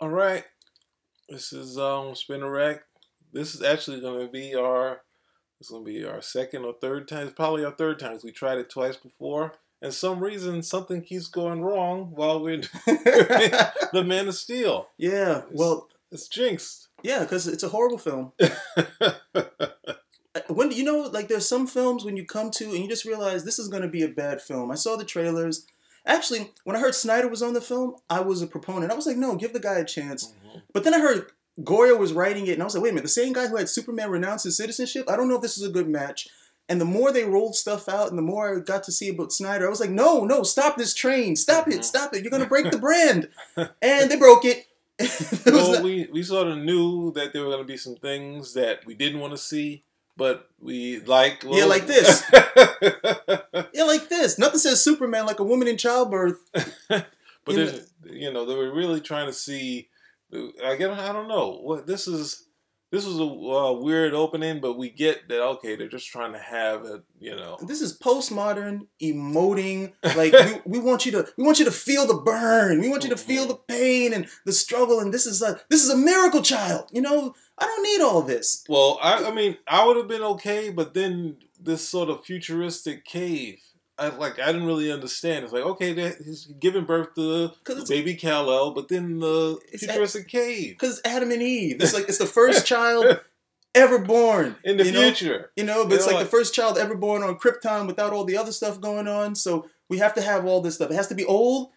All right, this is Spinner Rack. This is actually going to be our second or third time. It's probably our third time. We tried it twice before, and some reason something keeps going wrong while we're the Man of Steel. Yeah, It's, well, it's jinxed. yeah, because it's a horrible film. When like there's some films when you come to and you just realize this is going to be a bad film. I saw the trailers. Actually, when I heard Snyder was on the film, I was a proponent. I was like, no, give the guy a chance. But then I heard Goya was writing it, and I was like, wait a minute, the same guy who had Superman renounce his citizenship? I don't know if this is a good match. And the more they rolled stuff out, and the more I got to see about Snyder, I was like, no, no, stop this train. Stop it, stop it. You're going to break the brand. And they broke it. Well, we sort of knew that there were going to be some things that we didn't want to see, but we like. Well, yeah, like this. Yeah, like this. Nothing says Superman like a woman in childbirth. But there's, they were really trying to see. I don't know what this is. This was a weird opening, but we get that. Okay, they're just trying to have it. This is postmodern emoting. Like we want you to feel the burn. We want you to feel the pain and the struggle. And this is a miracle child. I don't need all this. Well, I mean, I would have been okay, but then this sort of futuristic cave. I didn't really understand. It's like, okay, he's giving birth to baby Kal-El, but then the futuristic cave. Because Adam and Eve. It's the first child ever born in the future. But it's like the first child ever born on Krypton without all the other stuff going on. So we have to have all this stuff. It has to be old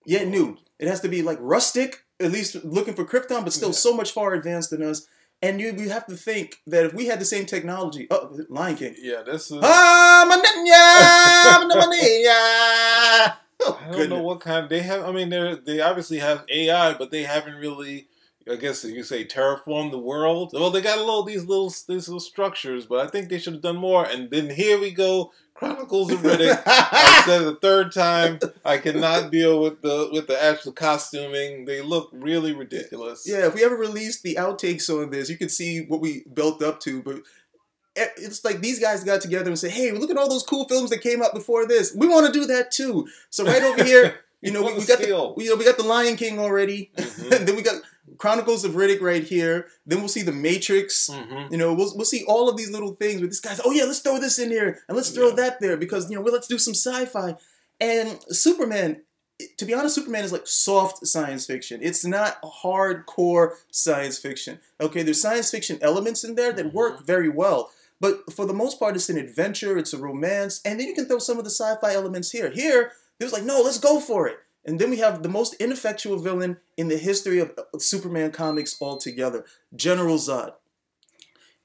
yet new. It has to be like rustic, at least looking for Krypton, but still so much far advanced than us. And we have to think that if we had the same technology, Lion King. Yeah, this is. I don't know what kind they have. I mean, they obviously have AI, but they haven't really. I guess you say terraform the world. Well, they got these little structures, but I think they should have done more. And then here we go, Chronicles of Riddick. I said the third time, I cannot deal with the actual costuming. They look really ridiculous. Yeah, if we ever released the outtakes on this, you could see what we built up to. But it's like these guys got together and said, "Hey, look at all those cool films that came out before this. We want to do that too." So right over here, we got the Lion King already, and then we got Chronicles of Riddick right here. Then we'll see The Matrix. We'll see all of these little things with this guy's. Oh yeah, let's throw this in here and let's throw that there because let's do some sci-fi. And Superman, to be honest, Superman is like soft science fiction. It's not hardcore science fiction. Okay, there's science fiction elements in there that work very well. But for the most part, it's an adventure, it's a romance, and then you can throw some of the sci-fi elements here. Here, it was like, no, let's go for it. And then we have the most ineffectual villain in the history of Superman comics altogether, General Zod.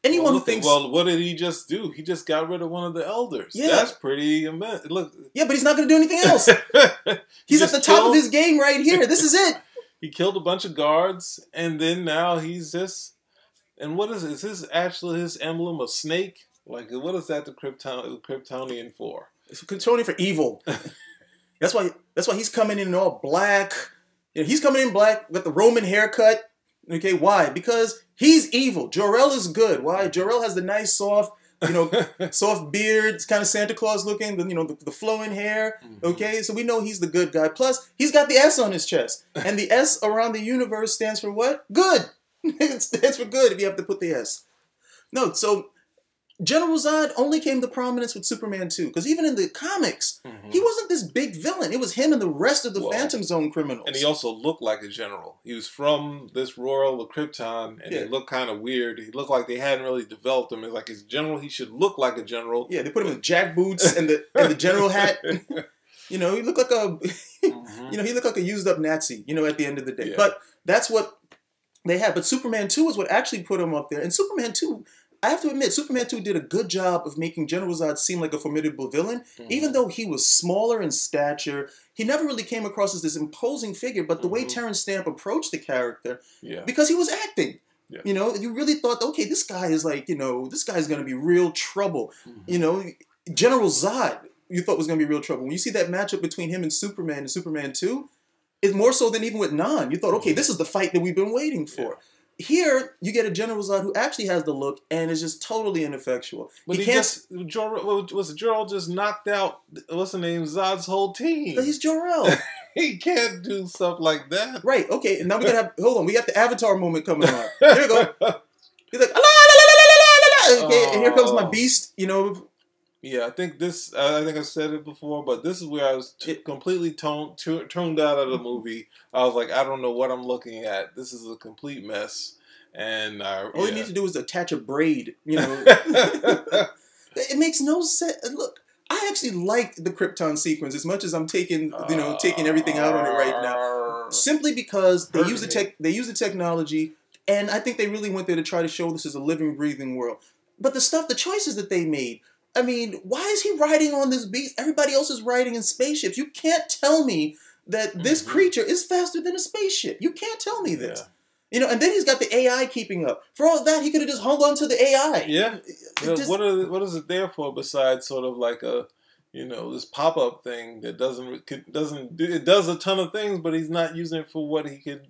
Anyone who thinks... Well, what did he just do? He just got rid of one of the elders. Yeah. That's pretty immense. Look. Yeah, but he's not going to do anything else. He's at the top of his game right here. This is it. He killed a bunch of guards, and then now he's just... And what is this actually his emblem, a snake? Like, what is that the Kryptonian for? It's Kryptonian for evil. That's why he's coming in all black. He's coming in black with the Roman haircut. Okay, why? Because he's evil. Jor-El is good. Why? Jor-El has the nice, soft, soft beard. It's kind of Santa Claus looking. The flowing hair. Okay, so we know he's the good guy. Plus, he's got the S on his chest, and the S around the universe stands for what? Good. It stands for good if you have to put the S. No, so General Zod only came to prominence with Superman 2. Because even in the comics, he wasn't this big villain. It was him and the rest of the Phantom Zone criminals. And he also looked like a general. He was from this rural Krypton, and he looked kind of weird. He looked like they hadn't really developed him. It's like his general, he should look like a general. Yeah, they put him in jack boots and the general hat. He looked like a he looked like a used up Nazi, at the end of the day. Yeah. But that's what they had. But Superman 2 is what actually put him up there. And Superman 2, I have to admit, Superman 2 did a good job of making General Zod seem like a formidable villain. Even though he was smaller in stature, he never really came across as this imposing figure. But the way Terrence Stamp approached the character, because he was acting. Yeah. You really thought, okay, this guy is like, this guy's going to be real trouble. General Zod, you thought was going to be real trouble. When you see that matchup between him and Superman 2, it's more so than even with Non. You thought, okay, this is the fight that we've been waiting for. Yeah. Here, you get a General Zod who actually has the look and is just totally ineffectual. But Jor-El just knocked out, what's the name, Zod's whole team. But he's Jor-El. he can't do stuff like that. Right. Okay. And now we gotta have. Hold on. We got the Avatar moment coming on. Here we go. He's like, la, la, la, la, la, la, la. Okay. And here comes my beast. You know. Yeah, I think this. I think I said it before, but this is where I was completely tuned out of the movie. I was like, I don't know what I'm looking at. This is a complete mess. And all you need to do is attach a braid. You know. It makes no sense. Look. I actually like the Krypton sequence as much as I'm taking everything out on it right now, simply because they use the technology, and I think they really went there to try to show this is a living, breathing world. But the choices that they made. I mean, why is he riding on this beast? Everybody else is riding in spaceships. You can't tell me that this creature is faster than a spaceship. You can't tell me this. Yeah. You know, and then he's got the AI keeping up. For all that, he could have just hung on to the AI. Yeah. What is it there for besides sort of like a, this pop-up thing that it does a ton of things, but he's not using it for what he could.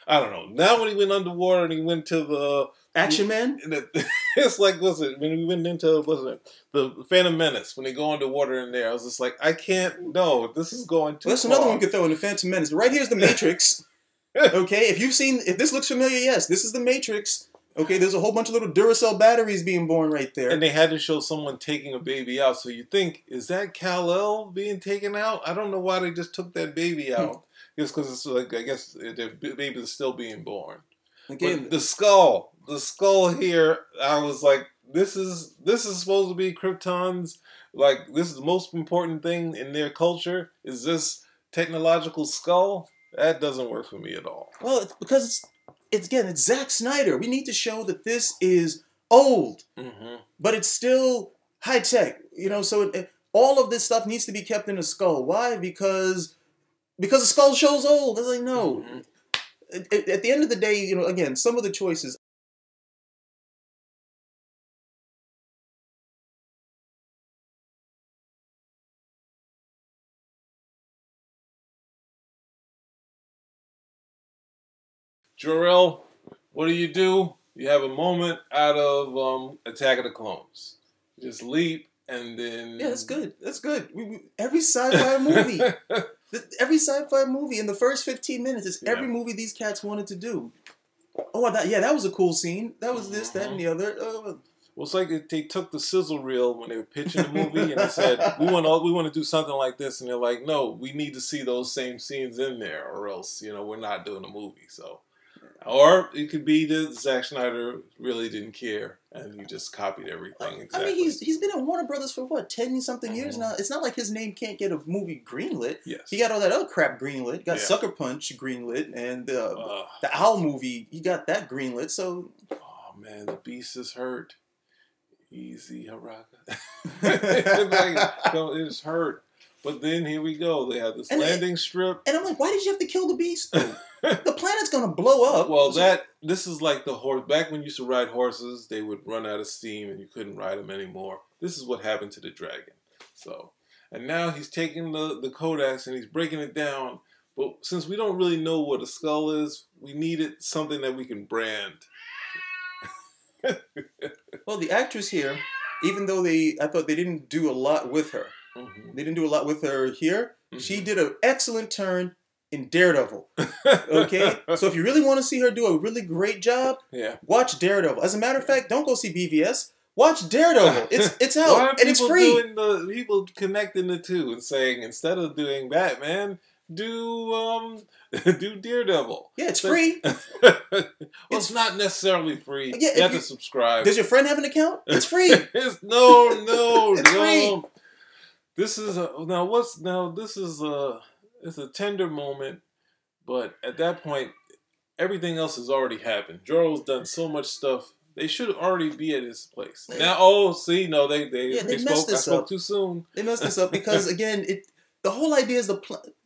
I don't know. Now when he went underwater and he went to the Action Man, it's like when we went into the Phantom Menace when they go underwater in there. I was just like, I can't. No, this is going too. That's far. Another one we could throw in the Phantom Menace. But right here's the Matrix. Okay, if this looks familiar, yes, this is the Matrix. Okay, there's a whole bunch of little Duracell batteries being born right there. And they had to show someone taking a baby out. So you think, is that Kal-El being taken out? I don't know why they just took that baby out. Just because it's like, I guess the baby is still being born. Again, but the skull here, I was like, this is supposed to be Krypton's, like, this is the most important thing in their culture. Is this technological skull? That doesn't work for me at all. Well, it's because it's Zack Snyder. We need to show that this is old, but it's still high tech. So all of this stuff needs to be kept in the skull. Why? Because the skull shows old. It's like, no. At the end of the day, again, some of the choices. Jor-El, what do? You have a moment out of Attack of the Clones. You just leap and then... Yeah, that's good. That's good. Every sci-fi movie. Every sci-fi movie in the first 15 minutes is every movie these cats wanted to do. Oh, that was a cool scene. That was this, that, and the other. Well, it's like they took the sizzle reel when they were pitching the movie and they said, we want to do something like this. And they're like, no, we need to see those same scenes in there or else, we're not doing a movie. So... Or it could be that Zack Snyder really didn't care and he just copied everything. Exactly. I mean, he's been at Warner Brothers for what, 10-something years now? It's not like his name can't get a movie greenlit. Yes. He got all that other crap greenlit. Got Sucker Punch greenlit, and the Owl movie, he got that greenlit. So, oh man, the beast is hurt. Easy, Haraka. It's hurt. But then here we go. They have this landing strip. And I'm like, why did you have to kill the beast? The planet's going to blow up. Well, this is like the horse. Back when you used to ride horses, they would run out of steam and you couldn't ride them anymore. This is what happened to the dragon. So, and now he's taking the codex and he's breaking it down. But since we don't really know what a skull is, we needed something that we can brand. Well, the actress here, even though I thought they didn't do a lot with her. They didn't do a lot with her here. She did an excellent turn in Daredevil. Okay? So if you really want to see her do a really great job, watch Daredevil. As a matter of fact, don't go see BVS. Watch Daredevil. It's out and it's free. People connecting the two and saying instead of doing Batman, do Daredevil. Yeah, it's free. It's not necessarily free. Yeah, you have to subscribe. Does your friend have an account? It's free. No. Free. This is it's a tender moment, but at that point, everything else has already happened. Jor-El's done so much stuff. They should already be at his place. Now, they spoke too soon. They messed this up because, again, the whole idea is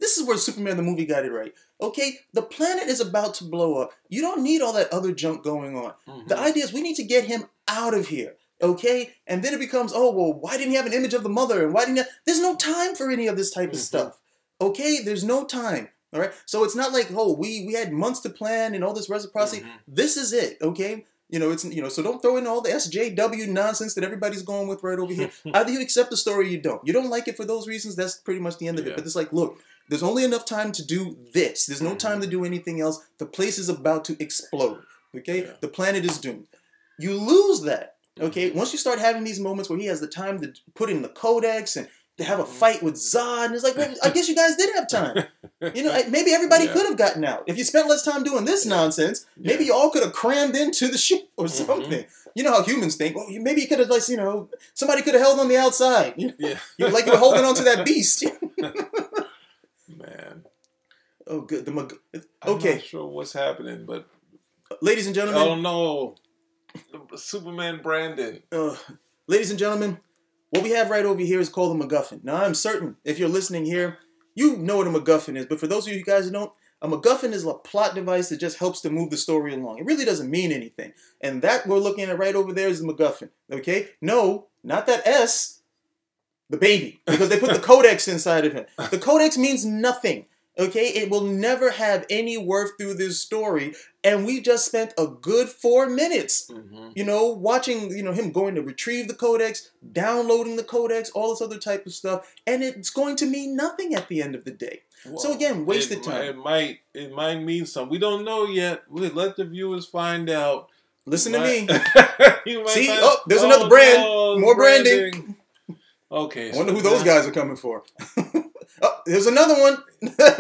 this is where Superman the movie got it right. Okay? The planet is about to blow up. You don't need all that other junk going on. The idea is we need to get him out of here. Okay? And then it becomes, oh, well, why didn't he have an image of the mother? And why didn't he there's no time for any of this type of stuff. Okay? There's no time. All right? So it's not like, oh, we had months to plan and all this reciprocity. This is it. Okay? You know, so don't throw in all the SJW nonsense that everybody's going with right over here. Either you accept the story or you don't. You don't like it for those reasons, that's pretty much the end of it. But it's like, look, there's only enough time to do this. There's no time to do anything else. The place is about to explode. Okay? The planet is doomed. You lose that. Okay? Once you start having these moments where he has the time to put in the codex and to have a fight with Zod, and it's like, well, I guess you guys did have time. You know, maybe everybody could have gotten out. If you spent less time doing this nonsense, maybe you all could have crammed into the ship or something. You know how humans think. Well, maybe you could have, like, you know, somebody could have held on the outside. You know, like you were holding on to that beast. Man. Oh, good. I'm not sure what's happening, but... Ladies and gentlemen... Oh, no. Superman Brandon. Ladies and gentlemen, what we have right over here is called a MacGuffin. Now, I'm certain if you're listening here, you know what a MacGuffin is. But for those of you guys who don't, a MacGuffin is a plot device that just helps to move the story along. It really doesn't mean anything. And that we're looking at right over there is the MacGuffin. Okay? No, not that S. The baby. Because they put the codex inside of him. The codex means nothing. Okay? It will never have any worth through this story. And we just spent a good 4 minutes, you know, watching, you know, him going to retrieve the codex, downloading the codex, all this other type of stuff. And it's going to mean nothing at the end of the day. Well, so again, wasted time. It might mean something. We don't know yet. We'll let the viewers find out. Listen to me. See? Oh, there's another brand. More branding. Okay. I wonder who those guys are coming for. Oh, there's another one.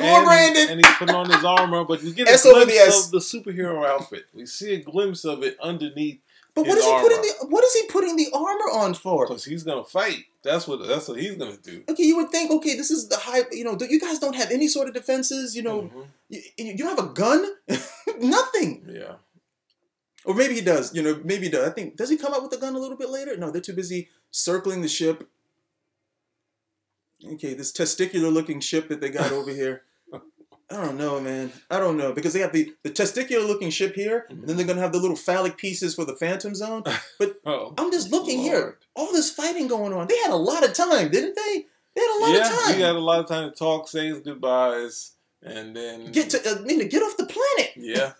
More branded. And he's putting on his armor, but we get a glimpse of the superhero outfit. We see a glimpse of it underneath. But what is he putting the armor on for? Because he's gonna fight. That's what he's gonna do. Okay, you would think, okay, this is the high. You know, you guys don't have any sort of defenses. You know, you don't have a gun. Nothing. Yeah. Or maybe he does. You know, maybe he does. I think, does he come out with a gun a little bit later? No, they're too busy circling the ship. Okay, this testicular-looking ship that they got over here. I don't know, man. I don't know. Because they have the testicular-looking ship here, and then they're going to have the little phallic pieces for the Phantom Zone. But I'm just looking here. All this fighting going on. They had a lot of time, didn't they? They had a lot of time. Yeah, we had a lot of time to talk, say his goodbyes, and then... get off the planet. Yeah.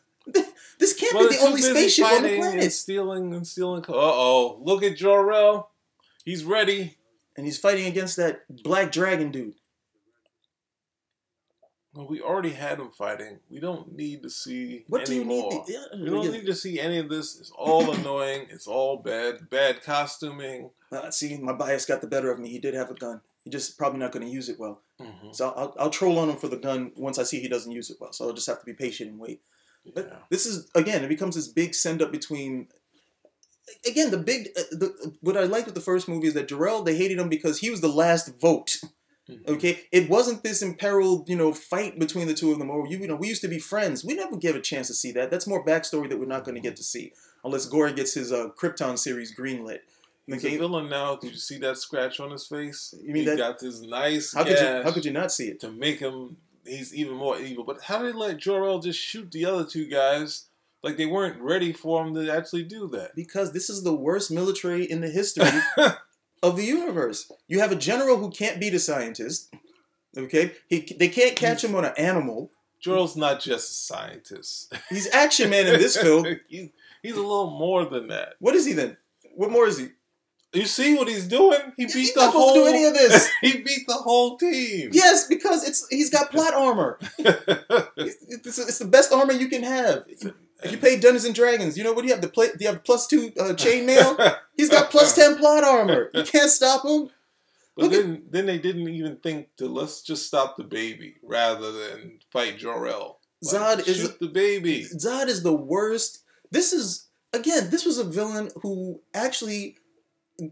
This can't be the only spaceship on the planet. And stealing. Uh-oh. Look at Jor-El. He's ready. And he's fighting against that black dragon dude. Well, we already had him fighting. We don't need to see what any more. We don't need to see any of this. It's all annoying. It's all bad. Bad costuming. See, my bias got the better of me. He did have a gun. He just probably not going to use it well. So I'll troll on him for the gun once I see he doesn't use it well. So I'll just have to be patient and wait. But this is, again, it becomes this big send-up between... Again, what I liked with the first movie is that Jor-El, they hated him because he was the last vote. Okay, it wasn't this imperiled, you know, fight between the two of them. Or you know, we used to be friends. We never get a chance to see that. That's more backstory that we're not going to get to see unless Gory gets his Krypton series greenlit. He's a villain now. Did you see that scratch on his face? You mean he got this nice gash how could you not see it? To make him, he's even more evil. But how did they let Jor-El just shoot the other two guys? Like they weren't ready for him to actually do that. Because this is the worst military in the history of the universe. You have a general who can't beat a scientist. Okay? They can't catch him on an animal. Jor-El's not just a scientist. He's Action Man in this film. He's a little more than that. What is he then? What more is he? You see what he's doing? He's not supposed to do any of this. He beat the whole team. Yes, because he's got plot armor. It's the best armor you can have. If you play Dungeons and Dragons, you know what do you have? Do you have +2 chainmail? He's got +10 plot armor. You can't stop him. But then they didn't even think to let's just stop the baby rather than fight Jor-El. Shoot the baby. Zod is the worst. This was a villain who actually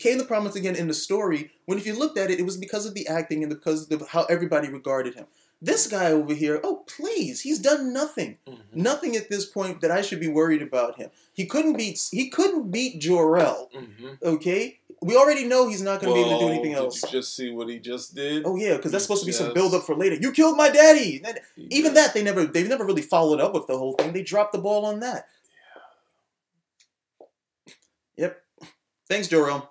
came to prominence again in the story. When if you looked at it, it was because of the acting and because of how everybody regarded him. This guy over here, oh please, he's done nothing. Nothing at this point that I should be worried about him. He couldn't beat Jor-El. Okay? We already know he's not going to be able to do anything else. Did you just see what he just did? Oh yeah, because that's supposed to be some build up for later. You killed my daddy. Even that they never really followed up with the whole thing. They dropped the ball on that. Yeah. Yep. Thanks, Jor-El.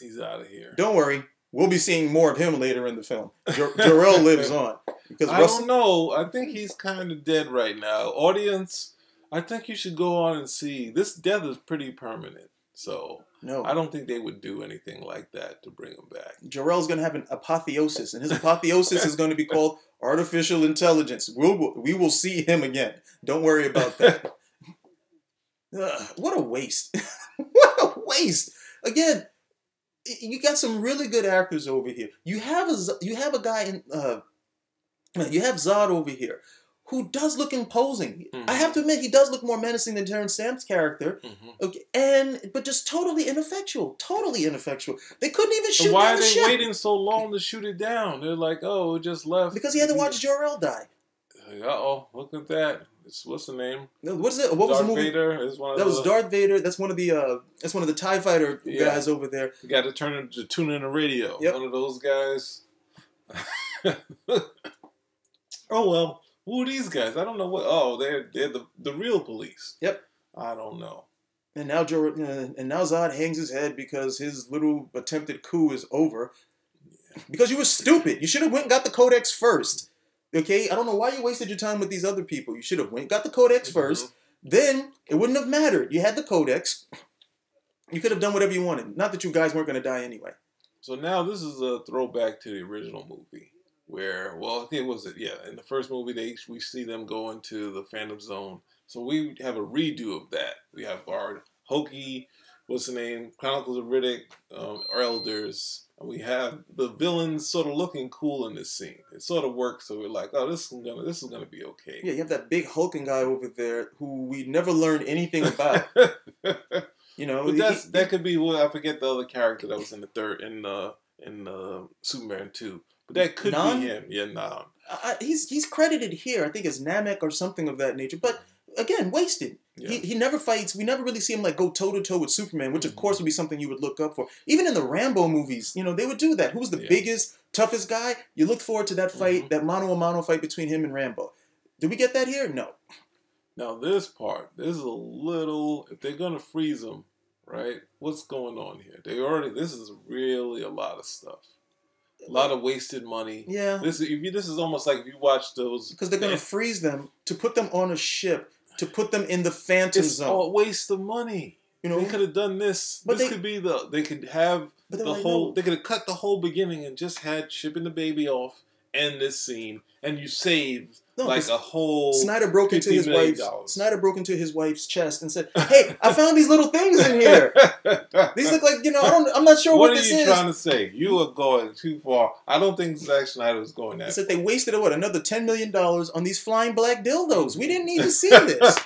He's out of here. Don't worry. We'll be seeing more of him later in the film. Jor-El lives on. Because I don't know. I think he's kind of dead right now. Audience, I think you should go on and see. This death is pretty permanent, so No. I don't think they would do anything like that to bring him back. Jor-El's going to have an apotheosis, and his apotheosis is going to be called artificial intelligence. We will see him again. Don't worry about that. What a waste. What a waste. Again, you got some really good actors over here. You have a guy in you have Zod over here who does look imposing. Mm-hmm. I have to admit, he does look more menacing than Terrence Stamp's character. Mm-hmm. Okay, but just totally ineffectual. Totally ineffectual. They couldn't even shoot Why down are the they ship. waiting so long to shoot it down? They're like, oh, it just left. Because he had to watch Jor-El die. Uh-oh, look at that. What's the name? What is it? What was the movie? Vader is one of that was Darth Vader. That's one of the TIE fighter guys over there. You got to tune in the radio. Yep. One of those guys. Oh well, who are these guys? I don't know what. Oh, they're the real police. Yep. I don't know. And now Zod hangs his head because his little attempted coup is over. Yeah. Because you were stupid. You should have went and got the Codex first. Okay? I don't know why you wasted your time with these other people. You should have went and got the Codex first. Then it wouldn't have mattered. You had the Codex. You could have done whatever you wanted. Not that you guys weren't going to die anyway. So now this is a throwback to the original movie. Where, well, it was it. Yeah, in the first movie, we see them go into the Phantom Zone. So we have a redo of that. We have our hokey, what's the name? Chronicles of Riddick, our elders. And we have the villains sort of looking cool in this scene. It sort of works. So we're like, oh, this is gonna be okay. Yeah, you have that big hulking guy over there who we never learned anything about. You know, but that could be. Well, I forget the other character that was in Superman 2. But that could Nan? be him. Yeah, Nan. He's credited here, I think, as Namek or something of that nature. But again, wasted. Yeah. He never fights. We never really see him like go toe to toe with Superman, which of course would be something you would look up for. Even in the Rambo movies, you know, they would do that. Who's the biggest, toughest guy? You look forward to that fight, that mano-a-mano fight between him and Rambo. Did we get that here? No. Now this part, this is a little. If they're gonna freeze him, right? What's going on here? This is really a lot of stuff. A lot of wasted money. Yeah. This is almost like if you watch those. Because they're going to freeze them to put them on a ship, to put them in the Phantom Zone. It's all a waste of money. You know, they could have done this. But they could have the whole. No. They could have cut the whole beginning and just had shipping the baby off, end this scene, and you saved like a whole. Snyder broke into his wife's chest and said, "Hey, I found these little things in here. These look like, you know, I'm not sure what this is." What are you trying to say? You are going too far. I don't think Zack Snyder was going that. He said they wasted another $10 million on these flying black dildos. We didn't need to see this.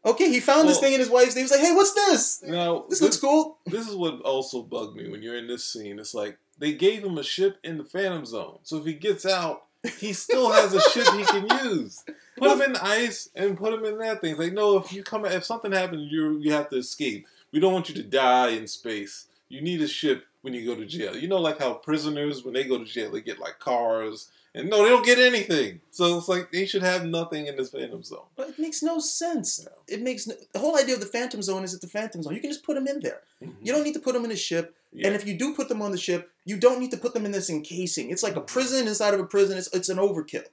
Okay, he found this thing in his wife's. He was like, "Hey, what's this? This looks cool." This is what also bugged me when you're in this scene. It's like they gave him a ship in the Phantom Zone, so if he gets out, he still has a ship he can use. Put him in ice and put him in that thing. It's like, no, if something happens, you have to escape. We don't want you to die in space. You need a ship when you go to jail. You know, like how prisoners, when they go to jail, they get like cars. And no, they don't get anything. So it's like they should have nothing in this Phantom Zone. But it makes no sense. Yeah. The whole idea of the Phantom Zone is that the Phantom Zone, you can just put them in there. Mm-hmm. You don't need to put them in a ship. Yeah. And if you do put them on the ship, you don't need to put them in this encasing. It's like a prison inside of a prison. It's an overkill.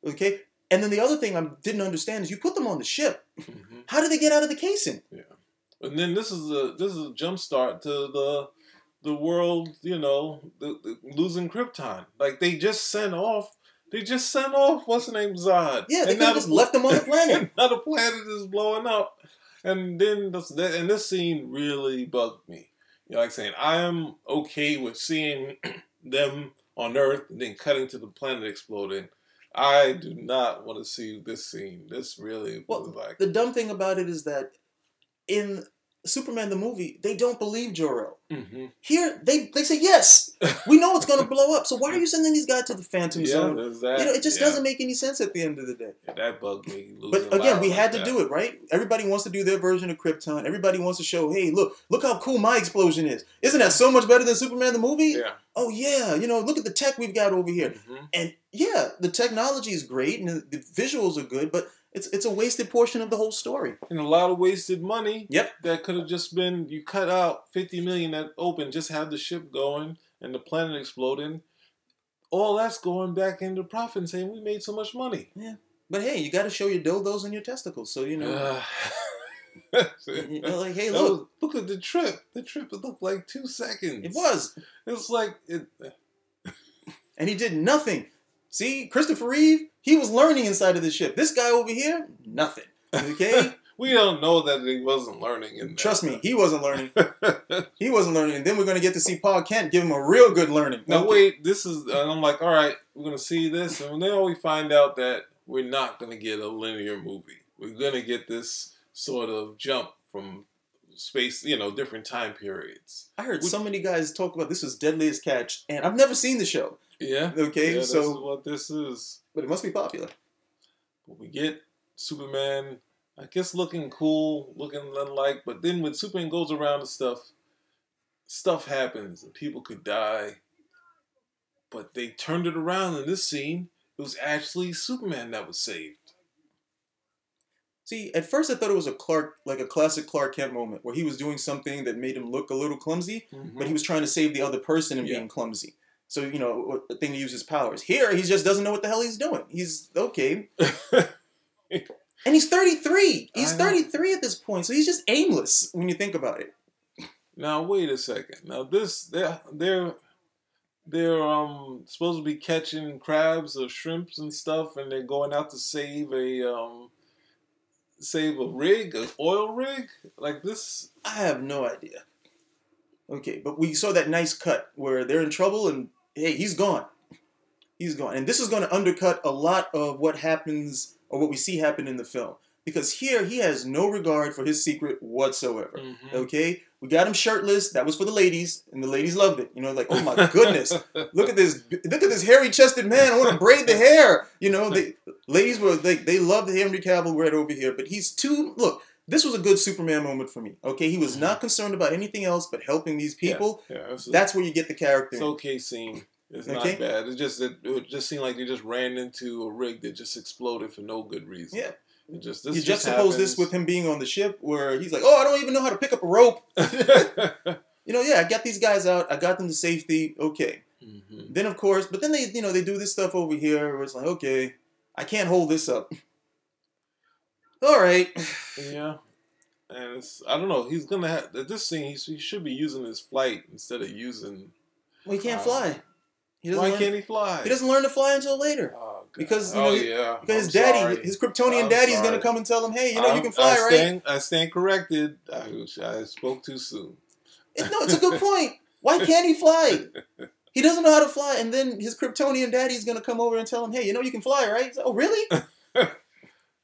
Okay? And then the other thing I didn't understand is you put them on the ship. Mm-hmm. How do they get out of the casing? Yeah. And then this is a jump start to the world, you know, the losing Krypton. Like they just sent off what's the name, Zod. Yeah, they could have just left them on the planet. Now the planet is blowing up. And then this scene really bugged me. You know, like saying, I am okay with seeing them on Earth and then cutting to the planet exploding. I do not want to see this scene. This really was like... The dumb thing about it is that in Superman the movie, they don't believe Jor-El. Mm-hmm. Here, they say, yes, we know it's going to blow up. So why are you sending these guys to the Phantom Zone? You know, it just doesn't make any sense at the end of the day. Yeah, that bugged me. But again, we had to do it, right? Everybody wants to do their version of Krypton. Everybody wants to show, hey, look how cool my explosion is. Isn't that so much better than Superman the movie? Yeah. Oh, yeah. You know, look at the tech we've got over here. Mm-hmm. And yeah, the technology is great and the visuals are good, but it's a wasted portion of the whole story. And a lot of wasted money. Yep. That could have just been, you cut out $50 million that open, just have the ship going and the planet exploding. All that's going back into profit and saying we made so much money. Yeah. But hey, you got to show your dildos and your testicles. So, you know, like, hey, look at the trip. The trip, it looked like 2 seconds. It was. It's like it. And he did nothing. See, Christopher Reeve, he was learning inside of the ship. This guy over here, nothing. Okay? We don't know that he wasn't learning. Trust me, he wasn't learning. He wasn't learning. And then we're going to get to see Paul Kent give him a real good learning. Now, wait, this is, and I'm like, all right, we're going to see this. And then we find out that we're not going to get a linear movie. We're going to get this sort of jump from space, different time periods. I heard so many guys talk about this was Deadliest Catch, and I've never seen the show. Yeah. Okay, yeah, so. This is what this is. But it must be popular. But we get Superman, I guess looking cool, looking unlike, but then when Superman goes around and stuff happens and people could die. But they turned it around in this scene. It was actually Superman that was saved. See, at first I thought it was a classic Clark Kent moment where he was doing something that made him look a little clumsy, but he was trying to save the other person and being clumsy. So, a thing to use his powers. Here, he just doesn't know what the hell he's doing. He's, okay. And he's 33. He's 33 at this point, so he's just aimless when you think about it. Now, wait a second. Now, they're supposed to be catching crabs or shrimps and stuff, and they're going out to save a rig, an oil rig? Like this? I have no idea. Okay, but we saw that nice cut where they're in trouble and, hey, he's gone. He's gone. And this is going to undercut a lot of what happens or what we see happen in the film. Because here, he has no regard for his secret whatsoever. Okay? We got him shirtless. That was for the ladies. And the ladies loved it. Like, oh my goodness. Look at this hairy-chested man. I want to braid the hair. Ladies were, they loved Henry Cavill right over here. But he's too, look. This was a good Superman moment for me. Okay, he was not concerned about anything else but helping these people. Yeah, that's where you get the character. It's okay scene. It's not bad. It just seemed like they just ran into a rig that just exploded for no good reason. Yeah. You juxtapose this with him being on the ship where he's like, oh, I don't even know how to pick up a rope. I got these guys out. I got them to safety. Okay. Then, of course, but then they do this stuff over here where it's like, okay, I can't hold this up. All right. Yeah. And I don't know. He's going to have, at this scene, he should be using his flight instead of using. Well, he can't fly. Why can't he fly? He doesn't learn to fly until later. Oh, because, because his daddy, his Kryptonian daddy is going to come and tell him, hey, you can fly, right? I stand corrected. I spoke too soon. No, it's a good point. Why can't he fly? He doesn't know how to fly. And then his Kryptonian daddy is going to come over and tell him, hey, you can fly, right? He's like, oh, really?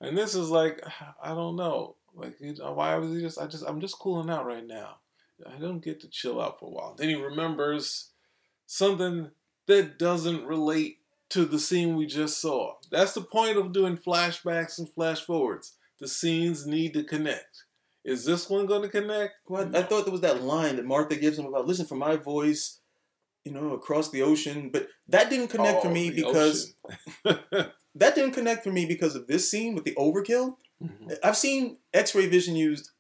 And this is like, I don't know. Like, why was he I'm just cooling out right now. I don't get to chill out for a while. Then he remembers something that doesn't relate to the scene we just saw. That's the point of doing flashbacks and flash forwards. The scenes need to connect. Is this one going to connect? Well, I thought there was that line that Martha gives him about, listen for my voice, across the ocean. But that didn't connect for me because... That didn't connect for me because of this scene with the overkill. I've seen X-ray vision used,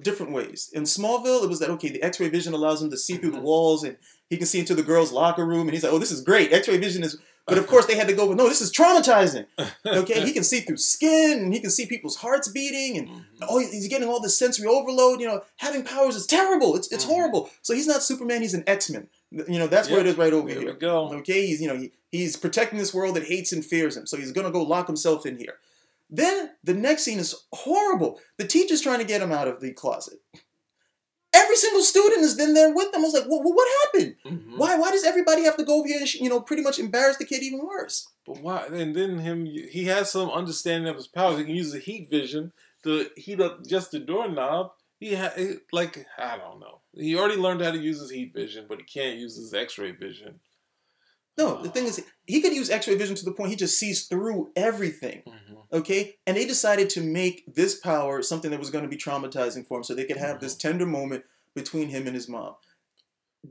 different ways. In Smallville, it was that, okay, the X-ray vision allows him to see through the walls and he can see into the girls' locker room. And he's like, oh, this is great. X-ray vision is... But of course, they had to go with, no, this is traumatizing. Okay, he can see through skin and he can see people's hearts beating. And he's getting all this sensory overload. Having powers is terrible. It's horrible. So he's not Superman. He's an X-Men. That's where it is right over here. There we go. Okay, he's protecting this world that hates and fears him. So he's going to go lock himself in here. Then the next scene is horrible. The teacher's trying to get him out of the closet. Every single student is then there with them. I was like, well, what happened? Why does everybody have to go over here and, pretty much embarrass the kid even worse? But why? And then he has some understanding of his powers. He can use the heat vision to heat up just the doorknob. I don't know. He already learned how to use his heat vision, but he can't use his X-ray vision. No, the thing is, he could use X-ray vision to the point he just sees through everything. Okay? And they decided to make this power something that was going to be traumatizing for him so they could have this tender moment between him and his mom.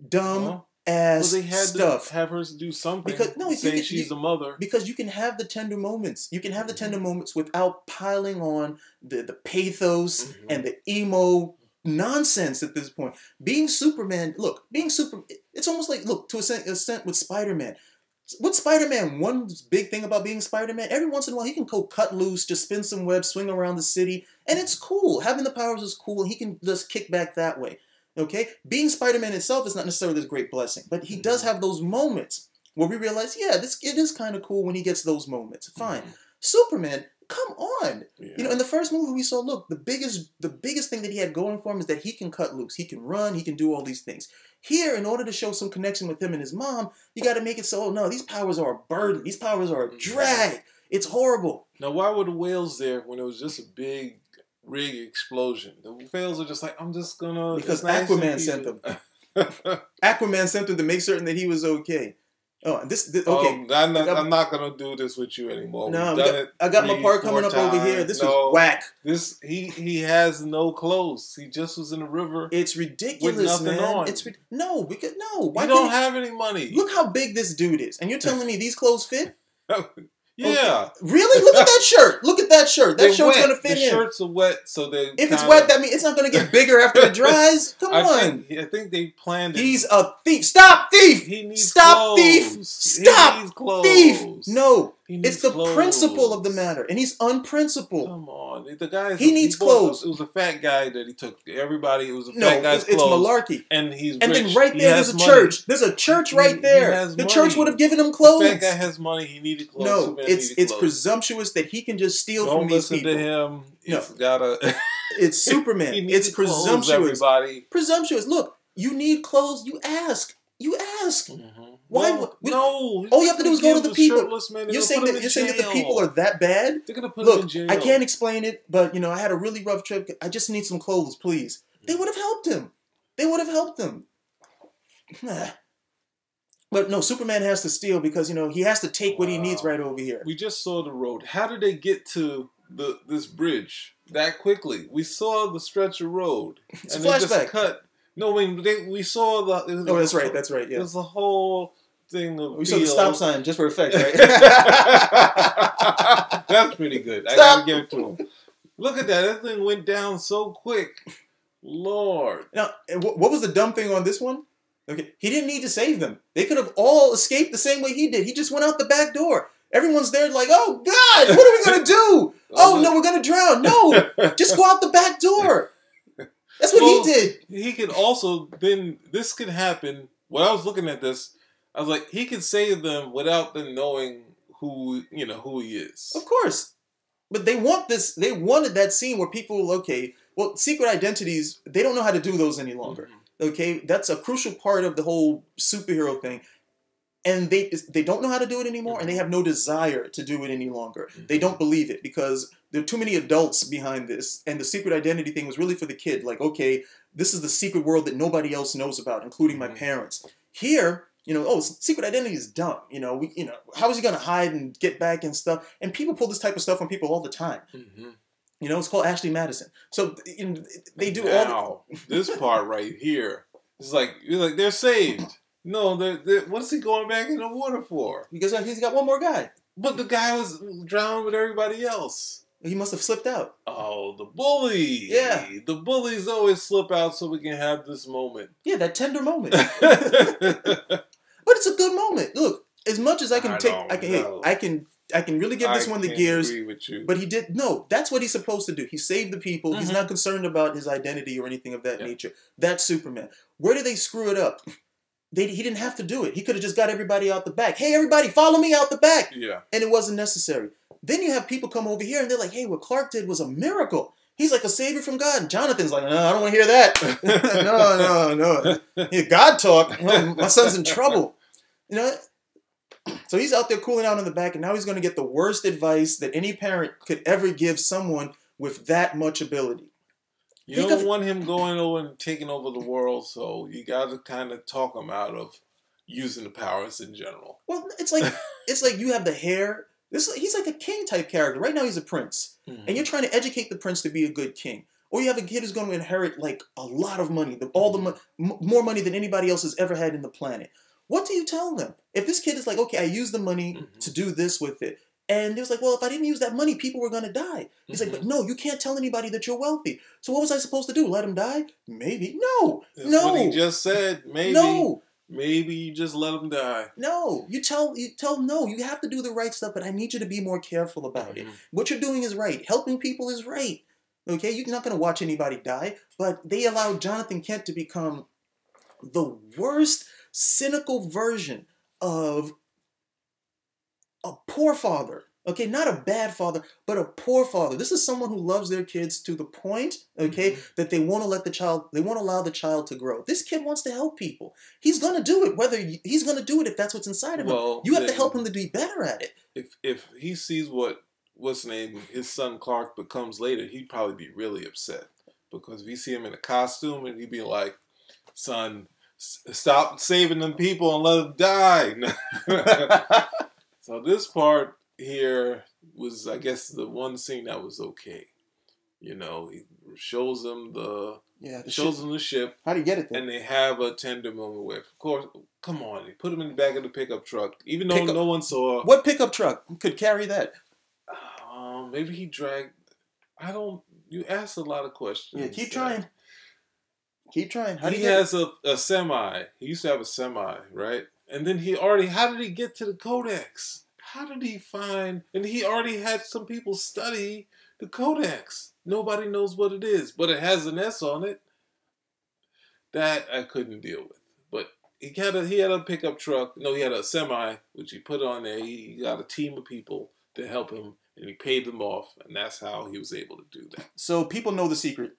Dumb ass they had stuff. To have her do something because saying she's a mother. Because you can have the tender moments. You can have the tender moments without piling on the pathos and the emo nonsense at this point. Being Superman, it's almost like, look, to a extent with Spider-Man. What Spider-Man, one big thing about being Spider-Man, every once in a while he can go cut loose, just spin some webs, swing around the city, and it's cool. Having the powers is cool. He can just kick back that way. Okay? Being Spider-Man itself is not necessarily this great blessing, but he does have those moments where we realize, yeah, it is kind of cool when he gets those moments. Fine. Superman, come on. Yeah. You know, in the first movie we saw, look, the biggest thing that he had going for him is that he can cut loose. He can run. He can do all these things. Here, in order to show some connection with him and his mom, you got to make it so, oh no, these powers are a burden. These powers are a drag. It's horrible. Now, why were the whales there when it was just a big rig explosion? The whales are just like, I'm just gonna... Because Aquaman sent them. Aquaman sent them to make certain that he was okay. Oh, okay. I'm not gonna do this with you anymore. No, I got my part coming up over here. This was whack. He has no clothes. He just was in the river. It's ridiculous, man. On. Why don't have any money? Look how big this dude is, and you're telling me these clothes fit? Yeah. Okay. Really? Look at that shirt. Look at that shirt. That shirt's going to fit him. The shirts are wet, so they. If it's wet, that means it's not going to get bigger after it dries. Come on. I think they planned it. He's a thief. Stop thief. He needs Stop clothes. Thief. Stop he needs clothes. Thief. No. It's the clothes. principle of the matter, and he's unprincipled. Come on, the guy. He needs clothes. It was a fat guy that he took everybody. It was a fat guy's it's clothes. malarkey. And he's and rich. then right there, there's a money. church. There's a church right there. The church would have given him clothes. The fat guy has money. He needed clothes. No, it's presumptuous that he can just steal from these people. Don't listen to him. It's gotta. It's Superman. It's presumptuous. Everybody. Presumptuous. Look, you need clothes. You ask. You ask. Mm-hmm. Why? No. All you have to do is go to the people. You're saying that the people are that bad? They're gonna put him in jail. I can't explain it, but I had a really rough trip. I just need some clothes, please. They would have helped him. But no, Superman has to steal because he has to take what he needs right over here. We just saw the road. How did they get to this bridge that quickly? We saw the stretch of road. It's a flashback. Just cut. No, we saw the. Oh, that's right. That's right. Yeah. There's a whole thing of. We saw the stop sign just for effect, right? That's pretty good. I gotta give it to him. Look at that. That thing went down so quick. Lord. Now, what was the dumb thing on this one? Okay, he didn't need to save them. They could have all escaped the same way he did. He just went out the back door. Everyone's there like, oh, God, what are we going to do? Oh, no, we're going to drown. No, just go out the back door. That's what he did. He could also, then this could happen. When I was looking at this, I was like, he could save them without them knowing who he is. Of course. But they wanted that scene where people, secret identities, they don't know how to do those any longer. Mm-hmm. Okay, that's a crucial part of the whole superhero thing. And they don't know how to do it anymore, and they have no desire to do it any longer. Mm-hmm. They don't believe it because there are too many adults behind this, and the secret identity thing was really for the kid. Like, okay, this is the secret world that nobody else knows about, including my parents. Here, secret identity is dumb. How is he going to hide and get back and stuff? And people pull this type of stuff on people all the time. Mm-hmm. It's called Ashley Madison. So they do this part right here. It's like they're saved. No, what is he going back in the water for? Because he's got one more guy. But the guy was drowned with everybody else. He must have slipped out. Oh, the bully. Yeah. The bullies always slip out so we can have this moment. Yeah, that tender moment. But it's a good moment. Look, as much as I can really give this one the gears. Agree with you. But he did. No, that's what he's supposed to do. He saved the people. Mm-hmm. He's not concerned about his identity or anything of that nature. That's Superman. Where did they screw it up? He didn't have to do it. He could have just got everybody out the back. Hey, everybody, follow me out the back. Yeah. And it wasn't necessary. Then you have people come over here and they're like, hey, what Clark did was a miracle. He's like a savior from God. And Jonathan's like, no, I don't want to hear that. no. Yeah, God talk. Oh, my son's in trouble. So he's out there cooling out in the back, and now he's going to get the worst advice that any parent could ever give someone with that much ability. You don't want him going over and taking over the world, so you got to kind of talk him out of using the powers in general. Well, it's like you have the hair. He's like a king type character. Right now he's a prince, and you're trying to educate the prince to be a good king. Or you have a kid who's going to inherit like a lot of money, more money than anybody else has ever had in the planet. What do you tell them? If this kid is like, okay, I used the money to do this with it. And he was like, well, if I didn't use that money, people were going to die. He's like, but no, you can't tell anybody that you're wealthy. So what was I supposed to do? Let him die? Maybe. No. That's what he just said. Maybe. No. maybe you just let him die. No, you tell no, you have to do the right stuff, but I need you to be more careful about it. What you're doing is right. Helping people is right. Okay, you're not going to watch anybody die, but they allowed Jonathan Kent to become the worst, cynical version of a poor father. Okay, not a bad father, but a poor father. This is someone who loves their kids to the point, okay, that they won't allow the child to grow. This kid wants to help people. He's gonna do it. He's gonna do it if that's what's inside of him. You have to help him to be better at it. If he sees what's name his son Clark becomes later, he'd probably be really upset because if you see him in a costume and he'd be like, "Son, stop saving them people and let them die." So this part here was, I guess, the one scene that was okay. You know, he shows them the ship. How do you get it there? And they have a tender moment where, of course, come on, they put him in the back of the pickup truck, even though no one saw. What pickup truck could carry that? Maybe he dragged. You asked a lot of questions. Yeah, keep trying. Keep trying. He has a semi. He used to have a semi, right? And then how did he get to the Codex? How did he find, and he already had some people study the Codex. Nobody knows what it is, but it has an S on it. That I couldn't deal with. But he had a pickup truck. No, he had a semi, which he put on there. He got a team of people to help him, and he paid them off, and that's how he was able to do that. So people know the secret.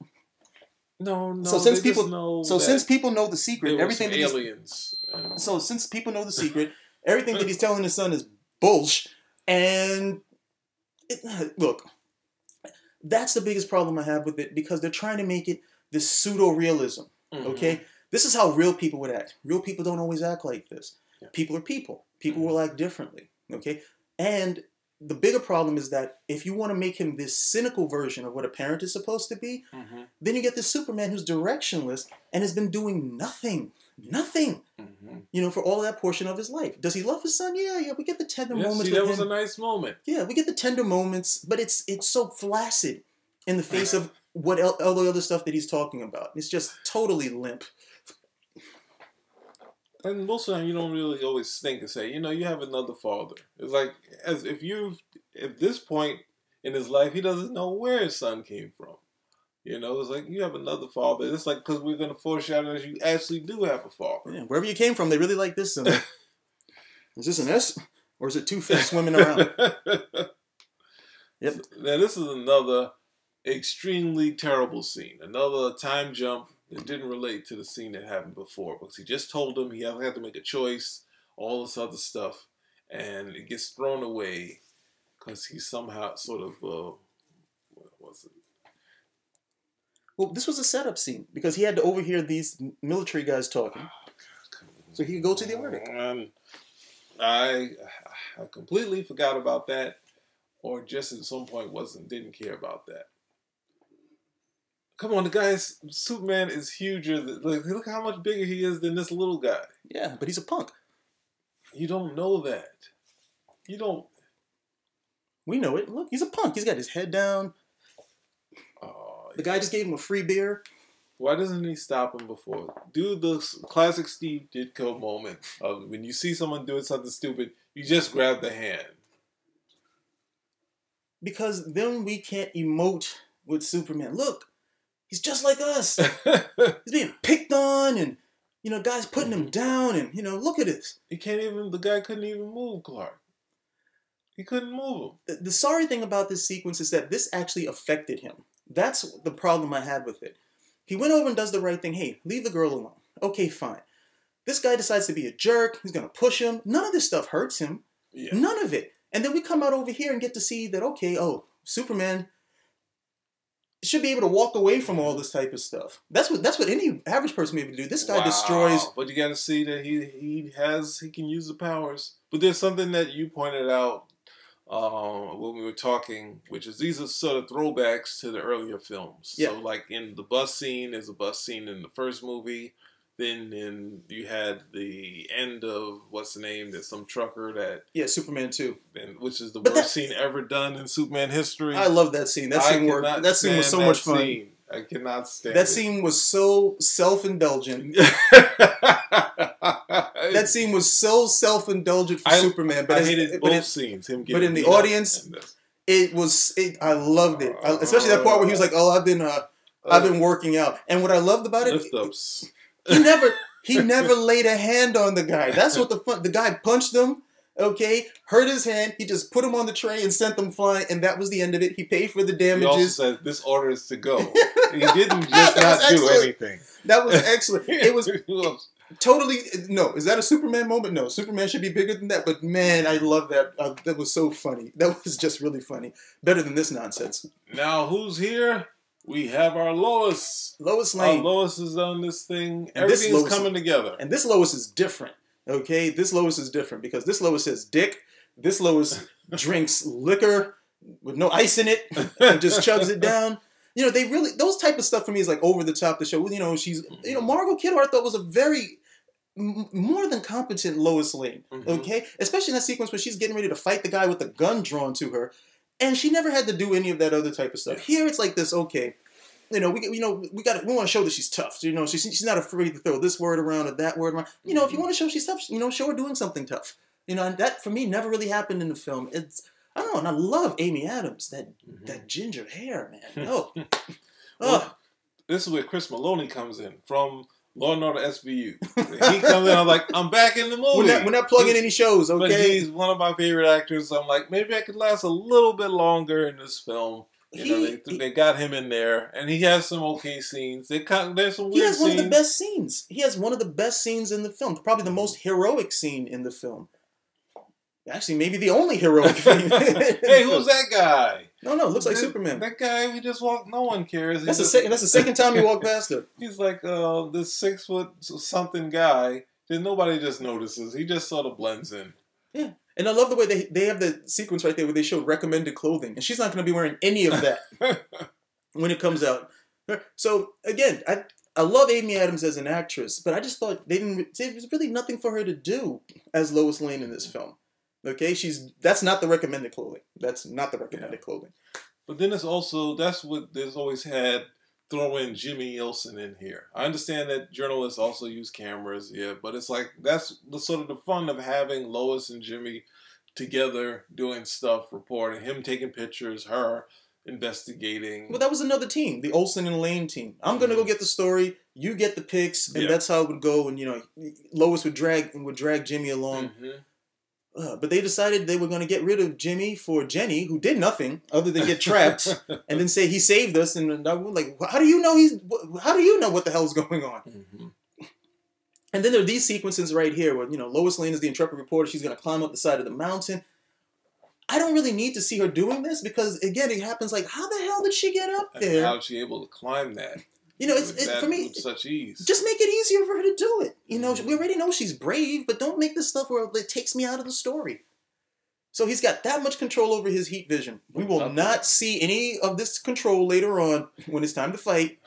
No. So since people know the secret, everything that aliens. So since people know the secret, everything that he's telling his son is bullshit. And look, that's the biggest problem I have with it because they're trying to make it this pseudo-realism. Okay, this is how real people would act. Real people don't always act like this. Yeah. People are people. People will act differently. Okay, and the bigger problem is that if you want to make him this cynical version of what a parent is supposed to be, then you get this Superman who's directionless and has been doing nothing. You know, for all that portion of his life. Does he love his son? Yeah. We get the tender moments. See, that was a nice moment. Yeah, we get the tender moments, but it's so flaccid in the face of what all the other stuff that he's talking about. It's just totally limp. And most of the time, you don't really always think and say, you have another father. It's like as if at this point in his life, he doesn't know where his son came from. It's like you have another father. It's like because we're going to foreshadow that you actually do have a father. Yeah, wherever you came from, they really like this symbol. Is this an S or is it two fish swimming around? Yep. Now this is another extremely terrible scene. Another time jump that didn't relate to the scene that happened before because he just told him he had to make a choice, all this other stuff, and it gets thrown away because he's somehow sort of what was it? Well, this was a setup scene because he had to overhear these military guys talking, so he could go to the Arctic. I completely forgot about that, or just at some point didn't care about that. Come on, the guy's Superman is huger. Look how much bigger he is than this little guy. Yeah, but he's a punk. You don't know that. You don't. We know it. Look, he's a punk. He's got his head down. The guy just gave him a free beer. Why doesn't he stop him before? Do the classic Steve Ditko moment of when you see someone doing something stupid, you just grab the hand. Because then we can't emote with Superman. Look, he's just like us. He's being picked on and, guys putting him down and, look at this. The guy couldn't even move Clark. He couldn't move him. The sorry thing about this sequence is that this actually affected him. That's the problem I had with it. He went over and does the right thing. Hey, leave the girl alone. Okay, fine. This guy decides to be a jerk. He's going to push him. None of this stuff hurts him. Yeah. None of it. And then we come out over here and get to see that, okay, Superman should be able to walk away from all this type of stuff. That's what any average person would be able to do. This guy destroys. But you got to see that he can use the powers. But there's something that you pointed out when we were talking, which is these are sort of throwbacks to the earlier films. Yeah. So like in the bus scene, there's a bus scene in the first movie. Then you had the end of what's the name? There's some trucker that Superman 2, which is the worst scene ever done in Superman history. I love that scene. That scene worked. That scene was so much fun. I cannot stand that scene was so self-indulgent. That scene was so self-indulgent for Superman. But I hated both scenes. Him but in the audience, it was. I loved it, especially that part where he was like, "Oh, I've been working out." And what I loved about it, lift ups. He never laid a hand on the guy. That's what the guy punched him. Okay, hurt his hand. He just put him on the tray and sent them flying, and that was the end of it. He paid for the damages. He also said, "This order is to go." He didn't just not do anything. That was excellent. It was totally no. Is that a Superman moment? No, Superman should be bigger than that. But man, I love that. That was so funny. That was just really funny. Better than this nonsense. Now who's here? We have our Lois. Lois Lane. Our Lois is on this thing. Everything's coming together. And this Lois is different. Okay, this Lois is different because this Lois says dick. This Lois drinks liquor with no ice in it and just chugs it down. You know, they really, those type of stuff for me is like over the top. The show, you know, Margot Kidder I thought was a very more than competent Lois Lane. Okay, especially in that sequence where she's getting ready to fight the guy with a gun drawn to her, and she never had to do any of that other type of stuff. Here it's like this. Okay. We want to show that she's tough. You know, she's not afraid to throw this word around or that word around. You know, if you want to show she's tough, you know, show her doing something tough. You know, and that for me never really happened in the film. I don't know, and I love Amy Adams, that ginger hair, man. Well, this is where Chris Maloney comes in from Law and Order SVU. He comes in, I'm like, I'm back in the movie. We're not plugging any shows, okay? But he's one of my favorite actors. So I'm like, maybe I could last a little bit longer in this film. They got him in there, and he has some okay scenes. There's some weird scenes. He has one of the best scenes. He has one of the best scenes in the film. Probably the most heroic scene in the film. Actually, maybe the only heroic thing. Hey, who's that guy? No, looks like Superman. That guy, we just walked. No one cares. That's the second time you walk past him. He's like this 6 foot something guy. Then nobody just notices. He just sort of blends in. Yeah. And I love the way they have the sequence right there where they show recommended clothing. And she's not going to be wearing any of that when it comes out. So, again, I love Amy Adams as an actress, but I just thought there was really nothing for her to do as Lois Lane in this film. Okay? That's not the recommended clothing. That's not the recommended clothing. But then that's what there's always had, throw in Jimmy Olsen in here. I understand that journalists also use cameras, but it's like that's the sort of the fun of having Lois and Jimmy together doing stuff, reporting, him taking pictures, her investigating. Well, that was another team, the Olsen and Lane team. I'm gonna go get the story, you get the pics, and that's how it would go. And Lois would drag Jimmy along. But they decided they were going to get rid of Jimmy for Jenny, who did nothing other than get trapped, and then say he saved us. And I was like, how do you know what the hell's going on? And then there are these sequences right here where Lois Lane is the intrepid reporter. She's going to climb up the side of the mountain. I don't really need to see her doing this because again, it happens like, how the hell did she get up there? How is she able to climb that? For me, with such ease. Just make it easier for her to do it. We already know she's brave, but don't make this stuff where it takes me out of the story. So he's got that much control over his heat vision. We will not see any of this control later on when it's time to fight.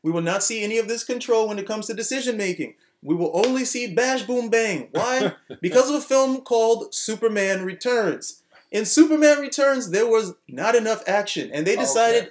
We will not see any of this control when it comes to decision making. We will only see bash, boom, bang. Why? Because of a film called Superman Returns. In Superman Returns, there was not enough action, and they decided,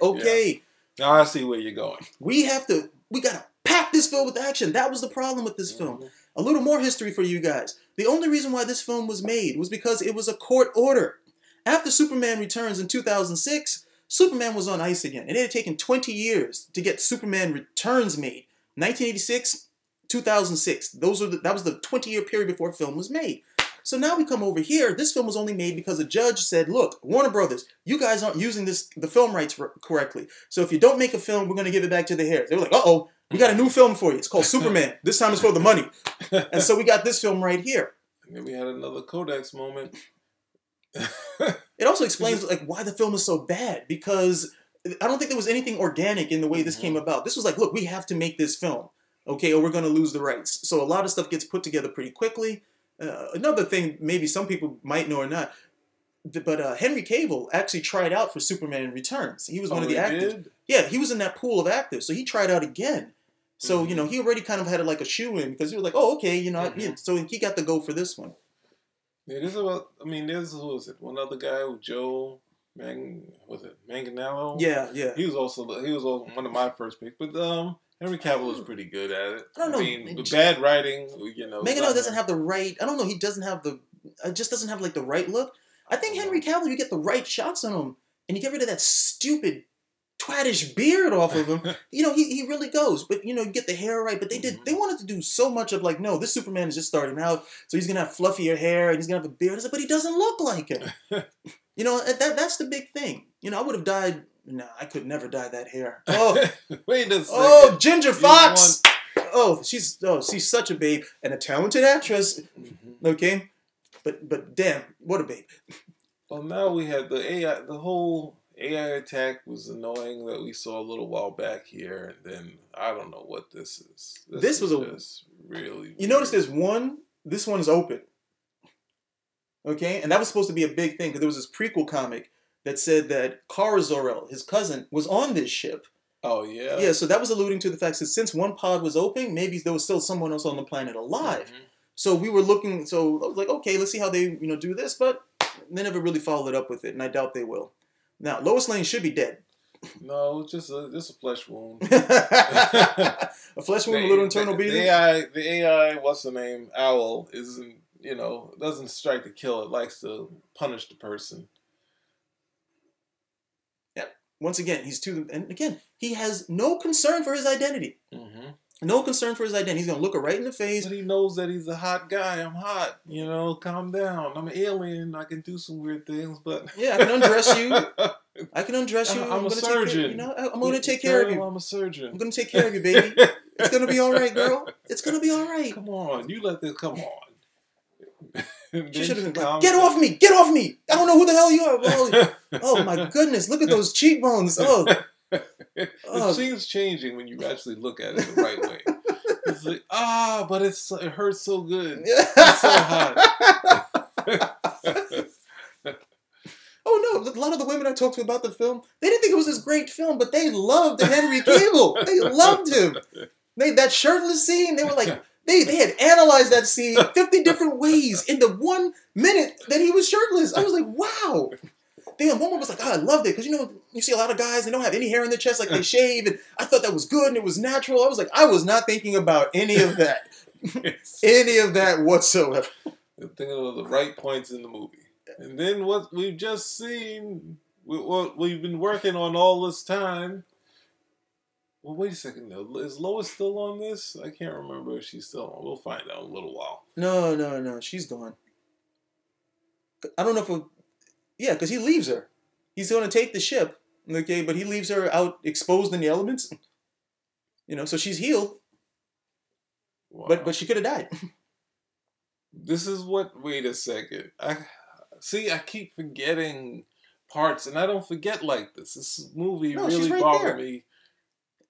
Now I see where you're going. We gotta pack this film with action. That was the problem with this film. A little more history for you guys. The only reason why this film was made was because it was a court order. After Superman Returns in 2006, Superman was on ice again. And it had taken 20 years to get Superman Returns made. 1986, 2006. That was the 20-year period before a film was made. So now we come over here. This film was only made because a judge said, look, Warner Brothers, you guys aren't using the film rights correctly. So if you don't make a film, we're going to give it back to the heirs. They were like, uh-oh, we got a new film for you. It's called Superman. This time it's for the money. And so we got this film right here. And then we had another Codex moment. It also explains why the film is so bad, because I don't think there was anything organic in the way this came about. This was like, look, we have to make this film, okay, or we're going to lose the rights. So a lot of stuff gets put together pretty quickly. Another thing, maybe some people might know or not, but Henry Cavill actually tried out for Superman Returns. He was one of the actors. Did? Yeah, he was in that pool of actors, so he tried out again. So he already kind of had a shoe in because he was like, oh, okay, so he got the go for this one. Yeah, there's who was it? One other guy, Joe Manganiello. Yeah. He was also one of my first picks, but Henry Cavill is pretty good at it. I don't know. I mean, the bad writing, Manganiello doesn't have the right. I don't know. He doesn't have the. Just doesn't have like the right look. I think Henry Cavill, you get the right shots on him, and you get rid of that stupid twattish beard off of him. He really goes. But you get the hair right. But they wanted to do so much of like, no, this Superman is just starting out, so he's gonna have fluffier hair and he's gonna have a beard. But he doesn't look like him. That's the big thing. I would have died. No, I could never dye that hair. Oh, wait a second. Oh, Ginger Fox. She's such a babe and a talented actress. Okay, but damn, what a babe. Well, now we had the AI. The whole AI attack was annoying that we saw a little while back here, and then I don't know what this is. This was just really. You notice there's one. This one is open. Okay, and that was supposed to be a big thing because there was this prequel comic that said that Kara Zor-El, his cousin, was on this ship. Oh, yeah? Yeah, so that was alluding to the fact that since one pod was open, maybe there was still someone else on the planet alive. Mm-hmm. So we were looking, so I was like, okay, let's see how they do this, but they never really followed up with it, and I doubt they will. Now, Lois Lane should be dead. No, just a flesh wound. A flesh wound, a little internal bleeding? The AI, what's the name, Owl, isn't, doesn't strike to kill, it likes to punish the person. Once again, he has no concern for his identity. Mm-hmm. No concern for his identity. He's going to look her right in the face. But he knows that he's a hot guy. I'm hot. Calm down. I'm an alien. I can do some weird things, but... Yeah, I can undress you. I'm a surgeon. I'm going to take care of you. I'm a surgeon. I'm going to take care of you, baby. It's going to be all right, girl. It's going to be all right. Come on. You let this... Come on. She should have been like, get off me! Get off me! I don't know who the hell you are. Oh my goodness, look at those cheekbones. Oh. It seems changing when you actually look at it the right way. It's like, but it hurts so good. It's so hot. Oh no, a lot of the women I talked to about the film, they didn't think it was this great film, but they loved Henry Cavill. They loved him. That shirtless scene, they were like... They had analyzed that scene 50 different ways in the 1 minute that he was shirtless. I was like, wow. Damn, one was like, I loved it. Because, you see a lot of guys, they don't have any hair in their chest, like they shave. And I thought that was good and it was natural. I was like, I was not thinking about any of that. Any of that whatsoever. You're thinking of the right points in the movie. And then what we've just seen, what we've been working on all this time. Well, wait a second, though. Is Lois still on this? I can't remember if she's still on. We'll find out in a little while. No. She's gone. I don't know if... Yeah, because he leaves her. He's going to take the ship, okay, but he leaves her out exposed in the elements. So she's healed. Wow. But she could have died. This is what... Wait a second. I keep forgetting parts, and I don't forget like this. This movie really bothered me.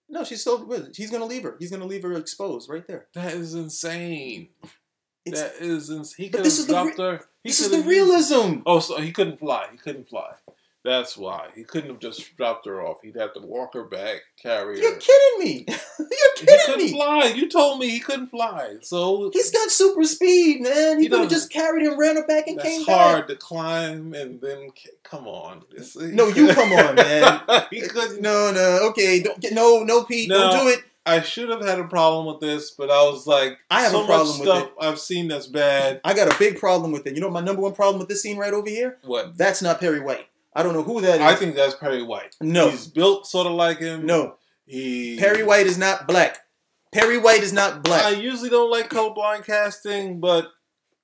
No, she's still with it. He's going to leave her. He's going to leave her exposed right there. That is insane. He could have dropped her. This is the realism. Oh, so he couldn't fly. That's why. He couldn't have just dropped her off. He'd have to walk her back, carry her. You're kidding me. He couldn't fly. You told me he couldn't fly. So he's got super speed, man. He could have just carried him, ran her back, and came back. It's hard to climb and then come on. No, you come on, man. He couldn't. No. Okay, no, Pete. No, don't do it. I should have had a problem with this, but I was like, I have a problem with it. I've seen that's bad. I got a big problem with it. You know what my number one problem with this scene right over here? What? That's not Perry White. I don't know who that is. I think that's Perry White. No. He's built sort of like him. No. Perry White is not black. Perry White is not black. I usually don't like colorblind casting, but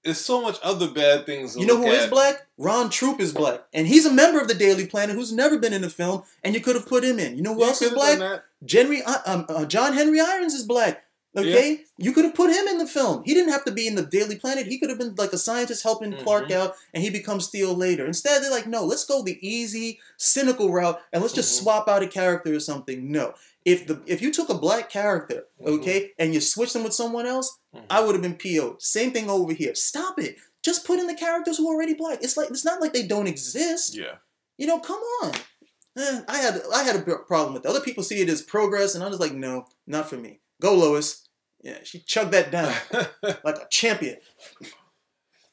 there's so much other bad things to You know who is black? Ron Troop is black. And he's a member of the Daily Planet who's never been in a film, and you could have put him in. You know who else is black? John Henry Irons is black. Okay? Yeah. You could have put him in the film. He didn't have to be in the Daily Planet. He could have been like a scientist helping Clark out, and he becomes Steel later. Instead, they're like, no, let's go the easy, cynical route, and let's just swap out a character or something. No. If you took a black character, okay, and you switched them with someone else, I would have been PO'd. Same thing over here. Stop it. Just put in the characters who are already black. It's not like they don't exist. Yeah. Come on. I had a problem with it. Other people see it as progress, and I was like, no, not for me. Go, Lois. Yeah, she chugged that down like a champion.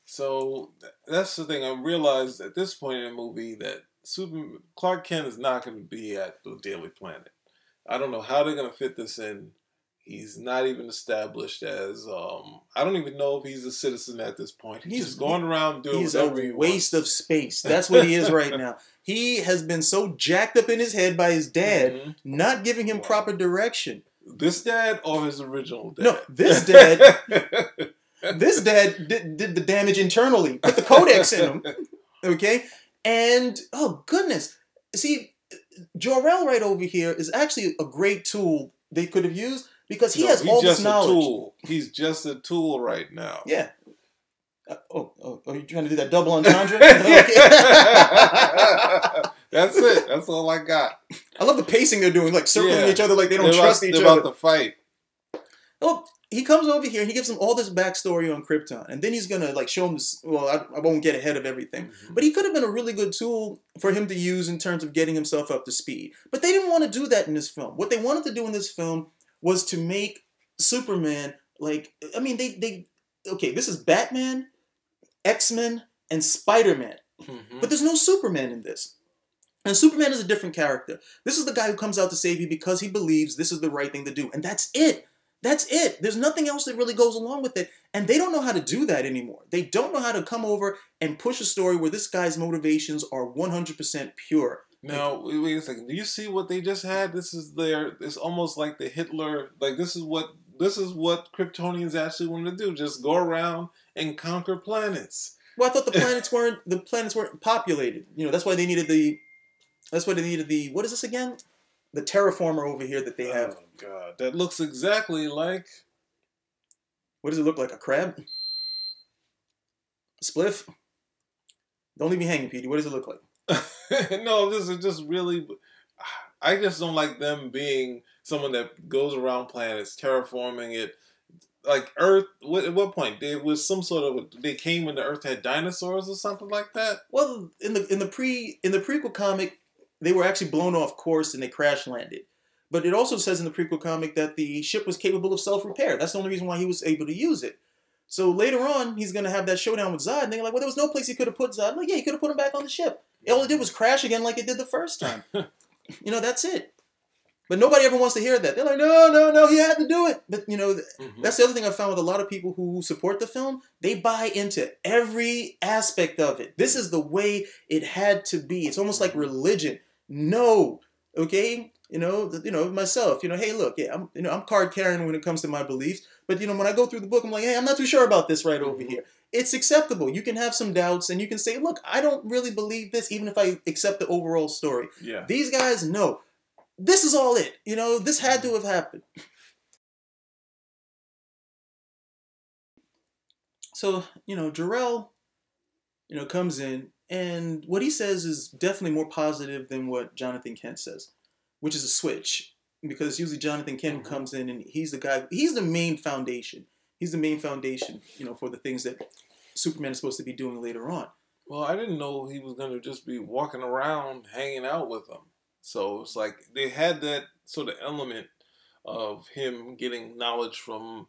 So that's the thing. I realized at this point in the movie that Clark Kent is not going to be at the Daily Planet. I don't know how they're going to fit this in. He's not even established as I don't even know if he's a citizen at this point. He's just going around doing whatever he wants. He's a waste of space. That's what he is right now. He has been so jacked up in his head by his dad, not giving him proper direction. This dad or his original dad? No, this dad. This dad did the damage internally. Put the codex in him. Okay? And, oh, goodness. See, Jor-El right over here is actually a great tool they could have used because he has all this knowledge. Tool. He's just a tool right now. Yeah. Are you trying to do that double entendre? That's it. That's all I got. I love the pacing they're doing, like circling each other like they don't trust each other. They're about to fight. Oh, he comes over here and he gives him all this backstory on Krypton, and then he's gonna like show him this. Well, I won't get ahead of everything, but he could have been a really good tool for him to use in terms of getting himself up to speed. But they didn't want to do that in this film. What they wanted to do in this film was to make Superman like. I mean, okay, this is Batman, X-Men, and Spider-Man, but there's no Superman in this. And Superman is a different character. This is the guy who comes out to save you because he believes this is the right thing to do, and that's it. That's it. There's nothing else that really goes along with it. And they don't know how to do that anymore. They don't know how to come over and push a story where this guy's motivations are 100% pure. Now, wait a second. Do you see what they just had? It's almost like the Hitler, like this is what Kryptonians actually want to do. Just go around and conquer planets. Well, I thought the planets weren't populated. You know, that's why they needed the, what is this again? The terraformer over here that they have. Oh, God. That looks exactly like... What does it look like? A crab? A spliff? Don't leave me hanging, Petey. What does it look like? No, this is just really... I just don't like them being someone that goes around planets, terraforming it. Like Earth, at what point? There was some sort of... They came when the Earth had dinosaurs or something like that? Well, in the prequel comic... They were actually blown off course and they crash landed. But it also says in the prequel comic that the ship was capable of self-repair. That's the only reason why he was able to use it. So later on, he's going to have that showdown with Zod. And they're like, well, there was no place he could have put Zod. I'm like, yeah, he could have put him back on the ship. All it did was crash again like it did the first time. You know, that's it. But nobody ever wants to hear that. They're like, no, he had to do it. But, you know, that's the other thing I found with a lot of people who support the film. They buy into every aspect of it. This is the way it had to be. It's almost like religion. No, okay, you know myself. You know, hey, look, yeah, I'm card carrying when it comes to my beliefs. But you know, when I go through the book, I'm like, hey, I'm not too sure about this right over here. It's acceptable. You can have some doubts, and you can say, look, I don't really believe this, even if I accept the overall story. Yeah. These guys, no, this is all it. You know, this had to have happened. So you know, Jor-El, you know, comes in. And what he says is definitely more positive than what Jonathan Kent says, which is a switch. Because usually Jonathan Kent comes in and he's the guy, he's the main foundation. He's the main foundation, you know, for the things that Superman is supposed to be doing later on. Well, I didn't know he was going to just be walking around hanging out with them. So it's like they had that sort of element of him getting knowledge from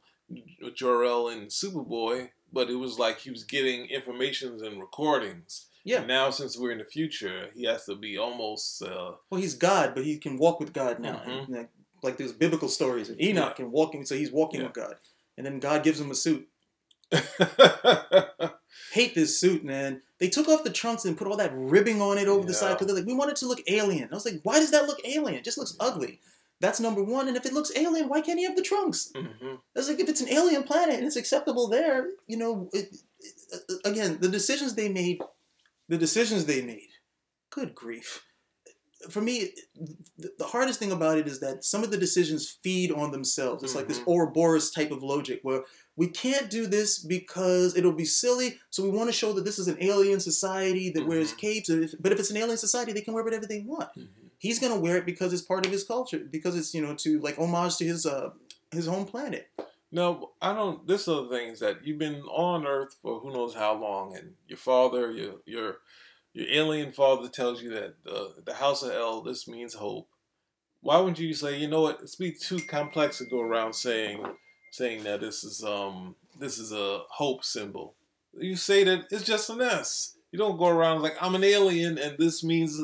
Jor-El and Superboy, but it was like he was getting informations and recordings. Yeah. And now, since we're in the future, he has to be almost... well, he's God, but he can walk with God now. And, like there's biblical stories. And Enoch can walk, so he's walking with God. And then God gives him a suit. Hate this suit, man. They took off the trunks and put all that ribbing on it over the side because they're like, we want it to look alien. I was like, why does that look alien? It just looks ugly. That's number one. And if it looks alien, why can't he have the trunks? It's like, if it's an alien planet and it's acceptable there, you know, again, the decisions they made... Good grief. For me, the hardest thing about it is that some of the decisions feed on themselves. It's like this Ouroboros type of logic where we can't do this because it'll be silly. So we want to show that this is an alien society that wears capes. But if it's an alien society, they can wear whatever they want. He's going to wear it because it's part of his culture. Because it's, you know, to like homage to his home planet. No, I don't. This are the things that you've been on Earth for who knows how long, and your father, your alien father tells you that the House of El, this means hope. Why wouldn't you say, you know what? It's be too complex to go around saying that this is a hope symbol. You say that it's just an S. You don't go around like I'm an alien and this means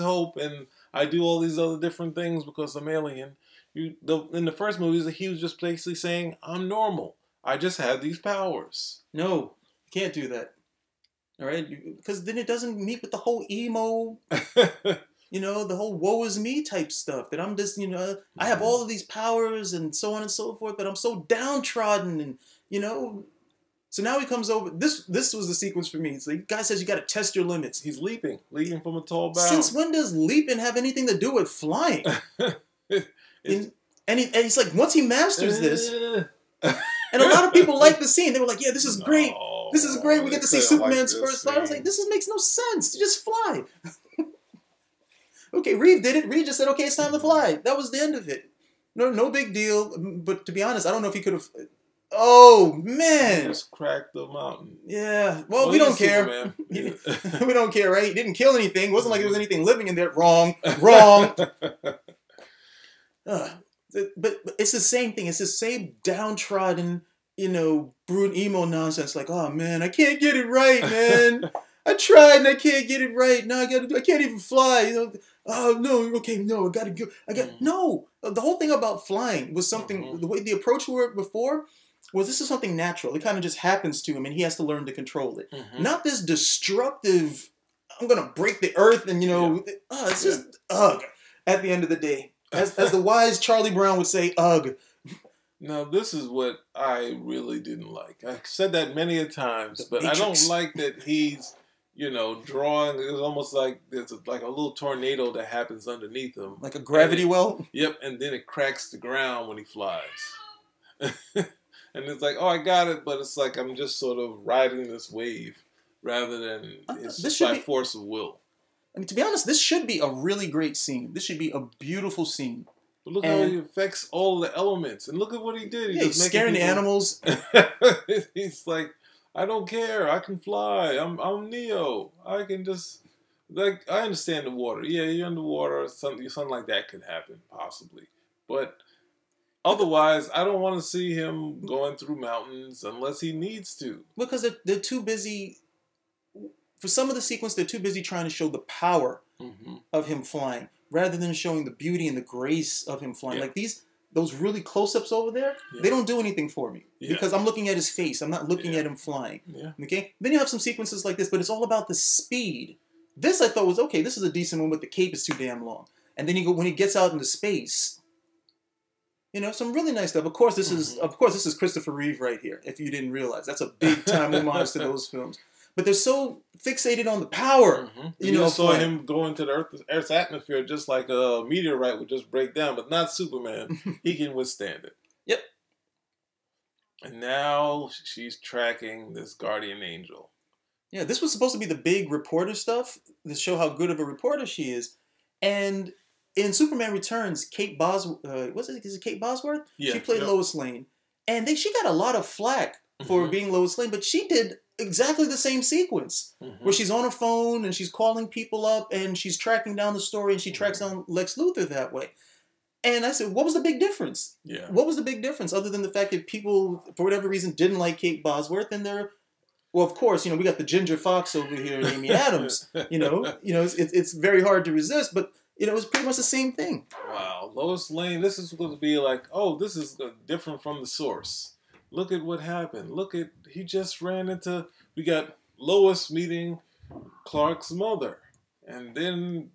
hope and I do all these other different things because I'm alien. In the first movies, he was just basically saying, I'm normal. I just have these powers. No, you can't do that. All right? Because then it doesn't meet with the whole emo, the whole woe is me type stuff. That I'm just, I have all of these powers and so on and so forth, but I'm so downtrodden and, So now he comes over. This was the sequence for me. So the guy says you got to test your limits. He's leaping from a tall bound. Since when does leaping have anything to do with flying? And he's like, once he masters this, and a lot of people like the scene. They were like, yeah, this is great. This is great. We get to see Superman's first flight. I was like, this makes no sense. Just fly. Okay, Reeve did it. Reeve just said, okay, it's time to fly. That was the end of it. No big deal. But to be honest, I don't know if he could have... Oh, man. He just cracked the mountain. Yeah. Well, we don't care. Yeah. We don't care, right? He didn't kill anything. It wasn't like there was anything living in there. Wrong. But it's the same thing. It's the same downtrodden, brute emo nonsense. Like, oh man, I can't get it right, man. I tried and I can't get it right. Now I can't even fly. Oh no, okay, no, I gotta go. No. The whole thing about flying was something. The way the approach were before was this is something natural. It kind of just happens to him, and he has to learn to control it. Not this destructive. I'm gonna break the earth, and it's just ugh. At the end of the day. As the wise Charlie Brown would say, ugh. Now, this is what I really didn't like. I've said that many a times, but I don't like that he's, drawing. It's almost like there's like a little tornado that happens underneath him. Like a gravity well? Yep, and then it cracks the ground when he flies. And it's like, oh, I got it, but it's like I'm just sort of riding this wave rather than it's just by force of will. I mean, to be honest, this should be a really great scene. This should be a beautiful scene. But look how he affects all the elements. And look at what he did. He's scaring the animals. He's like, I don't care. I can fly. I'm Neo. I can just... Like, I understand the water. Yeah, you're underwater. Something like that could happen, possibly. But otherwise, I don't want to see him going through mountains unless he needs to. Because they're too busy... For some of the sequence, they're too busy trying to show the power of him flying, rather than showing the beauty and the grace of him flying. Like those really close-ups over there, they don't do anything for me because I'm looking at his face. I'm not looking at him flying. Okay. Then you have some sequences like this, but it's all about the speed. This I thought was okay. This is a decent one, but the cape is too damn long. And then when he gets out into space, some really nice stuff. Of course, this is Christopher Reeve right here. If you didn't realize, that's a big time homage to those films. But they're so fixated on the power. You saw him go into the Earth's atmosphere just like a meteorite would just break down, but not Superman. He can withstand it. Yep. And now she's tracking this guardian angel. Yeah, this was supposed to be the big reporter stuff to show how good of a reporter she is. And in Superman Returns, Kate Bosworth, is it Kate Bosworth? Yeah. She played Lois Lane. And she got a lot of flack for being Lois Lane, but she did exactly the same sequence where she's on her phone and she's calling people up and she's tracking down the story and she tracks down Lex Luthor that way. And I said, what was the big difference? Yeah. What was the big difference other than the fact that people, for whatever reason, didn't like Kate Bosworth and well, of course, we got the Ginger Fox over here and Amy Adams. It's very hard to resist, but it was pretty much the same thing. Wow, Lois Lane, this is going to be like, oh, this is different from the source. Look at what happened. He just ran into, we got Lois meeting Clark's mother. And then,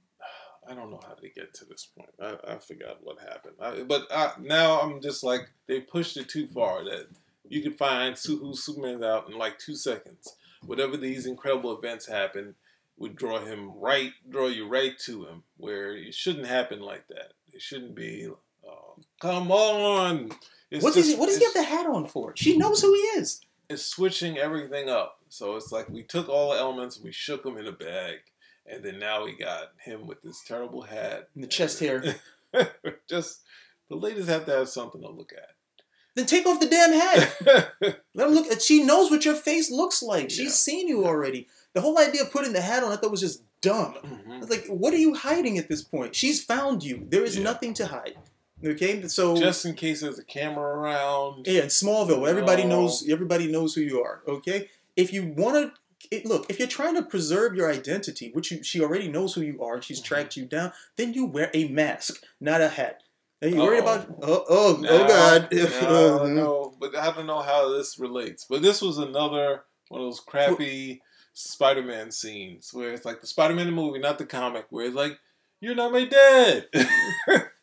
I don't know how they get to this point. I forgot what happened. But now I'm just like, they pushed it too far that you could find who Superman's out in like 2 seconds. Whatever these incredible events happen would draw you right to him, where it shouldn't happen like that. It shouldn't be, come on. What does he have the hat on for? She knows who he is. It's switching everything up. So it's like we took all the elements and we shook them in a bag. And then now we got him with this terrible hat. And the chest hair. Just, the ladies have to have something to look at. Then take off the damn hat. Let him look. She knows what your face looks like. She's seen you already. The whole idea of putting the hat on, I thought was just dumb. It's like, what are you hiding at this point? She's found you. There is nothing to hide. Okay, so just in case there's a camera around. Yeah, in Smallville, everybody knows who you are. Okay, if you want to look, if you're trying to preserve your identity, which she already knows who you are, and she's tracked you down, then you wear a mask, not a hat. Are you worried about? Oh God! No, but I don't know how this relates. But this was another one of those crappy Spider-Man scenes where it's like the Spider-Man movie, not the comic, where it's like, "You're not my dad."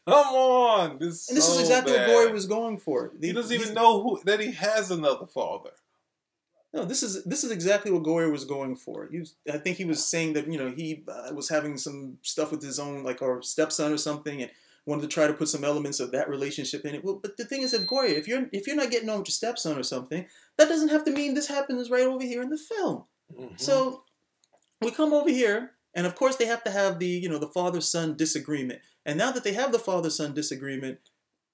Come on, this is exactly what Gory was going for. He doesn't even know that he has another father. No, this is exactly what Goyer was going for. I think he was saying that he was having some stuff with his own or stepson or something, and wanted to try to put some elements of that relationship in it. Well, but the thing is that Goyer, if you're not getting on with your stepson or something, that doesn't have to mean this happens right over here in the film. Mm-hmm. So we come over here, and of course they have to have the the father-son disagreement. And now that they have the father-son disagreement,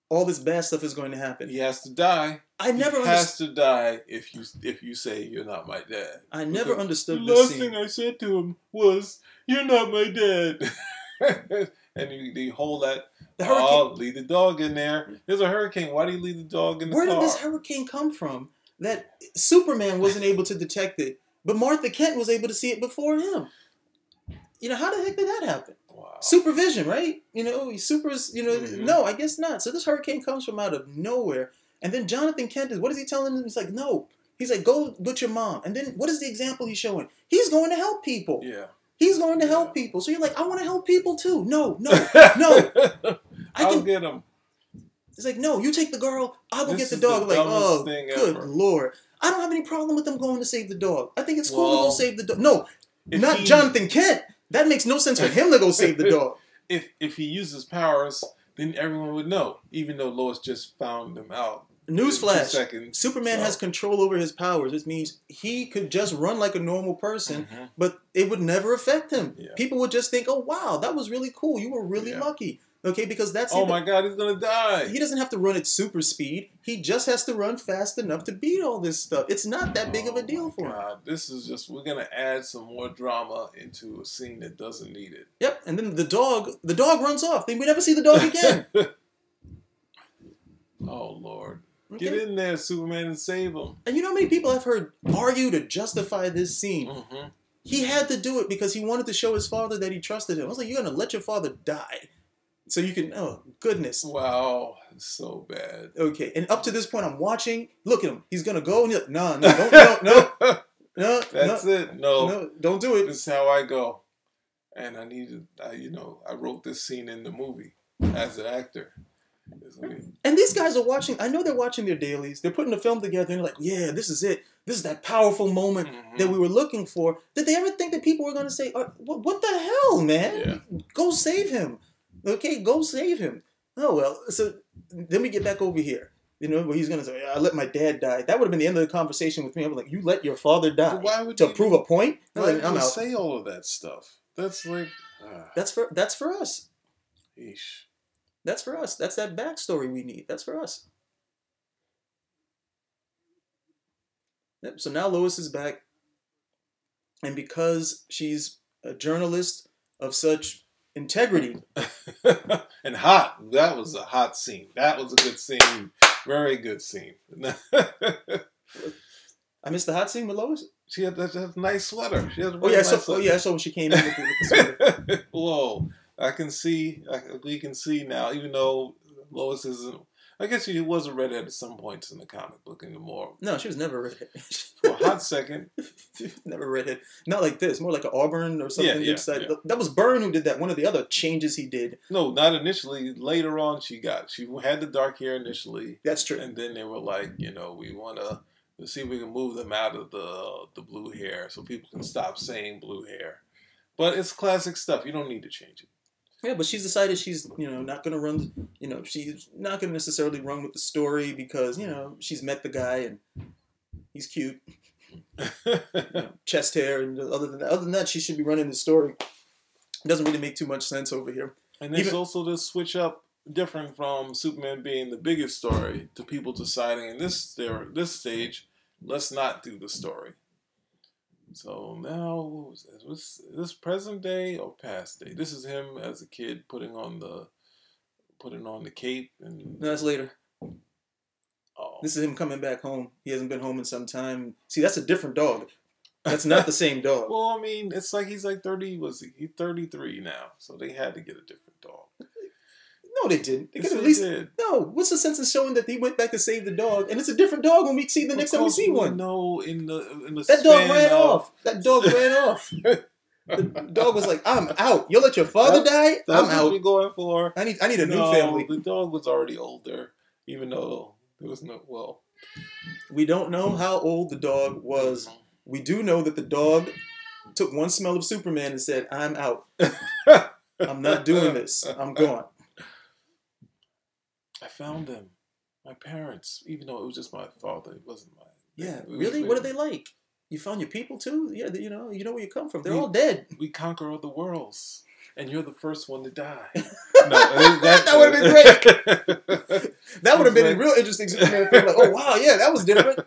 all this bad stuff is going to happen. He has to die. He has to die if you say you're not my dad. I never understood the last thing I said to him was, "You're not my dad." And you hold that. Leave the dog in there. There's a hurricane. Why do you leave the dog in the car? Where did this hurricane come from? That Superman wasn't able to detect it, but Martha Kent was able to see it before him. How the heck did that happen? Wow. Supervision, right? No, I guess not. So this hurricane comes from out of nowhere. And then Jonathan Kent what is he telling him? He's like, no. He's like, go with your mom. And then what is the example he's showing? He's going to help people. Yeah. He's going to help people. So you're like, I want to help people too. No. I'll get him. He's like, no, you take the girl. I'll go get the dog. Like, oh, good Lord. I don't have any problem with them going to save the dog. I think it's cool to go save the dog. No, not Jonathan Kent. That makes no sense for him to go save the dog. If he uses powers, then everyone would know, even though Lois just found them out. Newsflash, Superman has control over his powers. This means he could just run like a normal person, but it would never affect him. Yeah. People would just think, oh, wow, that was really cool. You were really lucky. Okay, because that's... Oh, my God, he's going to die. He doesn't have to run at super speed. He just has to run fast enough to beat all this stuff. It's not that big of a deal for him. This is just... We're going to add some more drama into a scene that doesn't need it. Yep, and then the dog runs off. Then we never see the dog again. Oh, Lord. Okay. Get in there, Superman, and save him. And you know how many people I've heard argue to justify this scene? Mm-hmm. He had to do it because he wanted to show his father that he trusted him. I was like, you're going to let your father die so you can... Oh, goodness. Wow. It's so bad. Okay, and up to this point, I'm watching. Look at him. He's going to go, and he's like, no, don't, no. That's it. No, don't do it. This is how I go. And I wrote this scene in the movie as an actor. And these guys are watching. I know they're watching their dailies. They're putting the film together, and they're like, yeah, this is it. This is that powerful moment that we were looking for. Did they ever think that people were going to say, what the hell, man? Yeah. Go save him. Okay, go save him. Oh, well, so then we get back over here. Where he's going to say, I let my dad die. That would have been the end of the conversation with me. I was like, you let your father die to prove a point? Why would you say all of that stuff? That's like... That's for us. Eesh. That's for us. That's that backstory we need. That's for us. Yep. So now Lois is back. And because she's a journalist of such integrity. And hot. That was a hot scene. That was a good scene. Very good scene. I missed the hot scene with Lois? She had that nice sweater. She had I saw when she came in with the sweater. Whoa. We can see now, even though Lois isn't... I guess she was a redhead at some points in the comic book anymore. No, she was never a redhead. For a hot second. Never a redhead. Not like this. More like an auburn or something. Yeah. That was Byrne who did that. One of the other changes he did. No, not initially. Later on, she had the dark hair initially. That's true. And then they were like, we want to see if we can move them out of the blue hair so people can stop saying blue hair. But it's classic stuff. You don't need to change it. Yeah, but she's decided she's, not going to run, she's not going to necessarily run with the story because, she's met the guy and he's cute. Chest hair, and other than that, she should be running the story. It doesn't really make too much sense over here. And there's also this switch up different from Superman being the biggest story to people deciding in this stage, let's not do the story. So now, what was this? Was this present day or past day? This is him as a kid putting on the cape and... No, that's later. Oh. This is him coming back home. He hasn't been home in some time. See, that's a different dog. That's not the same dog. Well, I mean, it's like he's like 30. He's 33 now, so they had to get a different dog. No, they didn't. They Yes, could at they least did. no. What's the sense of showing that he went back to save the dog, and it's a different dog when we see the next time we see one? No, in the That dog span ran of- off. That dog ran off. The dog was like, "I'm out. You'll let your father die. That's I'm what out. we're going for. I need a new No, family." the dog was already older, even though there was no well. We don't know how old the dog was. We do know that the dog took one smell of Superman and said, "I'm out. I'm not doing this. I'm gone." I found them. My parents, even though it was just my father, it wasn't mine. Yeah, It was really? weird. What are they like? You found your people too? Yeah, you know where you come from. They're all dead. We conquer other worlds, and you're the first one to die. That would have been great. That would have been a real interesting Superman film. Like, oh wow, yeah, that was different.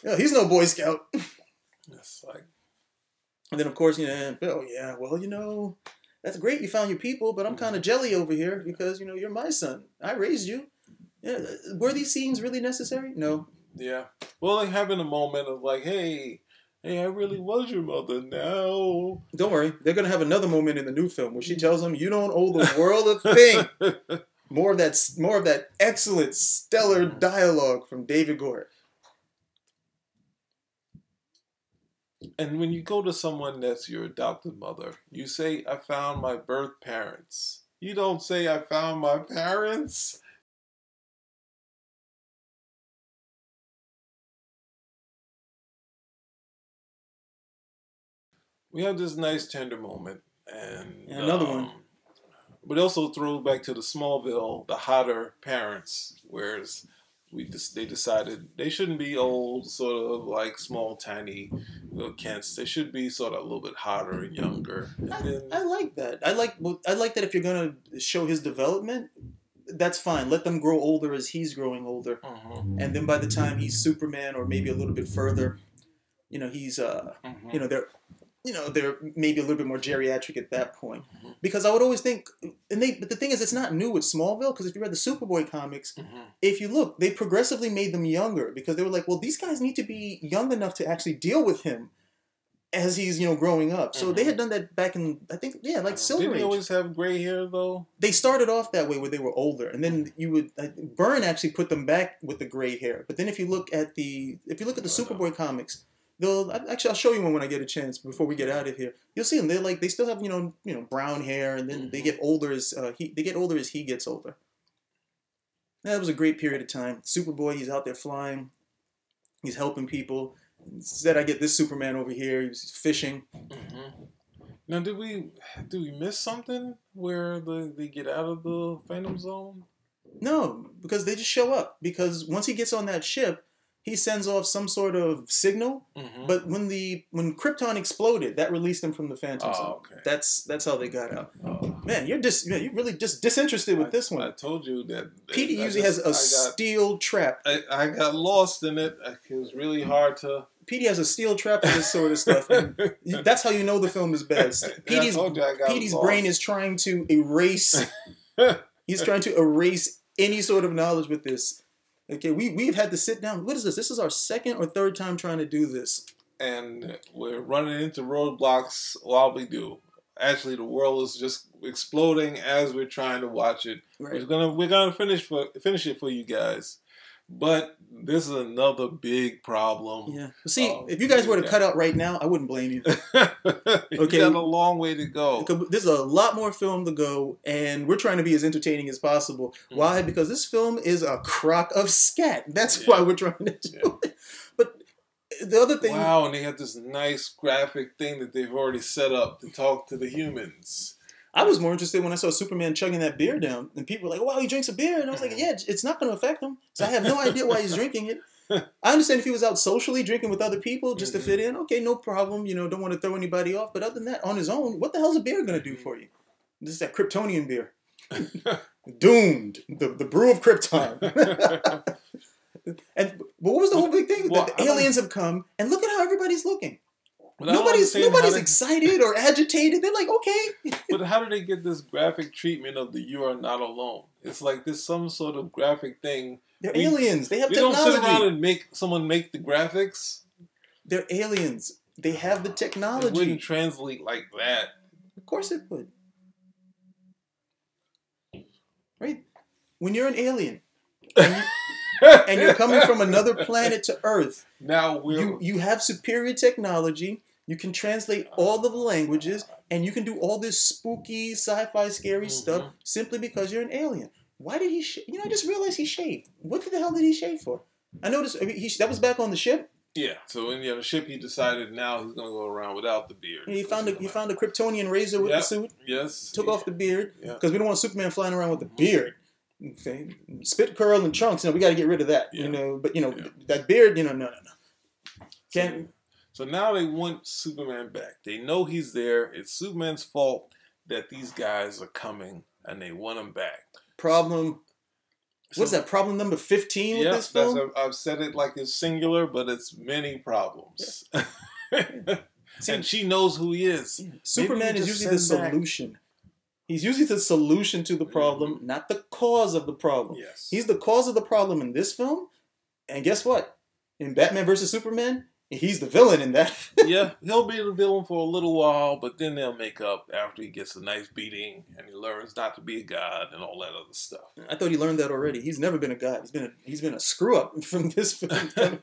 Yeah, he's no Boy Scout. It's like, And then of course, oh yeah, well, that's great you found your people, but I'm kind of jelly over here because you're my son. I raised you. Yeah, were these scenes really necessary? No. yeah. Well, like having a moment of like, hey, I really was your mother now. Don't worry, they're gonna have another moment in the new film where she tells him, "You don't owe the world a thing." More of that excellent, stellar dialogue from David Gore. And when you go to someone that's your adopted mother, you say, I found my birth parents. You don't say, I found my parents. We have this nice tender moment. And Another one. But it also throws back to the Smallville, the hotter parents, whereas they decided they shouldn't be old, sort of like small, tiny Kents. They should be sort of a little bit hotter and younger. And then, I like that. I like that if you're gonna show his development, that's fine. Let them grow older as he's growing older, and then by the time he's Superman or maybe a little bit further, he's they're maybe a little bit more geriatric at that point. Because I would always think, but the thing is, it's not new with Smallville, because if you read the Superboy comics, if you look, they progressively made them younger, because they were like, well, these guys need to be young enough to actually deal with him as he's, growing up. So they had done that back in, I think, like Silver Didn't Age. he always have gray hair, though? They started off that way where they were older, and then Byrne actually put them back with the gray hair. But then if you look at the Superboy comics, I'll show you one when I get a chance before we get out of here. You'll see them. They still have brown hair, and then they get older as he gets older. That was a great period of time. Superboy, he's out there flying, he's helping people. Instead, I get this Superman over here. He's fishing. Now, did we miss something where they get out of the Phantom Zone? No, because they just show up. Because once he gets on that ship, he sends off some sort of signal. But when Krypton exploded, that released them from the Phantom Zone. Okay. That's how they got out. Man, you're really just disinterested with this one. I told you that. Petey usually has a steel trap. I got lost in it. It was really hard to. Petey has a steel trap for this sort of stuff. And that's how you know the film is best. Petey's brain is trying to erase. He's trying to erase any sort of knowledge with this. Okay, we've had to sit down. What is this? This is our second or third time trying to do this. And we're running into roadblocks while we do. Actually, the world is just exploding as we're trying to watch it. Right. We're gonna finish it for you guys. But this is another big problem. Yeah. See, if you guys were to cut out right now, I wouldn't blame you. Okay. You got a long way to go. There's a lot more film to go, and we're trying to be as entertaining as possible. Why? Because this film is a crock of scat. That's why we're trying to do it. But the other thing... Wow, and they have this nice graphic thing that they've already set up to talk to the humans. I was more interested when I saw Superman chugging that beer down, and people were like, wow, he drinks a beer. And I was like, yeah, it's not going to affect him. So I have no idea why he's drinking it. I understand if he was out socially drinking with other people just to fit in. Okay, no problem. Don't want to throw anybody off. But other than that, on his own, what the hell is a beer going to do for you? This is that Kryptonian beer. Doomed. The brew of Krypton. But what was the whole big thing? Well, the aliens have come, and look at how everybody's looking. Nobody's excited or agitated. They're like, okay. But how do they get this graphic treatment of the "you are not alone"? It's like there's some sort of graphic thing. They're aliens. They have we technology. We don't sit around and make someone make the graphics. They're aliens. They have the It technology. wouldn't translate like that. Of course it would. Right? When you're an alien and you're coming from another planet to Earth, Now you have superior technology. You can translate all of the languages, and you can do all this spooky, sci-fi, scary stuff simply because you're an alien. Why did he? I just realized he shaved. What the hell did he shave for? I noticed that was back on the ship. Yeah. So when the ship, he decided now he's gonna go around without the beard. He found a Kryptonian razor with the suit. Yes. Took off the beard Yeah. because we don't want Superman flying around with a beard. Okay, spit curl and chunks. We got to get rid of that. Yeah. But that beard. No. Can't. So now they want Superman back. They know he's there. It's Superman's fault that these guys are coming, and they want him back. Problem. What's that? Problem number 15 with this film? I've said it like it's singular, but it's many problems. And she knows who he is. Superman is usually the solution. He's usually the solution to the problem, not the cause of the problem. Yes. He's the cause of the problem in this film. And guess what? In Batman vs. Superman, he's the villain in that. Yeah, he'll be the villain for a little while, but then they'll make up after he gets a nice beating and he learns not to be a god and all that other stuff. I thought he learned that already. He's never been a god. He's been a screw up from this film.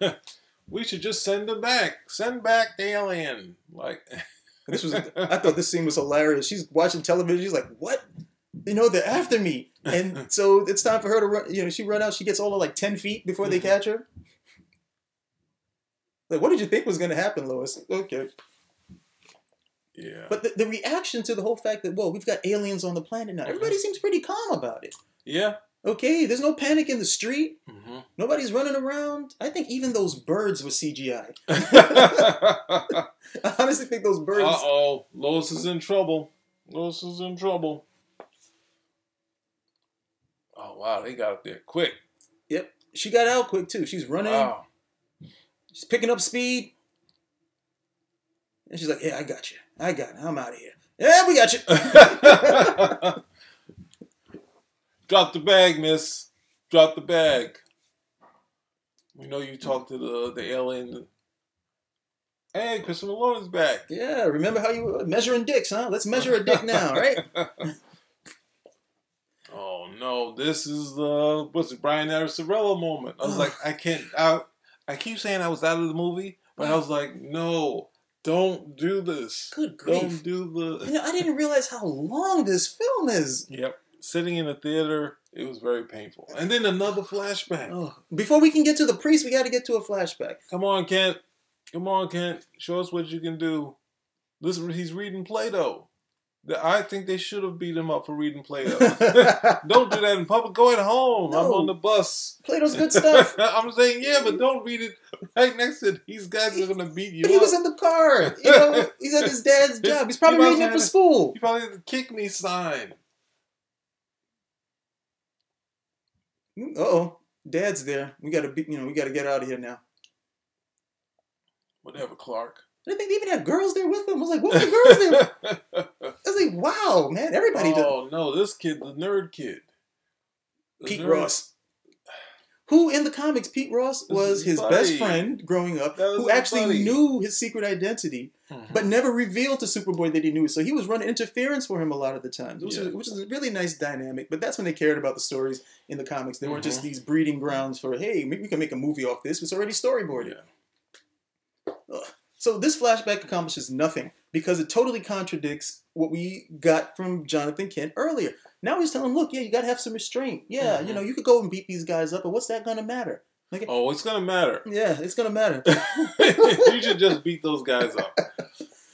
We should just send him back. Send back the alien. I thought this scene was hilarious. She's watching television. She's like, "What? They're after me." And so it's time for her to run. She run out. She gets all of like 10 feet before they catch her. Like, what did you think was going to happen, Lois? Okay. Yeah. But the reaction to the whole fact that, we've got aliens on the planet now. Everybody seems pretty calm about it. Yeah. Okay, there's no panic in the street. Nobody's running around. I think even those birds were CGI. I honestly think those birds... Uh-oh. Lois is in trouble. Oh, wow. They got up there quick. Yep. She got out quick, too. She's running. Wow. She's picking up speed. And she's like, "Yeah, I got you. I'm out of here. Yeah, we got you." Drop the bag, miss. Drop the bag. We know you talked to the alien. Hey, Christopher Nolan's back. Yeah, remember how you were measuring dicks, huh? Let's measure a dick now, right? Oh, no. This is the, Brian Azzarello moment. I was like, I keep saying I was out of the movie, but I was like, no, don't do this. Good grief. Don't do the... I didn't realize how long this film is. Yep. Sitting in a theater, it was very painful. And then another flashback. Oh. Before we can get to the priest, we got to get to a flashback. Come on, Kent. Show us what you can do. Listen, he's reading Plato. I think they should have beat him up for reading Plato. Don't do that in public. Go at home. No. I'm on the bus. Plato's good stuff. I'm saying, yeah, but don't read it right next to these guys are going to beat you up. He was in the car. He's at his dad's job. He's probably reading it for school. He probably had the kick me sign. Uh-oh. Dad's there. We got to get out of here now. Whatever, Clark. I think they even had girls there with them. I was like, what were the girls there? I was like, wow, man, everybody does. Oh, no, this kid, the nerd kid. Pete Ross. Who in the comics, Pete Ross was his best friend growing up, who actually knew his secret identity, but never revealed to Superboy that he knew. So he was running interference for him a lot of the times, which is a really nice dynamic. But that's when they cared about the stories in the comics. They weren't just these breeding grounds for, hey, maybe we can make a movie off this. It's already storyboarded. Yeah. So this flashback accomplishes nothing because it totally contradicts what we got from Jonathan Kent earlier. Now he's telling him, look, you got to have some restraint. Yeah, you could go and beat these guys up, but what's that going to matter? Like, it's going to matter. Yeah, it's going to matter. You should just beat those guys up.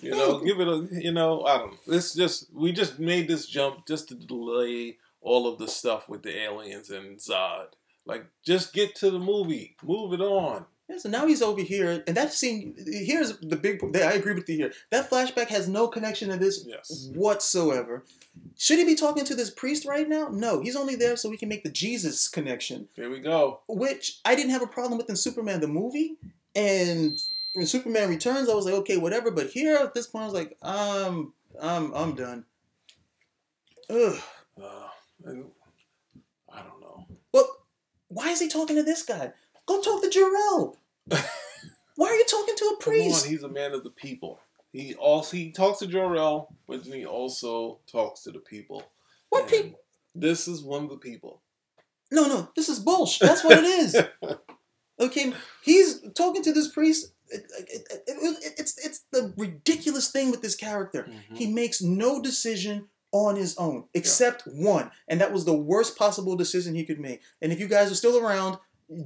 Give it a, I don't know. We just made this jump just to delay all of the stuff with the aliens and Zod. Like, just get to the movie. Move it on. Yeah, so now he's over here, and that scene, here's the big point. I agree with you here. That flashback has no connection to this whatsoever. Should he be talking to this priest right now? No, he's only there so we can make the Jesus connection. Here we go. Which I didn't have a problem with in Superman the movie, and when Superman Returns, I was like, okay, whatever. But here at this point, I was like, I'm done. Ugh. I don't know. Well, why is he talking to this guy? Go talk to Jor-El. Why are you talking to a priest? Come on, he's a man of the people. He talks to Jor-El, but then he also talks to the people. What people? This is one of the people. No, this is bullshit. That's what it is. Okay, he's talking to this priest. It's the ridiculous thing with this character. Mm-hmm. He makes no decision on his own, except one. And that was the worst possible decision he could make. And if you guys are still around,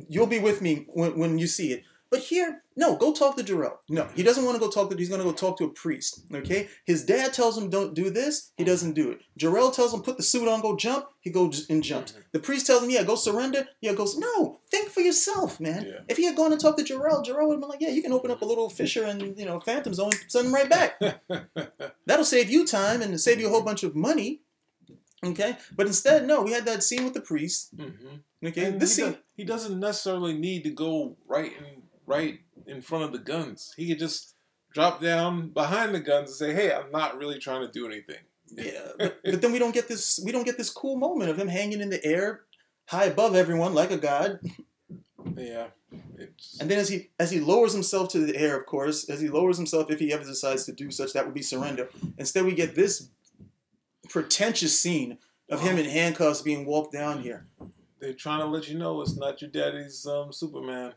you'll be with me when you see it. But here, no, go talk to Jor-El. No, he doesn't want to go talk to, he's going to go talk to a priest, okay? His dad tells him don't do this, he doesn't do it. Jor-El tells him put the suit on, go jump, he goes and jumps. Mm-hmm. The priest tells him, yeah, go surrender, yeah, goes, no, think for yourself, man. Yeah. If he had gone and talked to Jor-El would have been like, yeah, you can open up a little fissure and, Phantom Zone, send him right back. That'll save you time and save you a whole bunch of money. Okay, but instead, no, we had that scene with the priest. Mm-hmm. Okay, and this scene, he doesn't necessarily need to go right in front of the guns. He could just drop down behind the guns and say, "Hey, I'm not really trying to do anything." Yeah, but then we don't get this cool moment of him hanging in the air, high above everyone like a god. Yeah. And then as he lowers himself to the air, of course, as he lowers himself, if he ever decides to do such, that would be surrender. Instead, we get this pretentious scene of him in handcuffs being walked down here. They're trying to let you know it's not your daddy's Superman.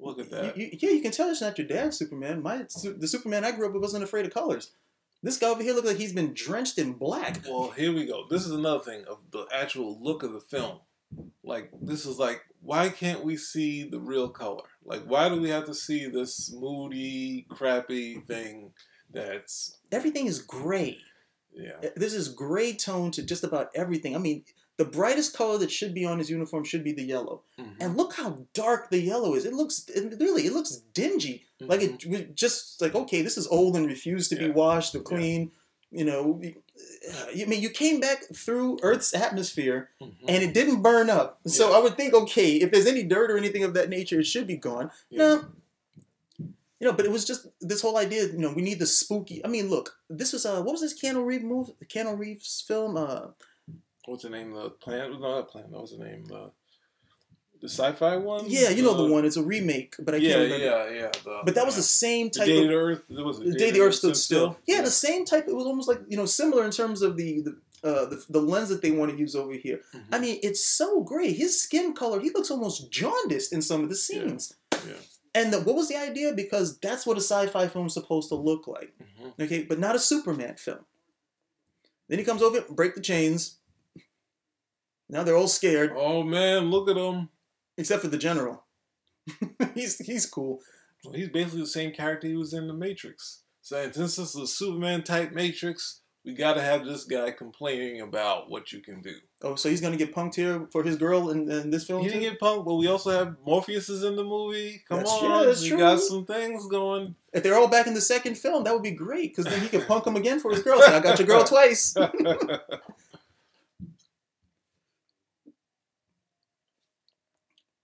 Look at that. You can tell it's not your dad's Superman. The Superman I grew up with wasn't afraid of colors. This guy over here looks like he's been drenched in black. Well, here we go. This is another thing of the actual look of the film. Like, this is like, why can't we see the real color? Like, why do we have to see this moody, crappy thing that's... Everything is gray. Yeah. There's this gray tone to just about everything. I mean, the brightest color that should be on his uniform should be the yellow. Mm-hmm. And look how dark the yellow is. It looks dingy. Mm-hmm. Like it just like, okay, this is old and refused to be washed or clean. Yeah. I mean, you came back through Earth's atmosphere and it didn't burn up. So I would think, okay, if there's any dirt or anything of that nature, it should be gone. Yeah. No. But it was just this whole idea, we need the spooky. I mean, look, this was, what was this Keanu Reeves film? What's the name? The Planet? No, not Planet. What was the name? The sci-fi one? Yeah, you know the one. It's a remake, but I can't remember. Yeah. But that was the same type of... The Day the Earth... The Day the Earth Stood Still. Yeah, the same type. It was almost like, similar in terms of the lens that they want to use over here. Mm-hmm. I mean, it's so great. His skin color, he looks almost jaundiced in some of the scenes. Yeah. And what was the idea? Because that's what a sci-fi film is supposed to look like. Mm-hmm. Okay, but not a Superman film. Then he comes over, break the chains. Now they're all scared. Oh, man, look at him. Except for the general. he's cool. Well, he's basically the same character he was in The Matrix. So since this is a Superman-type Matrix, we got to have this guy complaining about what you can do. Oh, so he's going to get punked here for his girl in this film? He didn't get punked, but we also have Morpheus is in the movie. Come on, yeah, that's true. We got some things going. If they're all back in the second film, that would be great, because then he could punk him again for his girl. So I got your girl twice.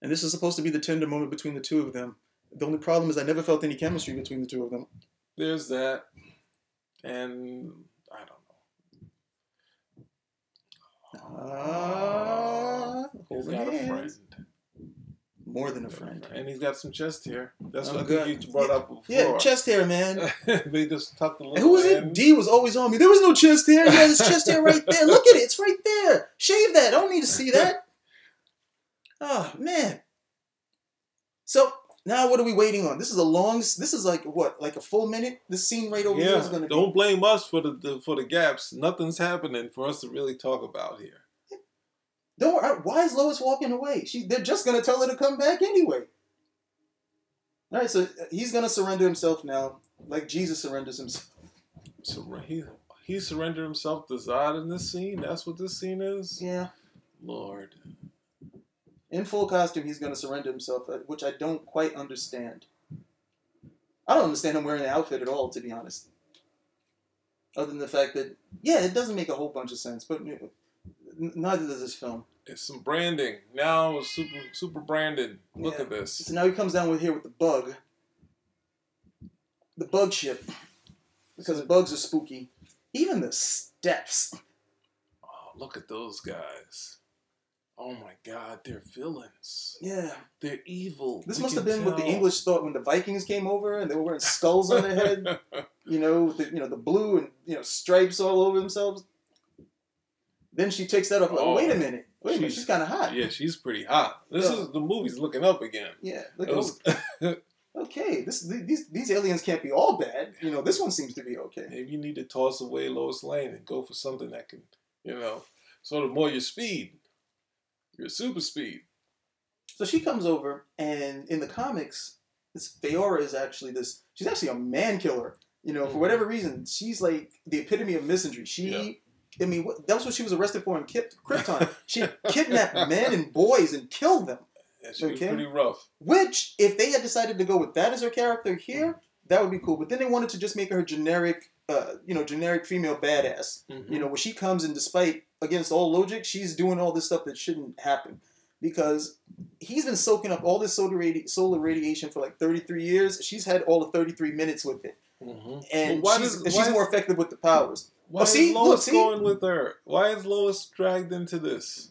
And this is supposed to be the tender moment between the two of them. The only problem is I never felt any chemistry between the two of them. There's that. And I don't know. He's got a friend. More than a friend. And he's got some chest hair. That's what I think you brought up before. Yeah, chest hair, man. They just tucked a little. And who was it? D was always on me. There was no chest hair. Yeah, there's chest hair right there. Look at it. It's right there. Shave that. I don't need to see that. Oh, man. So, now what are we waiting on? This is like, what, like a full minute? This scene right over here is going to Don't blame us for the gaps. Nothing's happening for us to really talk about here. Don't worry. Why is Lois walking away? They're just going to tell her to come back anyway. All right, so he's going to surrender himself now, like Jesus surrenders himself. So he surrendered himself to Zod in this scene? That's what this scene is? Yeah. Lord. In full costume, he's going to surrender himself, which I don't quite understand. I don't understand him wearing the outfit at all, to be honest. Other than the fact that, it doesn't make a whole bunch of sense, but neither does this film. It's some branding. Now it's super branded. Look at this. So now he comes down here with the bug. The bug ship. Because bugs are spooky. Even the steps. Oh, look at those guys. Oh my God, they're villains. Yeah. They're evil. This We must have can been what the tell. English thought when the Vikings came over and they were wearing skulls on their head. The blue and stripes all over themselves. Then she takes that off. Like, wait a minute. She's kind of hot. Yeah, she's pretty hot. The movie's looking up again. Yeah. Okay, these aliens can't be all bad. This one seems to be okay. Maybe you need to toss away Lois Lane and go for something that can, sort of more your speed. Your super speed. So she comes over, and in the comics, this Faora is actually she's actually a man killer. For whatever reason, she's like the epitome of misandry. That's what she was arrested for in Krypton. She kidnapped men and boys and killed them. Yeah, she was pretty rough. Which, if they had decided to go with that as her character here, that would be cool. But then they wanted to just make her generic female badass. Mm-hmm. Where she comes and despite against all logic, she's doing all this stuff that shouldn't happen. Because he's been soaking up all this solar radiation for like 33 years. She's had all the 33 minutes with it. Mm-hmm. And she's more effective with the powers. Why is Lois going with her? Why is Lois dragged into this?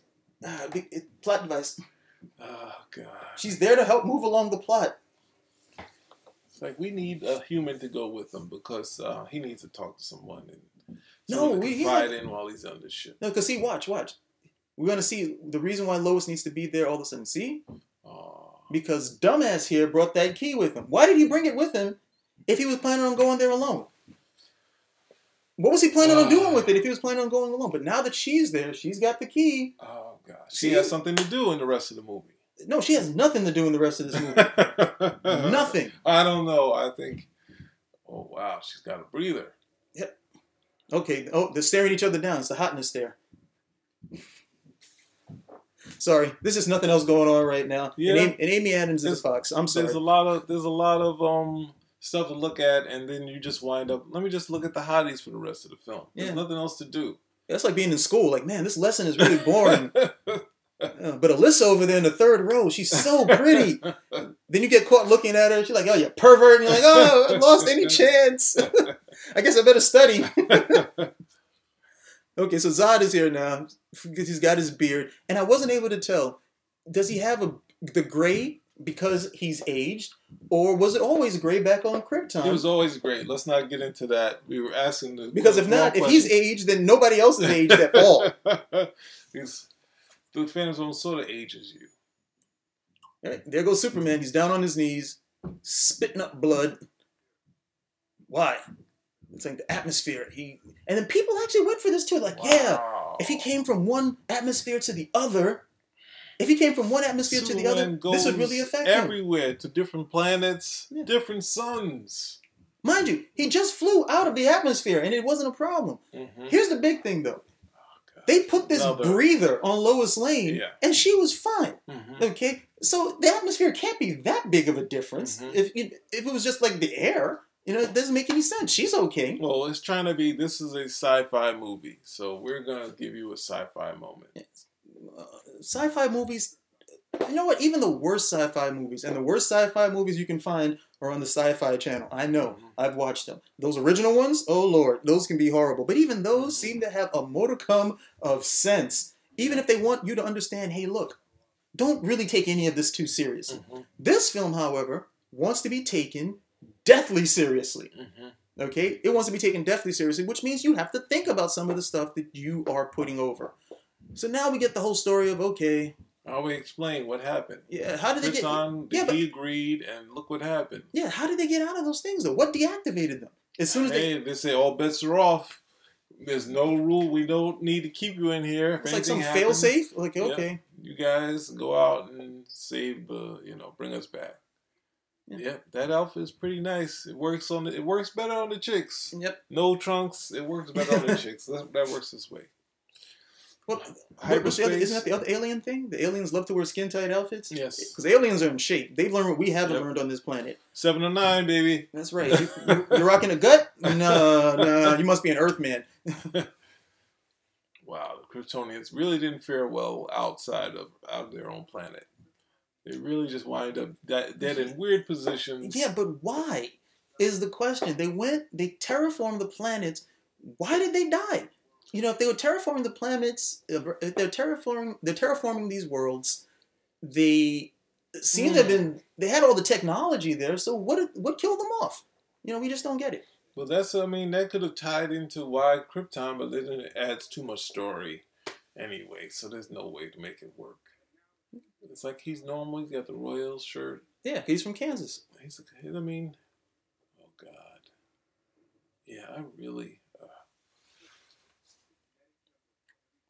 Plot device. Oh, God. She's there to help move along the plot. It's like we need a human to go with him because he needs to talk to someone and confide in while he's on this shit. No, because watch. We're going to see the reason why Lois needs to be there all of a sudden. See? Because dumbass here brought that key with him. Why did he bring it with him if he was planning on going there alone? What was he planning on doing with it if he was planning on going alone? But now that she's there, she's got the key. Oh, gosh. She has something to do in the rest of the movie. No, she has nothing to do in the rest of this movie. Nothing. I don't know. I think, oh, wow, she's got a breather. Yep. Okay. Oh, they're staring each other down. It's the hotness stare. Sorry, there's just nothing else going on right now. Yeah. And Amy Adams is a fox. I'm sorry. There's a lot of stuff to look at, and then you just wind up. Let me just look at the hotties for the rest of the film. There's nothing else to do. That's like being in school. Like, man, this lesson is really boring. But Alyssa over there in the third row, she's so pretty. Then you get caught looking at her. She's like, "Oh, you pervert!" And you're like, "Oh, I lost any chance. I guess I better study." Okay, so Zod is here now because he's got his beard, and I wasn't able to tell. Does he have the gray because he's aged, or was it always gray back on Krypton? It was always gray. Let's not get into that. We were asking because if not, if he's aged, then nobody else is aged at all. The Phantom Zone sort of ages you. All right, there goes Superman. He's down on his knees, spitting up blood. Why? It's like the atmosphere. And then people actually went for this too. Like, wow. If he came from one atmosphere to the other, this would really affect him. Everywhere to different planets, different suns. Mind you, he just flew out of the atmosphere and it wasn't a problem. Mm-hmm. Here's the big thing though. They put this breather on Lois Lane, and she was fine. Mm-hmm. Okay, so the atmosphere can't be that big of a difference. Mm-hmm. If it was just like the air, it doesn't make any sense. She's okay. Well, it's trying to be. This is a sci-fi movie, so we're gonna give you a sci-fi moment. Sci-fi movies. You know what? Even the worst sci-fi movies, and the worst sci-fi movies you can find are on the Sci-Fi Channel. I know. Mm-hmm. I've watched them. Those original ones, oh Lord, those can be horrible. But even those seem to have a modicum of sense. Even if they want you to understand, hey, look, don't really take any of this too serious. Mm-hmm. This film, however, wants to be taken deathly seriously. Mm-hmm. Okay? It wants to be taken deathly seriously, which means you have to think about some of the stuff that you are putting over. So now we get the whole story of, okay... How we explain what happened? Yeah, how did they get? He agreed, and look what happened. Yeah, how did they get out of those things though? What deactivated them? As soon as they say all bets are off. There's no rule. We don't need to keep you in here. It's like some fail safe. Like okay, you guys go out and save bring us back. Yeah, that outfit is pretty nice. It works better on the chicks. Yep. No trunks. It works better on the chicks. That works this way. Well, isn't that the other alien thing? The aliens love to wear skin-tight outfits? Yes. Because aliens are in shape. They've learned what we haven't learned on this planet. 7 or 9, baby. That's right. You're rocking a gut? No, you must be an Earthman. Wow, the Kryptonians really didn't fare well outside of their own planet. They really just wind up dead in weird positions. Yeah, but why is the question. They terraformed the planets. Why did they die? you know, if they were terraforming the planets, if they're terraforming these worlds, they seem to have been, they had all the technology there, so what killed them off? You know, we just don't get it. Well, that's, I mean, that could have tied into why Krypton, but then it adds too much story anyway, so there's no way to make it work. It's like he's normal, he's got the Royals shirt. Yeah, he's from Kansas. I mean, oh God. Yeah, I really...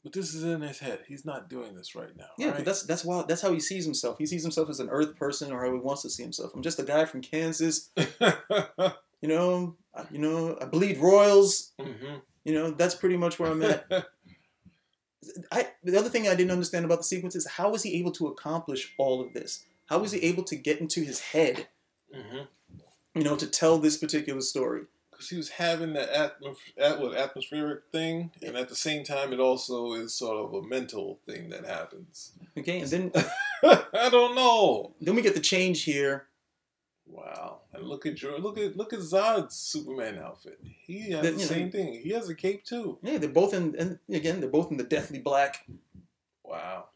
But this is in his head. He's not doing this right now. Yeah, right? but that's how he sees himself. He sees himself as an Earth person, or how he wants to see himself. I'm just a guy from Kansas. You know, I bleed Royals. Mm-hmm. You know, that's pretty much where I'm at. The other thing I didn't understand about the sequence is, how was he able to accomplish all of this? How was he able to get into his head, you know, to tell this particular story? Because he was having that atmospheric thing, and at the same time, it also is sort of a mental thing that happens. Okay, and then I don't know. Then we get the change here. Wow! And look at Zod's Superman outfit. He has the same thing. He has a cape too. Yeah, they're both in, and they're both in the deathly black. Wow.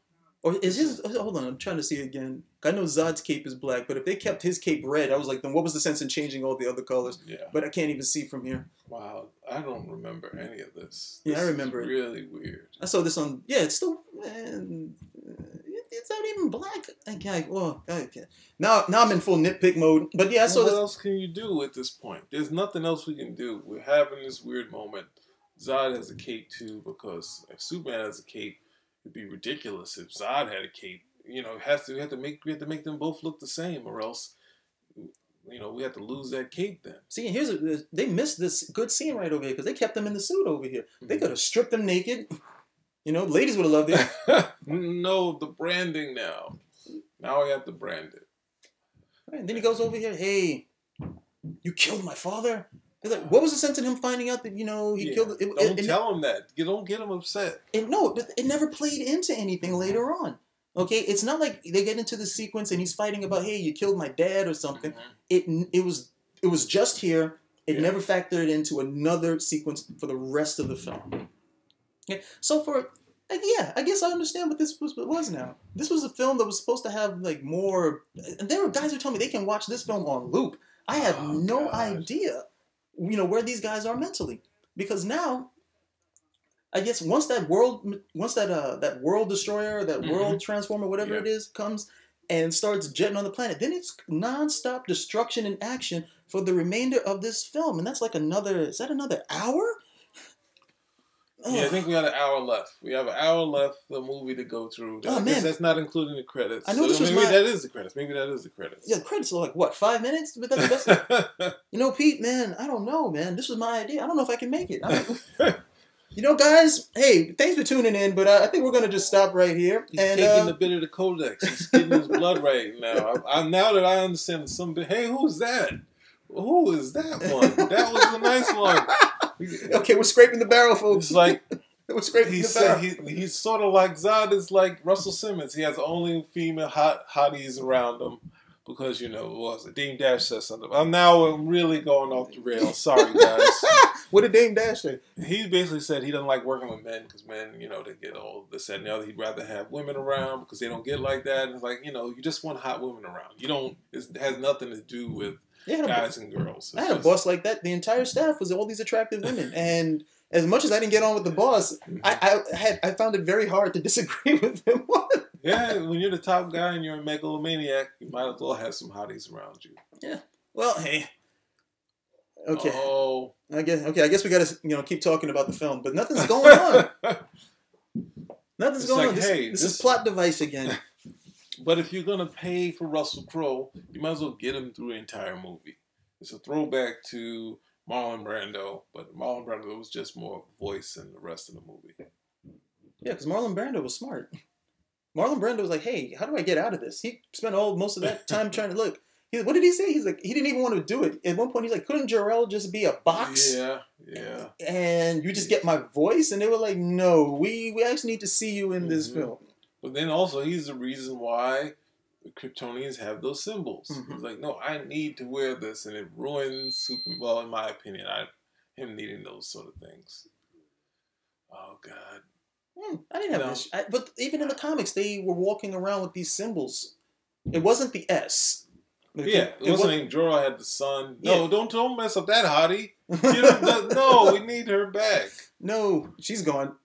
Or is his? Hold on, I'm trying to see it again. I know Zod's cape is black, but if they kept his cape red, I was like, then what was the sense in changing all the other colors? Yeah. But I can't even see from here. Wow, I don't remember any of this. Yeah, I remember it. Really weird. I saw this on. Yeah, it's still. It's not even black. Okay, well, okay. Now I'm in full nitpick mode. But yeah, I saw what else can you do at this point? There's nothing else we can do. We're having this weird moment. Zod has a cape too, because if Superman has a cape, it'd be ridiculous if Zod had a cape. You know, we have to make them both look the same, or else, you know, we have to lose that cape then. See, they missed this good scene right over here, because they kept them in the suit over here. They could have stripped them naked. You know, ladies would have loved it. No, the branding now. Now I have to brand it. Right, and then he goes over here. Hey, you killed my father. He's like, what was the sense in him finding out that, you know, he killed? Don't tell him that. You don't get him upset. No, it never played into anything later on. Okay, it's not like they get into the sequence and he's fighting about, hey, you killed my dad or something. It was just here. It never factored into another sequence for the rest of the film. Yeah. So I guess I understand what this was now. This was a film that was supposed to have like more. And there were guys who told me they can watch this film on loop. I have no idea, you know, where these guys are mentally, because now, I guess once that world destroyer, that world transformer, whatever it is, comes and starts jetting on the planet, then it's nonstop destruction and action for the remainder of this film, and that's like is that another hour? Yeah, I think we got an hour left. We have an hour left the movie to go through. I guess that's not including the credits. I know this was maybe that is the credits. Maybe that is the credits. Yeah, the credits are like, what, 5 minutes? But that's you know, Pete, man, I don't know, man. This was my idea. I don't know if I can make it. You know, guys, hey, thanks for tuning in, but I think we're going to just stop right here. He's taking a bit of the Codex. He's getting his blood right now. Now that I understand hey, who's that? Who is that one? That was a nice one. Okay, we're scraping the barrel, folks. It's like we're scraping the barrel. He's sort of like Zod is like Russell Simmons. He has only female hotties around him because, you know, what was it? Dame Dash said something. I'm really going off the rails. Sorry, guys. What did Dame Dash say? He basically said he doesn't like working with men because men, you know, they get old, this, that, and the other. He'd rather have women around because they don't get like that. And it's like, you know, you just want hot women around. It has nothing to do with guys and girls. I had a boss like that. The entire staff was all these attractive women. And as much as I didn't get on with the boss, I found it very hard to disagree with him. Yeah, when you're the top guy and you're a megalomaniac, you might as well have some hotties around you. Yeah. Well, hey. Okay. Oh. I guess we got to keep talking about the film, but nothing's going on. Nothing's going on. This is plot device again. But if you're gonna pay for Russell Crowe, you might as well get him through the entire movie. It's a throwback to Marlon Brando, but Marlon Brando was just more voice than the rest of the movie. Yeah, because Marlon Brando was smart. Marlon Brando was like, "Hey, how do I get out of this?" He spent most of that time trying to look. What did he say? He's like, he didn't even want to do it. At one point, he's like, couldn't Jor-El just be a box? Yeah. And you just get my voice? And they were like, no, we actually need to see you in this film. But then also, he's the reason why the Kryptonians have those symbols. He's like, no, I need to wear this, and it ruins Superman. Well, in my opinion, him needing those sort of things. Oh God. I didn't have No. this. But even in the comics, they were walking around with these symbols. It wasn't the S. Yeah, it wasn't ain't Jorah had the son. No, Yeah. don't mess up that hottie. You don't, no, we need her back. No, she's gone.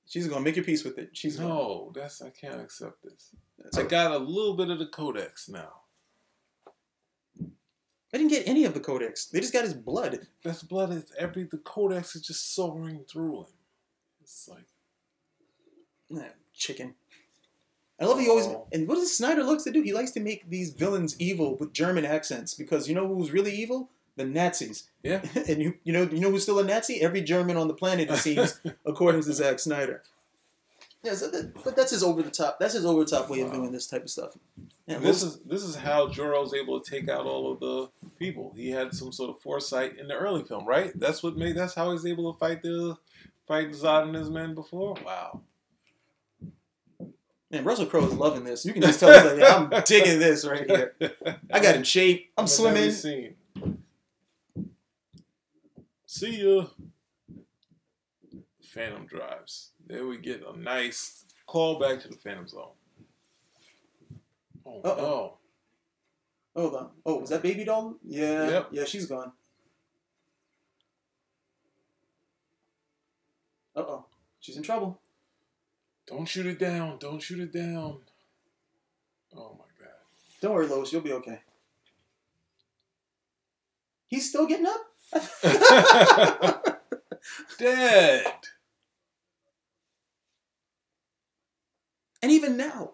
She's gone. Make your peace with it. She's gone. No, I can't accept this. That's I okay. got a little bit of the Codex now. I didn't get any of the Codex. They just got his blood. This blood is the Codex is just soaring through him. It's like Chicken. I love he always. And what does Snyder likes to do? He likes to make these villains evil with German accents because you know who's really evil? The Nazis. Yeah. And you know who's still a Nazi? Every German on the planet, it seems, according to Zack Snyder. Yeah, but that's his over the top. That's his over the top way of doing this type of stuff. Yeah, this is how Jorah was able to take out all of the people. He had some sort of foresight in the early film, right? That's how he was able to fight Zod and his men before. Wow. Man, Russell Crowe is loving this. You can just tell he's like, yeah, I'm digging this right here. I got in shape. I'm swimming. See ya. Phantom drives. There we get a nice callback to the Phantom Zone. Oh no. Hold on. Oh, is that Baby Doll? Yeah. Yep. Yeah, she's gone. Uh-oh. She's in trouble. Don't shoot it down. Don't shoot it down. Oh my God. Don't worry, Lois. You'll be okay. He's still getting up? Dead. And even now,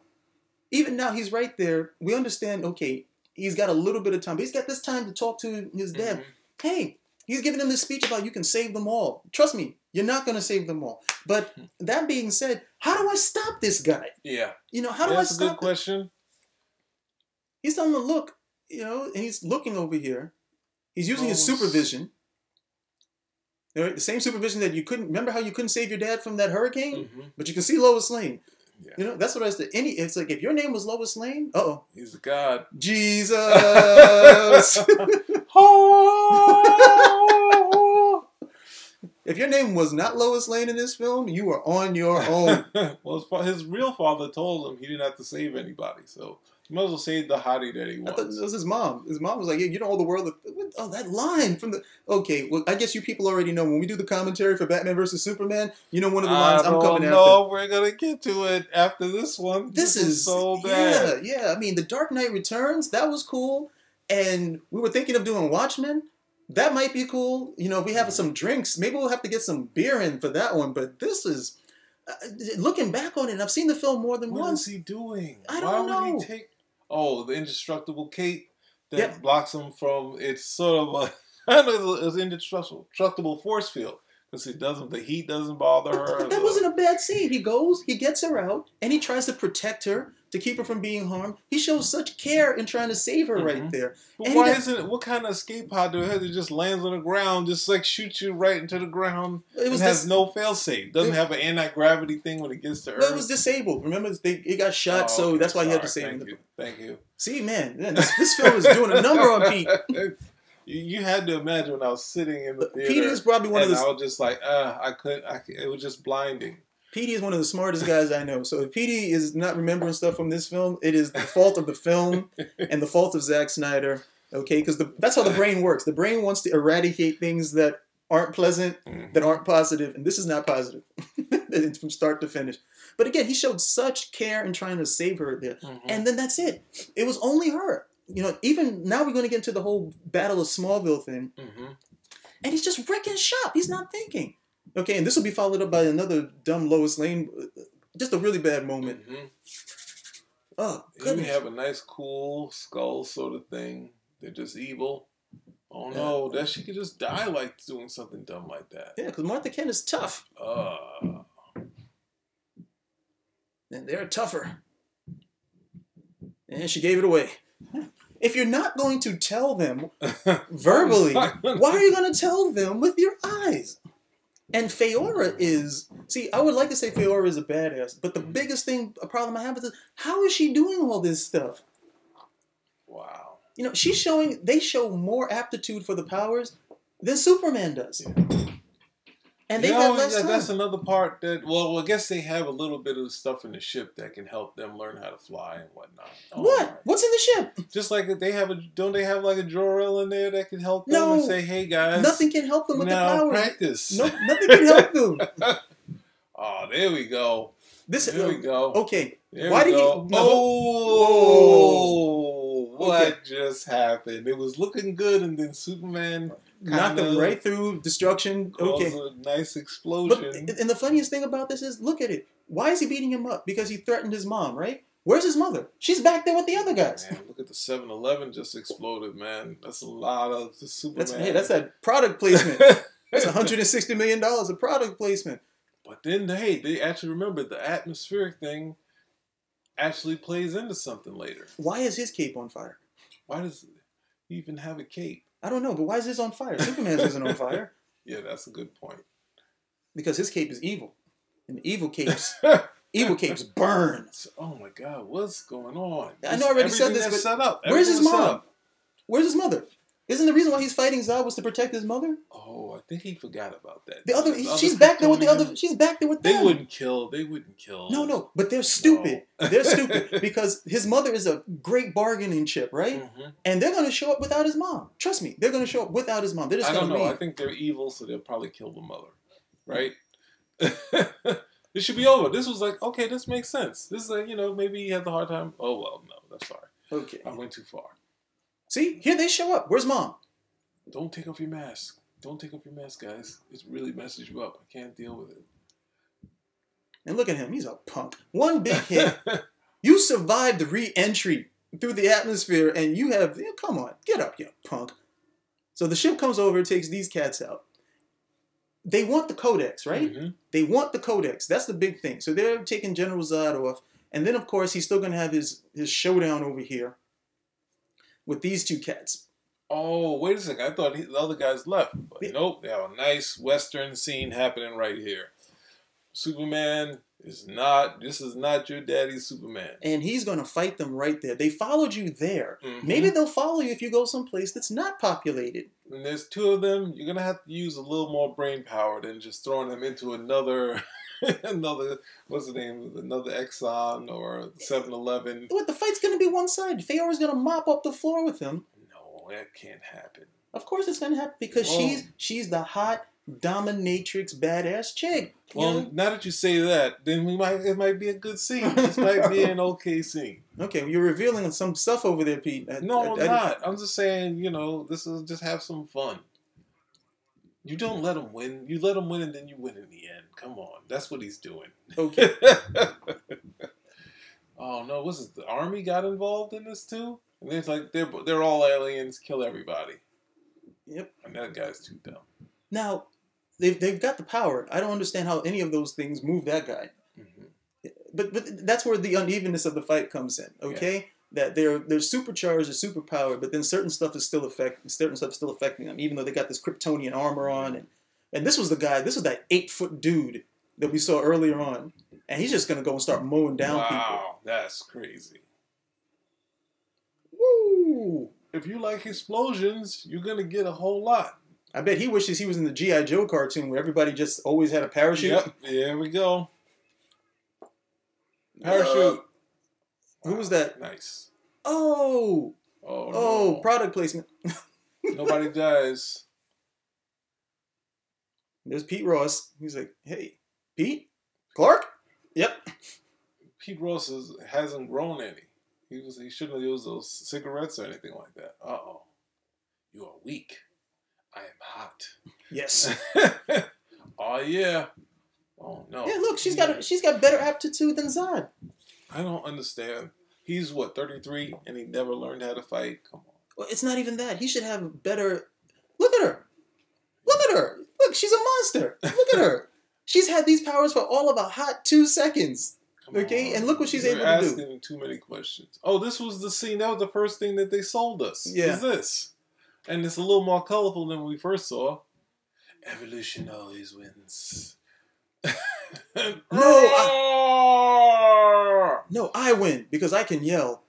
he's right there. We understand, okay, he's got a little bit of time. But he's got this time to talk to his dad. Mm-hmm. Hey, he's giving him this speech about you can save them all. Trust me, you're not going to save them all. But that being said, how do I stop this guy? Yeah. How do I stop That's a good question. He's telling him to look, and he's looking over here. He's using his supervision. The same supervision that you couldn't, remember how you couldn't save your dad from that hurricane? Mm-hmm. But you can see Lois Lane. Yeah. That's what I said. It's like if your name was Lois Lane, he's a god. Jesus. If your name was not Lois Lane in this film, you were on your own. Well, his real father told him he didn't have to save anybody, so he might as well save the hottie that he wants. I thought it was his mom. His mom was like, you know all the world. Oh, that line from the... Okay, well, I guess you people already know. When we do the commentary for Batman vs. Superman, one of the lines I'm coming after. No, we're going to get to it after this one. This is so bad. Yeah. I mean, The Dark Knight Returns, that was cool. And we were thinking of doing Watchmen. That might be cool. If we have some drinks, maybe we'll have to get some beer in for that one. But this is... looking back on it, and I've seen the film more than once. What is he doing? I don't know. Would he take... Oh, the indestructible cape that blocks him from... It's sort of a... I know it's an indestructible force field. Because the heat doesn't bother her. But that wasn't a bad scene. He goes, he gets her out, and he tries to protect her to keep her from being harmed. He shows such care in trying to save her right there. But why isn't it? What kind of escape pod do it have? It just lands on the ground, just like shoots you right into the ground. It has no failsafe. Doesn't have an anti-gravity thing when it gets to Earth. Well, it was disabled. Remember, it got shot, so that's why he had to save him. Thank you. See, man, this film is doing a number on Pete. You had to imagine when I was sitting in the theater. Pete is probably one of the... I was just like, it was just blinding. Petey is one of the smartest guys I know. So if Petey is not remembering stuff from this film, it is the fault of the film and the fault of Zack Snyder. Okay, because that's how the brain works. The brain wants to eradicate things that aren't pleasant, that aren't positive, and this is not positive from start to finish. But again, he showed such care in trying to save her there. And then that's it. It was only her. Even now we're going to get into the whole Battle of Smallville thing. And he's just wrecking shop. He's not thinking. Okay, and this will be followed up by another dumb Lois Lane. Just a really bad moment. Oh, goodness. You have a nice, cool skull sort of thing. They're just evil. Oh, no. That she could just die like doing something dumb like that. Yeah, because Martha Kent is tough. And they're tougher. And she gave it away. If you're not going to tell them verbally, why are you going to tell them with your eyes? And Feora is... See, I would like to say Feora is a badass, but the biggest problem I have is how is she doing all this stuff? Wow. She's showing... They show more aptitude for the powers than Superman does. And You they've had know, less yeah, time. that's another part that. Well, I guess they have a little bit of stuff in the ship that can help them learn how to fly and whatnot. Oh What? my! What's in the ship? Just like they have a. Don't they have like a Jor-El in there that can help them No. and say, "Hey guys, Nothing can help them with the now powers. practice." No, nothing can help them. Oh, there we go. There we go. Okay. There Why we did go. he? Oh, what Okay. just happened? It was looking good, and then Superman Knocked him right through destruction. caused Okay. a nice But, explosion. and the funniest thing about this is, look at it. Why is he beating him up? Because he threatened his mom, right? Where's his mother? She's back there with the other guys. Man, look at the 7-Eleven just exploded, man. That's a lot of the Superman. That's that product placement. That's $160 million of product placement. But then, hey, they actually remember the atmospheric thing actually plays into something later. Why is his cape on fire? Why does he even have a cape? I don't know, but why is his on fire? Superman's isn't on fire Yeah, that's a good point. because his cape is evil, and evil capes burn. Oh my God, what's going on? I know I already said Everything this, that's set up. Where's his Everything was set mom? up. Where's his mother? Isn't the reason why he's fighting Zod was to protect his mother? Oh, I think he forgot about that. The other, The she's back there with the Kryptonian- other. She's back there with They them. wouldn't kill. They wouldn't kill. No, but they're stupid. No. They're stupid because his mother is a great bargaining chip, right? Mm-hmm. And they're going to show up without his mom. Trust me, they're going to show up without his mom. They're just I going don't to know. leave. I think they're evil, so they'll probably kill the mother, right? It should be over. This was like, okay, this makes sense. This is like, maybe he had the hard time. Oh well, no, that's sorry. Okay. I went too far. See, here they show up. Where's mom? Don't take off your mask. Don't take off your mask, guys. It really messes you up. I can't deal with it. And look at him. He's a punk. One big hit. You survived the re-entry through the atmosphere, and you have. Come on, get up, you punk. So the ship comes over, takes these cats out. They want the Codex, right? Mm-hmm. They want the Codex. That's the big thing. So they're taking General Zod off, and then of course he's still going to have his showdown over here with these two cats. Oh, wait a second. I thought the other guys left. But Yeah. nope, they have a nice Western scene happening right here. Superman is not, this is not your daddy's Superman. And he's going to fight them right there. They followed you there. Mhm. Maybe they'll follow you if you go someplace that's not populated. When there's two of them, you're going to have to use a little more brain power than just throwing them into another, what's the name? Another Exxon or 7-Eleven. What, the fight's going to be one side. Feora's going to mop up the floor with him. No, that can't happen. Of course it's going to happen because Whoa. she's the hot dominatrix badass chick. You Well, know? now that you say that, then it might be a good scene. This might be an okay scene. Okay, you're revealing some stuff over there, Pete. No, I'm not. I'm just saying, this is just have some fun. You don't let him win. You let him win, and then you win in the end. Come on, that's what he's doing. Okay. Oh no, what's it? The army got involved in this too, and it's like they're all aliens, kill everybody. Yep. And that guy's too dumb. Now, they've got the power. I don't understand how any of those things move that guy. Mm-hmm. But that's where the unevenness of the fight comes in. Okay, that they're supercharged or superpowered, but then certain stuff is still affecting them, even though they got this Kryptonian armor on. And this was that 8-foot dude that we saw earlier on, and he's just gonna go and start mowing down people. Wow, that's crazy. Woo! If you like explosions, you're gonna get a whole lot. I bet he wishes he was in the G.I. Joe cartoon where everybody just always had a parachute. Yep, there we go. Parachute. Who was that? Nice. Oh, Oh, no. product placement. Nobody dies. There's Pete Ross. He's like, hey, Pete? Clark? Yep. Pete Ross hasn't grown any. He shouldn't have used those cigarettes or anything like that. Uh-oh. You are weak. I am hot. Yes. Oh, yeah. Oh, no. Yeah, look, she's got better aptitude than Zod. I don't understand. He's, 33, and he never learned how to fight? Come on. Well, it's not even that. He should have better... Look at her. Look at her. Look, she's a monster. Look at her. She's had these powers for all of a hot 2 seconds. Come Okay, on. and look what she's You're able to do. asking too many questions. Oh, this was the scene. That was the first thing that they sold us. Yeah. Is this? And it's a little more colorful than we first saw. Evolution always wins. No, I win because I can yell.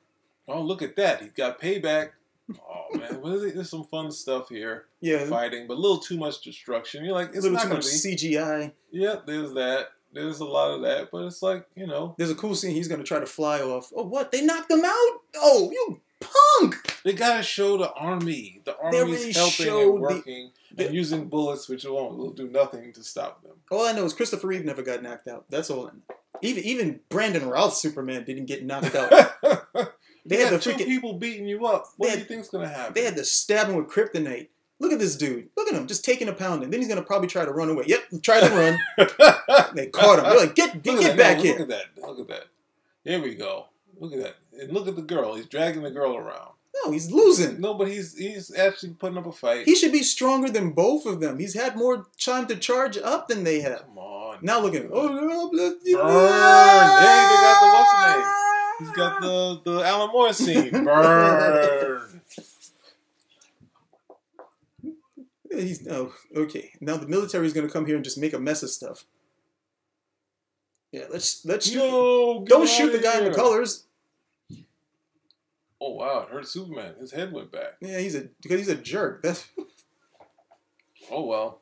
Oh, look at that. He got payback. Oh man, what is it? There's some fun stuff here. Yeah, Fighting, but a little too much destruction. You're like, a it's little not too gonna much be. CGI. Yeah, there's that. There's a lot of that, but it's like, you know, There's a cool scene. He's gonna try to fly off. Oh, what? They knocked him out? Oh, you punk! they gotta show the army. The They army's really helping showed and working and using bullets, which will do nothing to stop them. All I know is Christopher Reeve never got knocked out. That's all I know. Even Brandon Routh Superman didn't get knocked out. They you had got the two freaking. people beating you up. What They do you think's gonna happen? They had to stab him with kryptonite. Look at this dude. Look at him, just taking a pounding. Then he's gonna probably try to run away. Yep, try to run. They caught him. They're like, get back here. Look at that. Look at that. Here we go. Look at that. And look at the girl. He's dragging the girl around. No, he's losing. No, but he's actually putting up a fight. He should be stronger than both of them. He's had more time to charge up than they have. Come on. Now look at him. Oh, no, Burn. Hey, they got the what's the name? He's got the Alan Moore scene. Burn. He's okay. Now the military is going to come here and just make a mess of stuff. Yeah, let's shoot. Yo, Don't shoot the guy in the colors. Oh wow, it hurt Superman. His head went back. Yeah, because he's a jerk. That's. Oh well.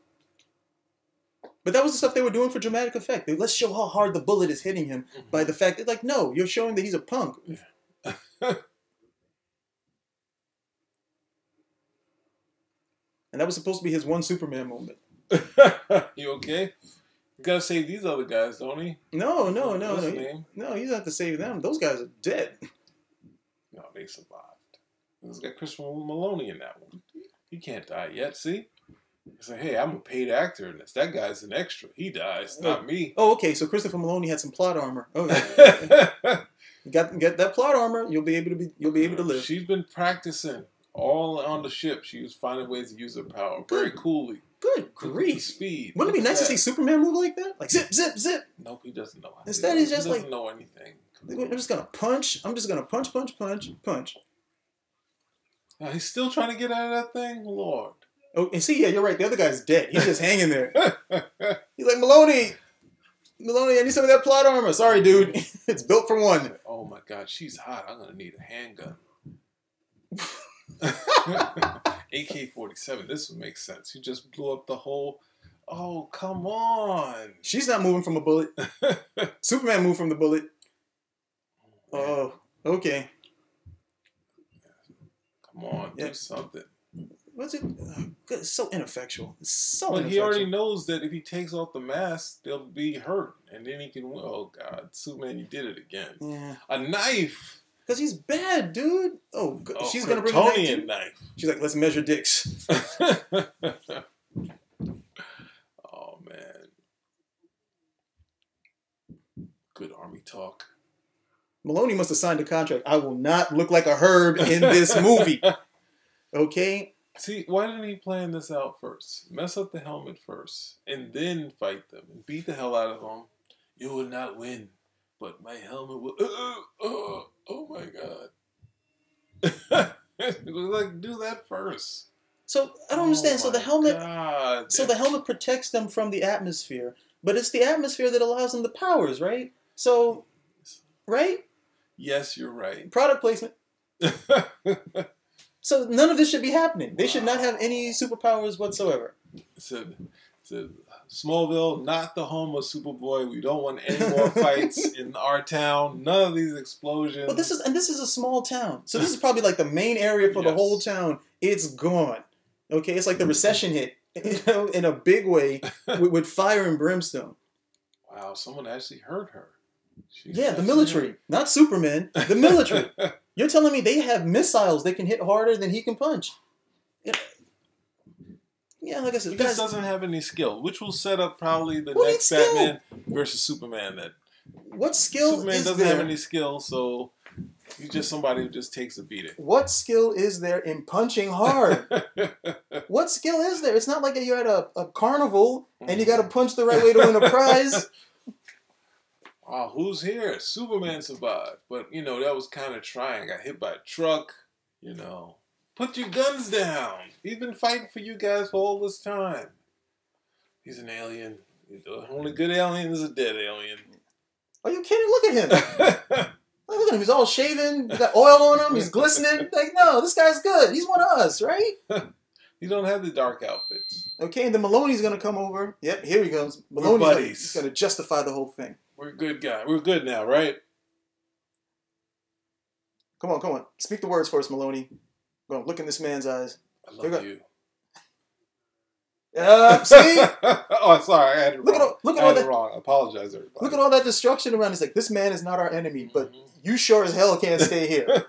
But that was the stuff they were doing for dramatic effect. Let's show how hard the bullet is hitting him by the fact that, like, no, you're showing that he's a punk. And that was supposed to be his one Superman moment. You okay? You gotta save these other guys, don't he? No. What's his name? No, you don't have to save them. Those guys are dead. No, they survived. It's got Christopher Maloney in that one. He can't die yet, see? He's like, hey, I'm a paid actor in this. That guy's an extra. He dies, not me. Oh, okay. So Christopher Maloney had some plot armor. Okay. Get that plot armor. You'll be able to live. She's been practicing all on the ship. She was finding ways to use her power very coolly. Good Look at the grief. speed. Wouldn't it be Look nice to at see that. Superman move like that? Like zip, zip, zip. Nope, he doesn't know how. Instead, he's just he doesn't like- know anything. I'm just gonna punch. I'm just gonna punch. Now, he's still trying to get out of that thing? Lord. Oh, and see, yeah, you're right. The other guy's dead. He's just hanging there. He's like, Maloney, I need some of that plot armor. Sorry, dude. It's built for one. Oh my God, she's hot. I'm gonna need a handgun. AK-47. This would make sense. You just blew up the whole. Oh, come on. She's not moving from a bullet. Superman moved from the bullet. Oh, okay. Come on, Yeah. do something. What's it? It's so ineffectual. It's so Well, ineffectual. he already knows that if he takes off the mask, they'll be hurt, and then he can. Oh God, Superman, you did it again. Yeah. A knife. Because he's bad, dude. Oh, God. Oh, She's going to bring a knife, Kryptonian too? knife. She's like, let's measure dicks. Oh man, good army talk. Maloney must have signed a contract. I will not look like a herb in this movie. Okay? See, why didn't he plan this out first? Mess up the helmet first, and then fight them and beat the hell out of them. You will not win, but my helmet will. Oh my God! Like, do that first. So, I don't understand. So, Oh the my helmet... God. So, the helmet protects them from the atmosphere. But it's the atmosphere that allows them the powers, right? So, right? Yes, you're right. Product placement. So, none of this should be happening. They should not have any superpowers whatsoever. said Smallville, not the home of Superboy. We don't want any more fights in our town. None of these explosions. But this is a small town. So this is probably like the main area for the Yes. whole town. It's gone. Okay, it's like the recession hit, in a big way with fire and brimstone. Wow, someone actually hurt her. She's Yeah, the actually military, not Superman. The military. You're telling me they have missiles that can hit harder than he can punch? Yeah, like I said, He guys, just doesn't have any skill, which will set up probably the Who next needs skill? Batman versus Superman. That what skill Superman is doesn't there? have any skill, so he's just somebody who just takes a beating. What skill is there in punching hard? What skill is there? It's not like you're at a carnival and you got to punch the right way to win a prize. Wow, who's here? Superman survived, but that was kind of trying. Got hit by a truck. Put your guns down. He's been fighting for you guys for all this time. He's an alien. The only good alien is a dead alien. Are you kidding? Look at him. Look at him. He's all shaven. He's got oil on him. He's glistening. Like, no, this guy's good. He's one of us, right? You don't have the dark outfits. Okay, and then Maloney's going to come over. Yep, here he goes. Maloney's going to justify the whole thing. We're a good guy. We're good now, right? Come on. Speak the words for us, Maloney. Go on, look in this man's eyes. I love you. See? Oh, sorry. I had it wrong. Look at all that. Wrong. I apologize, everybody. Look at all that destruction around. It's like, this man is not our enemy, but you sure as hell can't stay here.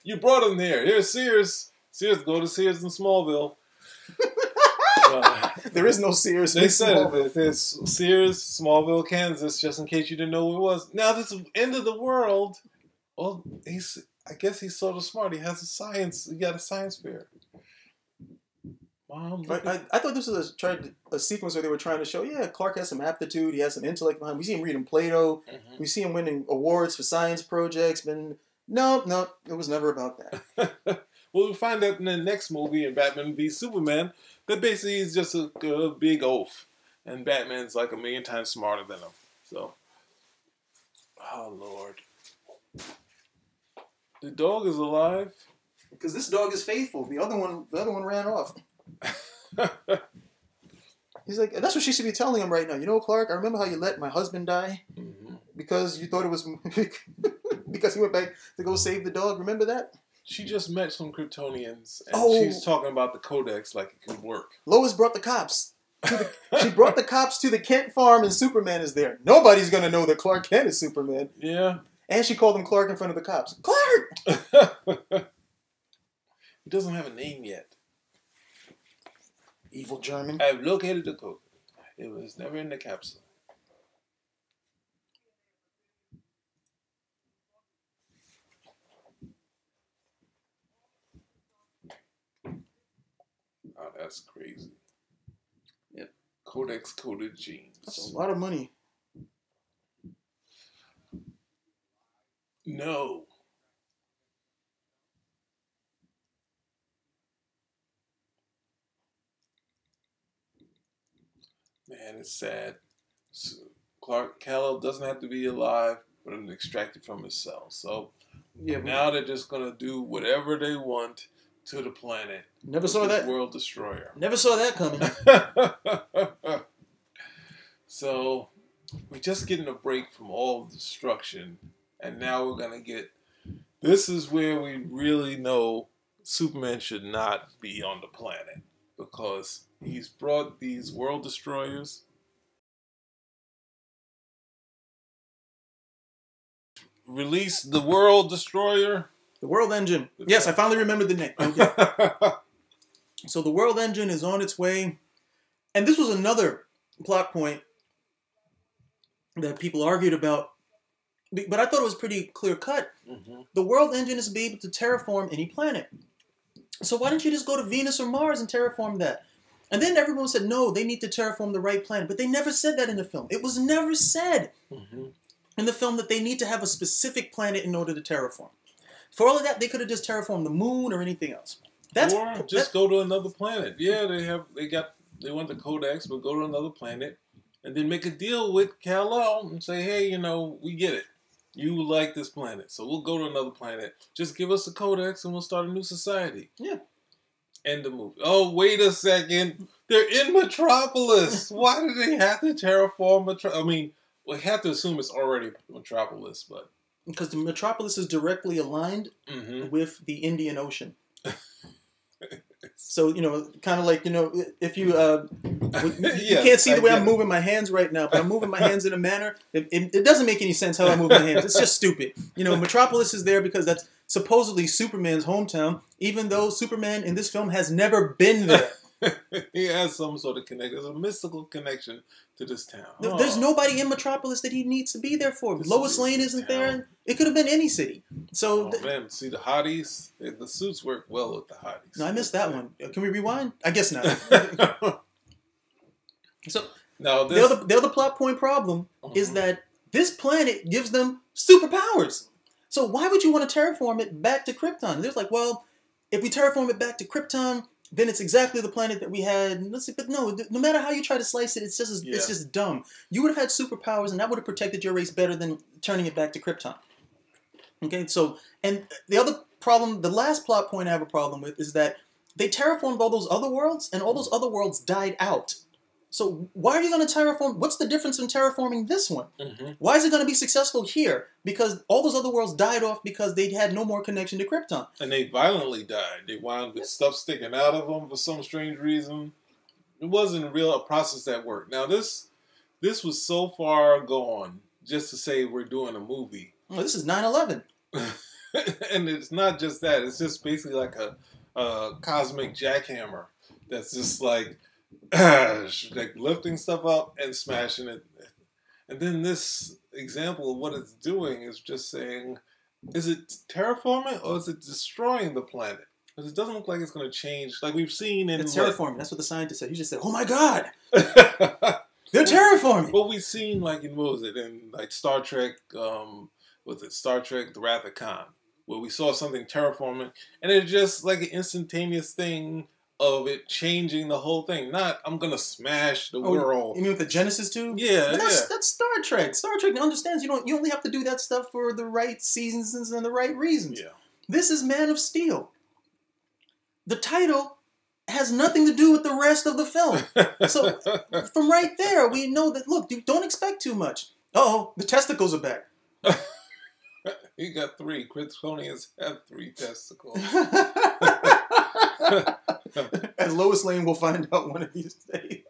You brought him there. Here's Sears. Go to Sears in Smallville. There is no Sears. They said it. There's Sears, Smallville, Kansas, just in case you didn't know who it was. Now, this is end of the world. Well, I guess he's sort of smart. He has he got a science fair. Mom, I thought this was a sequence where they were trying to show, Clark has some aptitude, he has some intellect behind him. We see him reading Plato, we see him winning awards for science projects, but no, it was never about that. Well, we find out in the next movie, in Batman v Superman, that basically he's just a big oaf, and Batman's like a million times smarter than him. So, oh Lord, the dog is alive because this dog is faithful. The other one ran off. He's like, that's what she should be telling him right now. You know, Clark, I remember how you let my husband die because you thought it was because he went back to go save the dog. Remember that? She just met some Kryptonians, and she's talking about the Codex like it could work. Lois brought the cops. She brought the cops to the Kent farm, and Superman is there. Nobody's going to know that Clark Kent is Superman. Yeah. And she called him Clark in front of the cops. Clark! He doesn't have a name yet. Evil German. I've located the code. It was never in the capsule. Oh, that's crazy. Yep. Codex coded genes. That's a lot of money. No. Man, it's sad. Clark Kal-El doesn't have to be alive, but extracted from his cell. So now they're just gonna do whatever they want to the planet. Never saw that. World Destroyer. Never saw that coming. So we're just getting a break from all the destruction, and now we're gonna get. This is where we really know Superman should not be on the planet, because he's brought these world destroyers. Release the world destroyer. The World Engine. Yes, I finally remembered the name. Okay. So the World Engine is on its way. And this was another plot point that people argued about. But I thought it was pretty clear cut. The World Engine is to be able to terraform any planet. So why don't you just go to Venus or Mars and terraform that? And then everyone said, no, they need to terraform the right planet. But they never said that in the film. It was never said in the film that they need to have a specific planet in order to terraform. For all of that, they could have just terraformed the moon or anything else. Or just go to another planet. Yeah, they want the Codex, but go to another planet and then make a deal with Kal-El and say, hey, we get it. You like this planet, so we'll go to another planet. Just give us the Codex and we'll start a new society. Yeah. End the movie. Oh, wait a second. They're in Metropolis. Why do they have to terraform Metropolis? I mean, we have to assume it's already Metropolis, but... Because the Metropolis is directly aligned with the Indian Ocean. So, kind of like, if you... you can't see the way I'm moving my hands right now, but I'm moving my hands in a manner... It doesn't make any sense how I move my hands. It's just stupid. Metropolis is there because that's supposedly Superman's hometown, even though Superman in this film has never been there. He has some sort of connection. There's a mystical connection to this town. There's nobody in Metropolis that he needs to be there for. Lois Lane isn't there. It could have been any city. So, man, see the hotties? The suits work well with the hotties. No, I missed that one. Can we rewind? I guess not. So, the other plot point problem is that this planet gives them superpowers. So why would you want to terraform it back to Krypton? They're like, well, if we terraform it back to Krypton, then it's exactly the planet that we had. But no matter how you try to slice it, it's just dumb. You would have had superpowers, and that would have protected your race better than turning it back to Krypton. Okay, so, and the other problem, the last plot point I have a problem with is that they terraformed all those other worlds, and all those other worlds died out. So why are you going to terraform? What's the difference in terraforming this one? Mm-hmm. Why is it going to be successful here? Because all those other worlds died off because they had no more connection to Krypton. And they violently died. They wound with stuff sticking out of them for some strange reason. It wasn't a process that worked. Now this was so far gone just to say we're doing a movie. Well, this is 9/11. And it's not just that. It's just basically like a cosmic jackhammer that's just like lifting stuff up and smashing it. And then this example of what it's doing is just saying, is it terraforming or is it destroying the planet? Because it doesn't look like it's going to change. Like we've seen in... It's terraforming. That's what the scientist said. He just said, oh my God! They're terraforming! What we've seen, like, in, what was it, in like Star Trek, was it Star Trek The Wrath of Khan, where we saw something terraforming, and it's just like an instantaneous thing of it changing the whole thing. Not, I'm going to smash the world. You mean with the Genesis tube? Yeah, That's Star Trek. Star Trek understands you only have to do that stuff for the right seasons and the right reasons. Yeah. This is Man of Steel. The title has nothing to do with the rest of the film. So from right there, we know that, look, don't expect too much. Uh-oh, the testicles are back. You got 3. Kryptonians have 3 testicles. As Lois Lane will find out one of these days.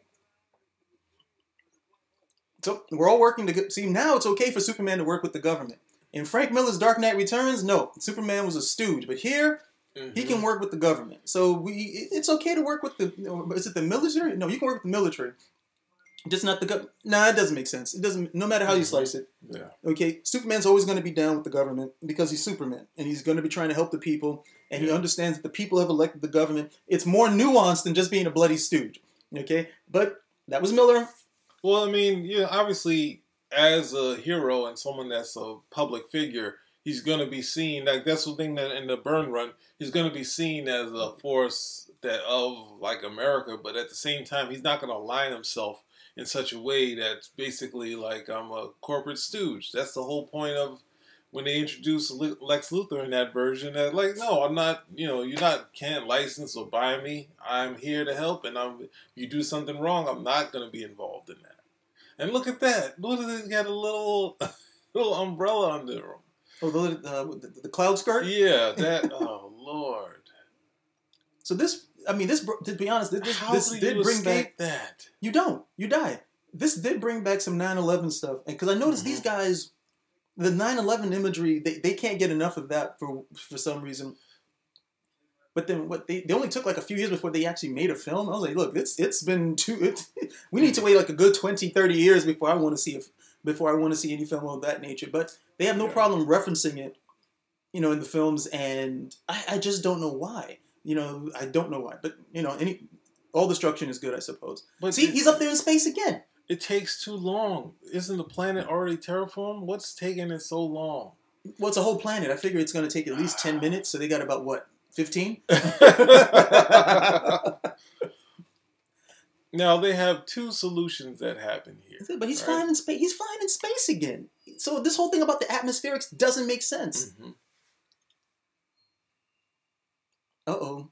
So we're all working to see, now it's okay for Superman to work with the government. In Frank Miller's Dark Knight Returns, no, Superman was a stooge. But here, he can work with the government. So it's okay to work with is it the military? No, you can work with the military. Just not the government. Nah, it doesn't make sense. It doesn't, no matter how you slice it. Yeah. Okay, Superman's always going to be down with the government because he's Superman. And he's going to be trying to help the people. And he understands that the people have elected the government. It's more nuanced than just being a bloody stooge. Okay? But that was Miller. Well, I mean, yeah, obviously, as a hero and someone that's a public figure, he's going to be seen, like, that's the thing that in the Byrne run, he's going to be seen as a force that of, like, America, but at the same time, he's not going to align himself in such a way that's basically like, I'm a corporate stooge. That's the whole point of when they introduced Lex Luthor in that version, that, like, no, I'm not, can't license or buy me. I'm here to help, and if you do something wrong, I'm not going to be involved in that. And look at that. Look at it, got a little umbrella under him. Oh, the cloud skirt? Yeah, that, oh, Lord. So this, to be honest, this did bring back that. You don't. You die. This did bring back some 9/11 stuff. Because I noticed these guys, the 9/11 imagery, they can't get enough of that for some reason. But then they only took like a few years before they actually made a film. I was like, look, it's been we need to wait like a good 20, 30 years before I want to see any film of that nature. But they have no problem referencing it, in the films, and I just don't know why. I don't know why. But all destruction is good, I suppose. But see, he's up there in space again. It takes too long. Isn't the planet already terraformed? What's taking it so long? Well, it's a whole planet. I figure it's going to take at least 10 minutes. So they got about, what, 15? Now, they have 2 solutions that happen here. But he's flying in space. He's flying in space again. So this whole thing about the atmospherics doesn't make sense. Mm-hmm. Uh-oh.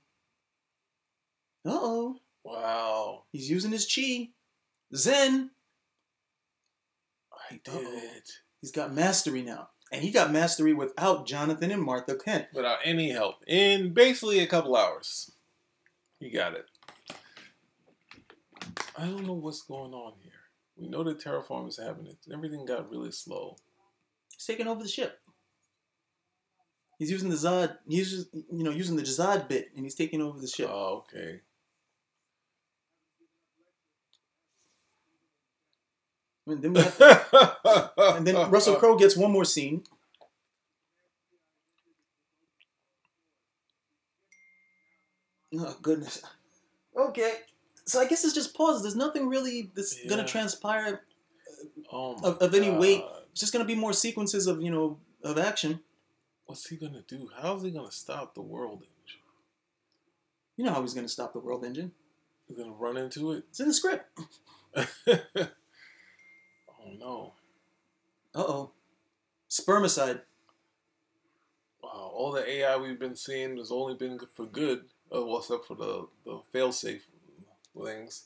Uh-oh. Wow. He's using his chi. Zen. I did it. He's got mastery now. And he got mastery without Jonathan and Martha Kent. Without any help. In basically a couple hours. He got it. I don't know what's going on here. We know that terraform is happening. Everything got really slow. He's taking over the ship. He's using the Zod. He's using the Zod bit, and he's taking over the ship. Oh, okay. And then Russell Crowe gets one more scene. Oh goodness. Okay, so I guess it's just pauses. There's nothing really that's gonna transpire of any weight. It's just gonna be more sequences of of action. What's he gonna do? How is he gonna stop the world engine? You know how he's gonna stop the world engine. He's gonna run into it. It's in the script. Oh no. Uh-oh. Spermicide. all the AI we've been seeing has only been for good, well, except for the fail-safe things.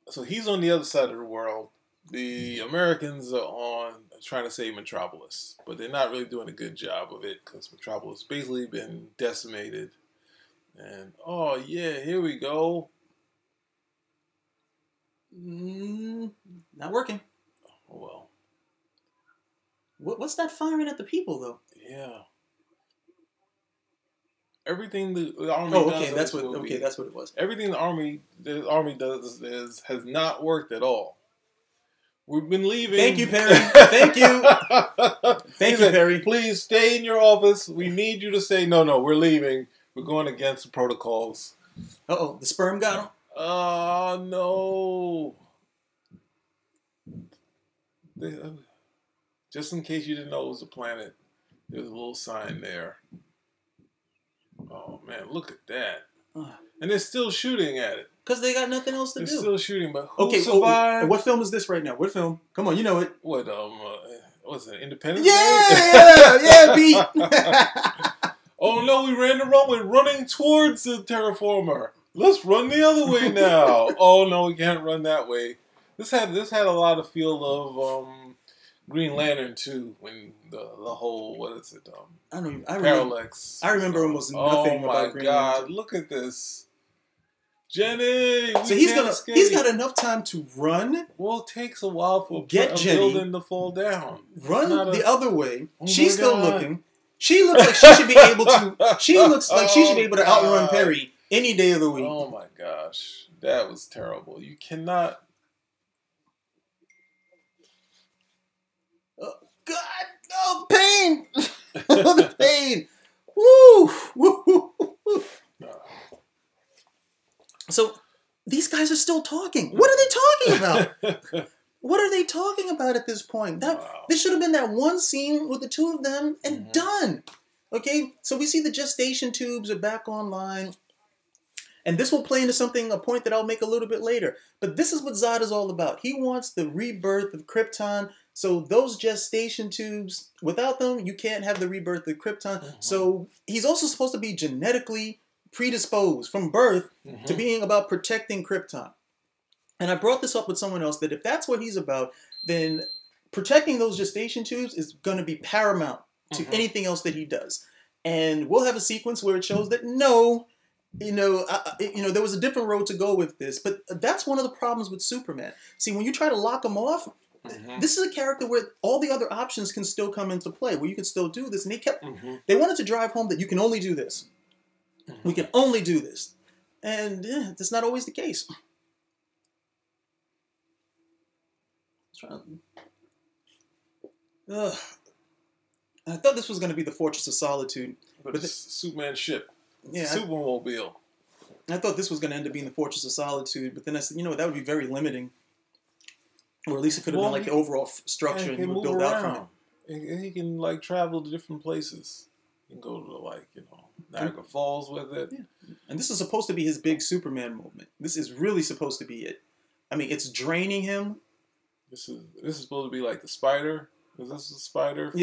So he's on the other side of the world. The Americans are on trying to save Metropolis, but they're not really doing a good job of it because Metropolis basically been decimated. And oh yeah, here we go. Not working. Oh, well. What's that firing at the people though? Yeah. Everything the army does. Okay, that's what. Okay, that's what it was. Everything the army does has not worked at all. We've been leaving. Thank you, Perry. Thank you. Thank you, Perry. Please stay in your office. We need you to say no. We're leaving. We're going against the protocols. Uh-oh, the sperm got him. Oh no. Just in case you didn't know it was a planet, there's a little sign there. Oh man, look at that. And they're still shooting at it. Because they got nothing else to do. They're still shooting, but who survived? survived? What film is this right now? What film? Come on, you know it. What, what's it, Independence Day? Yeah, Pete. Oh no, we ran the wrong way, running towards the terraformer. Let's run the other way now. Oh no, we can't run that way. This had a lot of feel of Green Lantern too, when the whole, what is it? Parallax. I remember almost nothing about Green Lantern. Oh my God, look at this. Jenny! So he's got enough time to run. Well, it takes a while for a building to fall down. Run the other way. She's still looking. She looks like she should be able to. She looks like she should be able to outrun Perry any day of the week. Oh my gosh, that was terrible. You cannot. Oh God! Oh, pain! Oh, the pain! Woo! Woo! Woo! So these guys are still talking. What are they talking about? What are they talking about at this point? This should have been that one scene with the two of them and done. Okay, so we see the gestation tubes are back online. And this will play into a point that I'll make a little bit later. But this is what Zod is all about. He wants the rebirth of Krypton. So those gestation tubes, without them, you can't have the rebirth of Krypton. So he's also supposed to be genetically predisposed from birth to being about protecting Krypton. And I brought this up with someone else that if that's what he's about, then protecting those gestation tubes is going to be paramount to anything else that he does. And we'll have a sequence where it shows that no, there was a different road to go with this. But that's one of the problems with Superman. See, when you try to lock him off, this is a character where all the other options can still come into play, where you can still do this. And they wanted to drive home that you can only do this. We can only do this. And that's not always the case. I thought this was going to be the Fortress of Solitude. But it's Superman's ship. Yeah, Supermobile. I thought this was going to end up being the Fortress of Solitude, but then I said, that would be very limiting. Or at least it could have been like the overall structure and you would build out from it. He can travel to different places. He can go to Niagara Falls with it. Yeah. And this is supposed to be his big Superman moment. This is really supposed to be it. I mean, it's draining him. This is supposed to be like the Spider. Is this a spider? From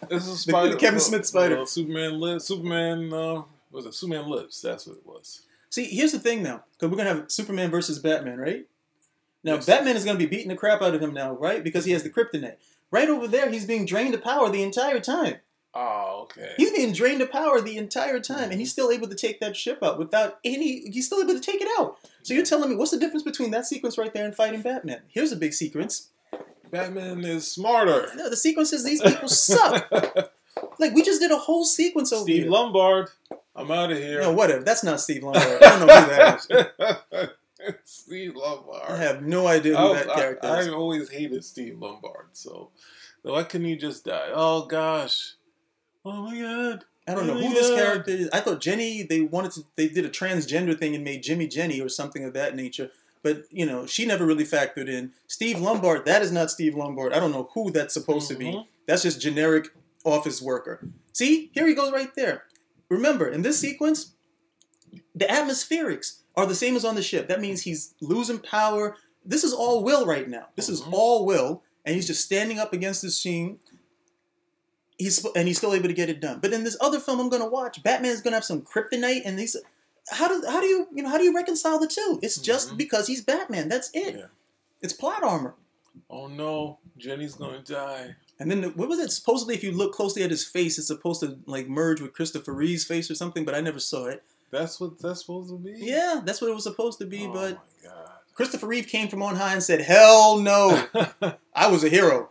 this is a spider. The Kevin Smith spider. Superman lives. Superman Lives. That's what it was. See, here's the thing now, because we're gonna have Superman versus Batman, right? Now, Batman is gonna be beating the crap out of him now, right? Because he has the kryptonite. Right over there, he's being drained of power the entire time. Oh, okay. He's being drained of power the entire time, and he's still able to take that ship out without any. He's still able to take it out. So you're telling me what's the difference between that sequence right there and fighting Batman? Here's a big sequence. Batman is smarter. No, the sequence is these people suck. Like, we just did a whole sequence over here. Steve Lombard. I'm out of here. No, whatever. That's not Steve Lombard. I don't know who that is. Steve Lombard. I have no idea who that character is. I always hated Steve Lombard. So why couldn't he just die? Oh, gosh. Oh, my God. I don't know who this character is. I thought Jenny, they did a transgender thing and made Jimmy Jenny or something of that nature. But, she never really factored in. Steve Lombard, that is not Steve Lombard. I don't know who that's supposed to be. That's just generic office worker. See? Here he goes right there. Remember, in this sequence, the atmospherics are the same as on the ship. That means he's losing power. This is all Will right now. This is all Will. And he's just standing up against the machine. he's still able to get it done. But in this other film I'm gonna watch, Batman's gonna have some kryptonite, and these. How do you reconcile the two? It's just because he's Batman. That's it. Yeah. It's plot armor. Oh no, Jenny's gonna die. And then what was it? Supposedly, if you look closely at his face, it's supposed to like merge with Christopher Reeve's face or something. But I never saw it. That's what that's supposed to be. Yeah, that's what it was supposed to be. Oh But my god. Christopher Reeve came from on high and said, "Hell no, I was a hero."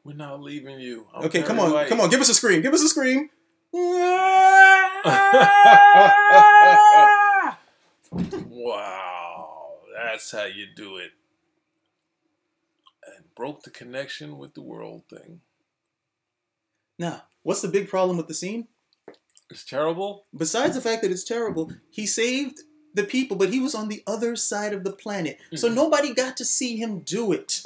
We're not leaving you. I'm Okay, come Perry on, White. come on, give us a scream, give us a scream. Wow, that's how you do it. And broke the connection with the world thing. Now, what's the big problem with the scene? It's terrible. Besides the fact that it's terrible, he saved the people, but he was on the other side of the planet, so nobody got to see him do it.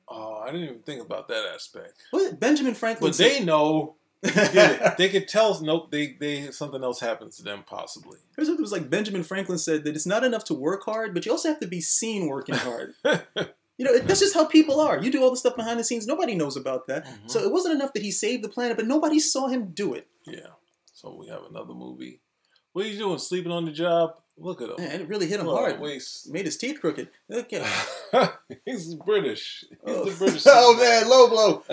Oh, I didn't even think about that aspect. What Benjamin Franklin? But they know. They did it. They could tell. Nope. They something else happens to them possibly. It was like Benjamin Franklin said that it's not enough to work hard, but you also have to be seen working hard. You know, that's just how people are. You do all the stuff behind the scenes. Nobody knows about that. So it wasn't enough that he saved the planet, but nobody saw him do it. Yeah. So we have another movie. What are you doing? Sleeping on the job? Look at him. Man, it really hit him hard. Made his teeth crooked. Okay. He's British. He's the British. Oh man, low blow.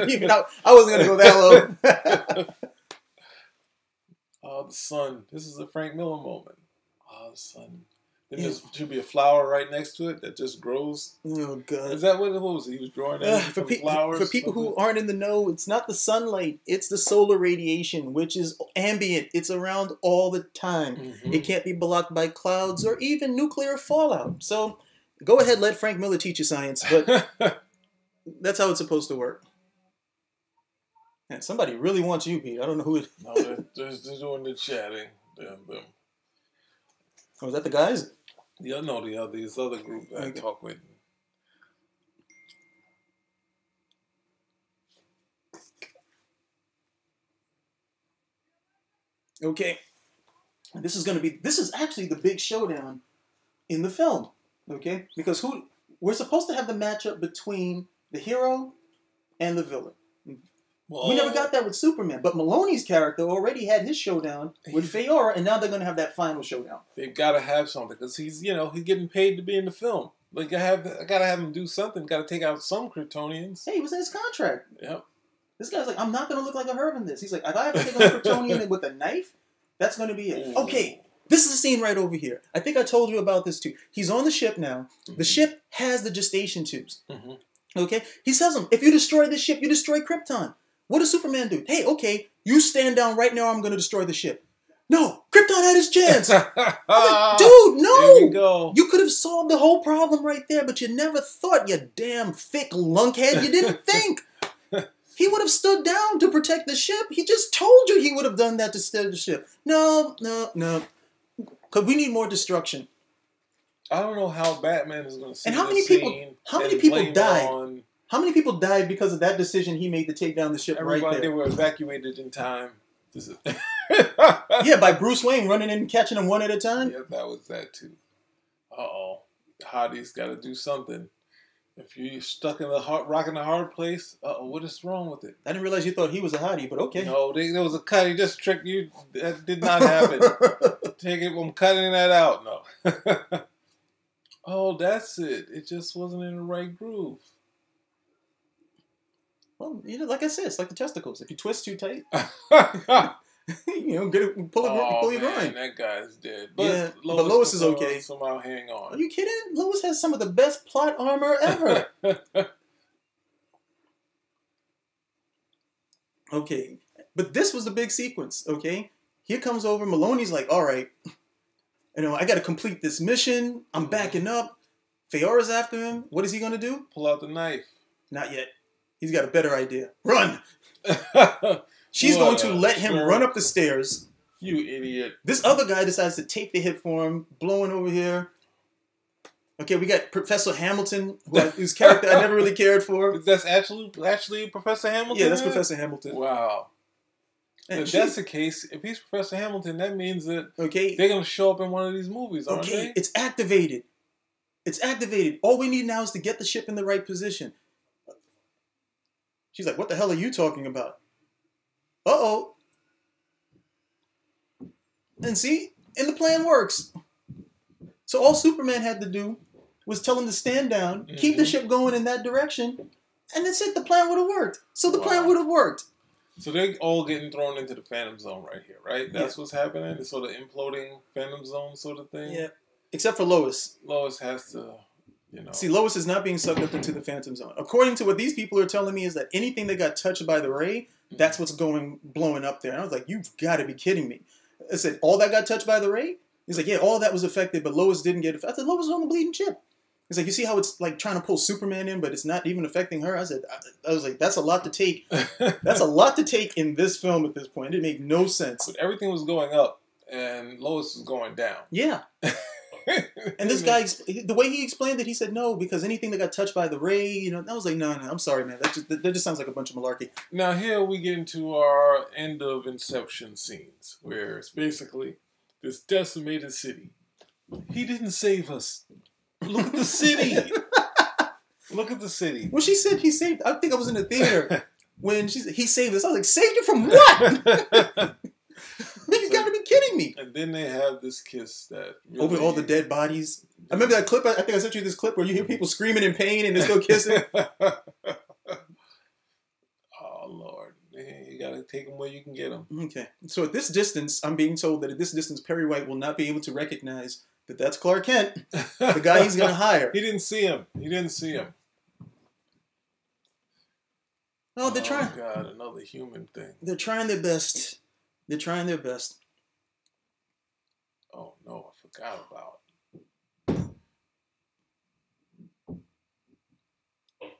Even I wasn't gonna go that low. Oh, the sun. This is a Frank Miller moment. Oh, the sun. Then there should be a flower right next to it that just grows. Oh god. Is that what it was? He was drawing that For flowers. For people who aren't in the know, it's not the sunlight. It's the solar radiation, which is ambient. It's around all the time. It can't be blocked by clouds or even nuclear fallout. So go ahead, let Frank Miller teach you science, but that's how it's supposed to work. Man, somebody really wants you, Pete. I don't know who it is. No, they're doing the chatting. Them. Oh, is that the guys? Yeah, no, these other group I talk with. Okay. This is actually the big showdown in the film. Okay? Because we're supposed to have the matchup between the hero and the villain. Well, we never got that with Superman, but Maloney's character already had his showdown with Faora, and now they're going to have that final showdown. They've got to have something because he's getting paid to be in the film. Like I got to have him do something. Got to take out some Kryptonians. Hey, he was in his contract. Yep. This guy's like, I'm not going to look like a herb in this. He's like, if I have to take out a Kryptonian with a knife, that's going to be it. Ooh. Okay, this is the scene right over here. I think I told you about this too. He's on the ship now. The ship has the gestation tubes. Okay, he tells him, if you destroy this ship, you destroy Krypton. What does Superman do? Hey, okay, you stand down right now. I'm going to destroy the ship. No, Krypton had his chance. I'm like, dude, no. Here we go. You could have solved the whole problem right there, but you never thought, you damn thick lunkhead. You didn't think. He would have stood down to protect the ship. He just told you he would have done that to steal the ship. No. Because we need more destruction. I don't know how Batman is going to see. And how many people died? How many people died because of that decision he made to take down the ship? Everybody, right there? They were evacuated in time. Yeah, by Bruce Wayne running in and catching them one at a time. Yeah, that was that too. Uh-oh. Hottie's got to do something. If you're stuck in the rock in the hard place, what is wrong with it? I didn't realize you thought he was a hottie, but okay. No, there was a cut. He just tricked you. That did not happen. Take it. I'm cutting that out. No. Oh, that's it. It just wasn't in the right groove. Well, like I said, it's like the testicles. If you twist too tight, pull your groin. That guy's dead. But yeah, Lois is okay. Somehow hang on. Are you kidding? Lois has some of the best plot armor ever. Okay, but this was the big sequence. Okay, here comes over. Maloney's like, all right, I got to complete this mission. I'm backing up. Faora's after him. What is he gonna do? Pull out the knife. Not yet. He's got a better idea. Run! She's going to let him run up the stairs. You idiot. This other guy decides to take the hit for him, blowing over here. Okay, we got Professor Hamilton, whose character I never really cared for. That's actually Professor Hamilton? Yeah, that's Professor Hamilton. Wow. And if that's the case, if he's Professor Hamilton, that means that they're going to show up in one of these movies, aren't they? Okay, it's activated. It's activated. All we need now is to get the ship in the right position. She's like, what the hell are you talking about? Uh-oh. And see, and the plan works. So all Superman had to do was tell him to stand down, keep the ship going in that direction, and that's it. The plan would have worked. So the plan would have worked. So they're all getting thrown into the Phantom Zone right here, right? That's what's happening? It's sort of imploding Phantom Zone sort of thing? Yeah. Except for Lois. Lois has to, you know. See, Lois is not being sucked up into the Phantom Zone. According to what these people are telling me is that anything that got touched by the ray, that's what's blowing up there. And I was like, you've got to be kidding me. I said, all that got touched by the ray? He's like, yeah, all that was affected, but Lois didn't get affected. I said, Lois was on the bleeding ship. He's like, you see how it's like trying to pull Superman in, but it's not even affecting her? I was like, that's a lot to take. That's a lot to take in this film at this point. It made no sense. But everything was going up, and Lois was going down. Yeah. And this guy, the way he explained it, he said no, because anything that got touched by the ray, you know, I was like, no, I'm sorry, man. That just sounds like a bunch of malarkey. Now here we get into our end of Inception scenes, where it's basically this decimated city. He didn't save us. Look at the city. Look at the city. Well, she said he saved. I think I was in the theater when she said he saved us. I was like, saved you from what? You got to be kidding me. And then they have this kiss that really, over all the dead bodies. I remember that clip. I think I sent you this clip where you hear people screaming in pain and they're still kissing. Oh Lord, you got to take them where you can get them. Okay, so at this distance, I'm being told that at this distance, Perry White will not be able to recognize that that's Clark Kent, the guy he's going to hire. He didn't see him. He didn't see him. Oh, they're trying. Oh God, another human thing. They're trying their best. They're trying their best. Oh no, I forgot about.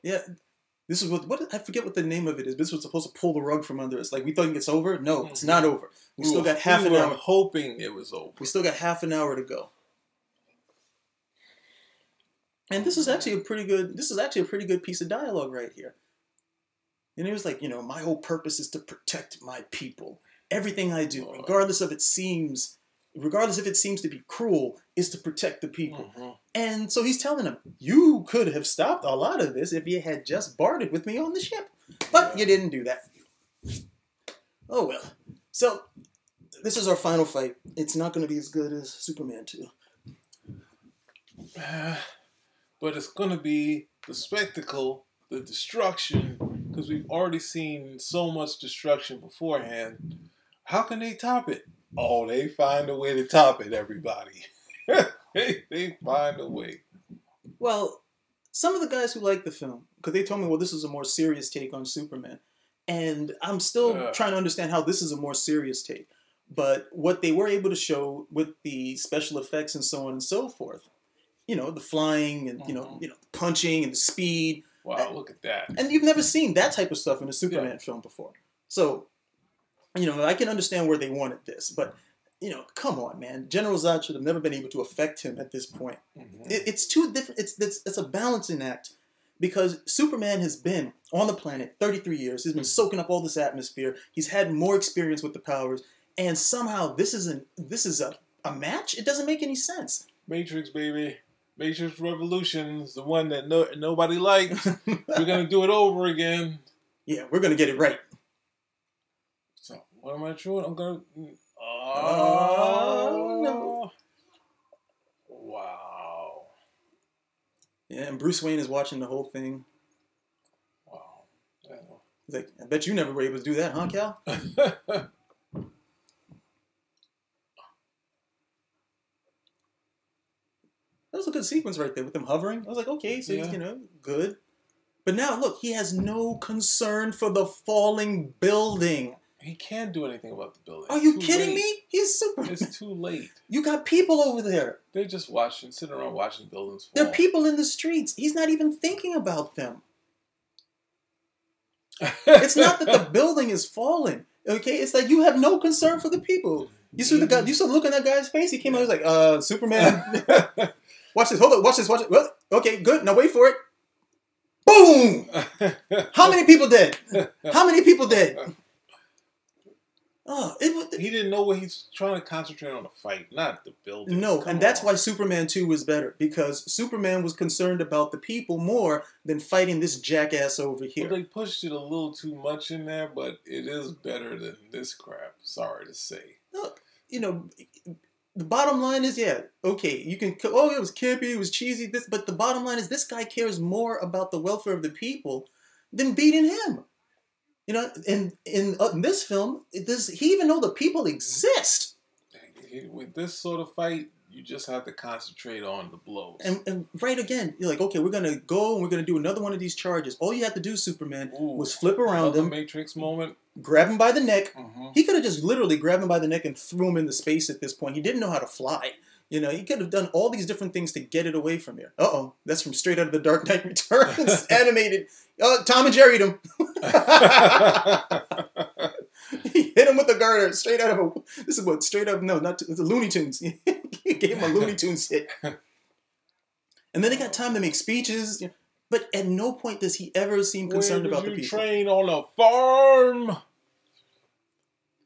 Yeah, this is what I forget what the name of it is. This was supposed to pull the rug from under us. Like we thought it's over. No, it's not over. We still got half an hour. Hoping it was over. We still got half an hour to go. And this is actually a pretty good. This is actually a pretty good piece of dialogue right here. And he was like, you know, my whole purpose is to protect my people. Everything I do, regardless if it seems to be cruel, is to protect the people. And so he's telling him, you could have stopped a lot of this if you had just bartered with me on the ship. But you didn't do that. Oh well. So this is our final fight. It's not going to be as good as Superman 2. But it's going to be the spectacle, the destruction, because we've already seen so much destruction beforehand. How can they top it? Oh, they find a way to top it, everybody. they find a way. Well, some of the guys who like the film, because they told me, well, this is a more serious take on Superman. And I'm still trying to understand how this is a more serious take. But what they were able to show with the special effects and so on and so forth, you know, the flying and, you know, punching and the speed. Wow, look at that. And you've never seen that type of stuff in a Superman film before. So, you know, I can understand where they wanted this, but, you know, come on, man. General Zod should have never been able to affect him at this point. It's too different. It's a balancing act because Superman has been on the planet 33 years. He's been soaking up all this atmosphere. He's had more experience with the powers, and somehow this is a match? It doesn't make any sense. Matrix, baby. Matrix Revolution's the one that nobody liked. We're going to do it over again. Yeah, we're going to get it right. So, what am I doing? I'm going to... Oh, no. Wow. Yeah, and Bruce Wayne is watching the whole thing. Wow. He's like, I bet you never were able to do that, huh, Cal? That was a good sequence right there with them hovering. I was like, okay, so he's, you know, good. But now, look, he has no concern for the falling building. He can't do anything about the building. Are you kidding me? He's Superman. It's too late. You got people over there. They're just sitting around watching buildings fall. There are people in the streets. He's not even thinking about them. It's not that the building is falling. Okay? It's like you have no concern for the people. You saw the guy. You saw the look on that guy's face. He came out. He was like, Superman. Watch this. Hold up. Watch this. Watch it. Well, okay, good. Now wait for it. Boom! How many people dead? How many people dead? Oh, He didn't know what he's trying to concentrate on the fight, not the building. no, and that's why Superman 2 was better, because Superman was concerned about the people more than fighting this jackass over here. Well, they pushed it a little too much in there, but it is better than this crap. Sorry to say. Look, you know, the bottom line is, yeah, okay, you can, oh, it was campy, it was cheesy, but the bottom line is this guy cares more about the welfare of the people than beating him. You know, in this film, he even know the people exist. With this sort of fight, you just have to concentrate on the blows. And right again, you're like, okay, we're going to go and we're going to do another one of these charges. All you had to do, Superman, was flip around him. Matrix moment. Grab him by the neck. He could have just literally grabbed him by the neck and threw him into space at this point. He didn't know how to fly. You know, he could have done all these different things to get it away from here. Uh-oh, that's from straight out of The Dark Knight Returns, animated. Tom and Jerry'd him. He hit him with the garter straight out of this is what, straight up, no, not the Looney Tunes. He gave him a Looney Tunes hit. And then they got time to make speeches. But at no point does he ever seem concerned about the people. Train on a farm?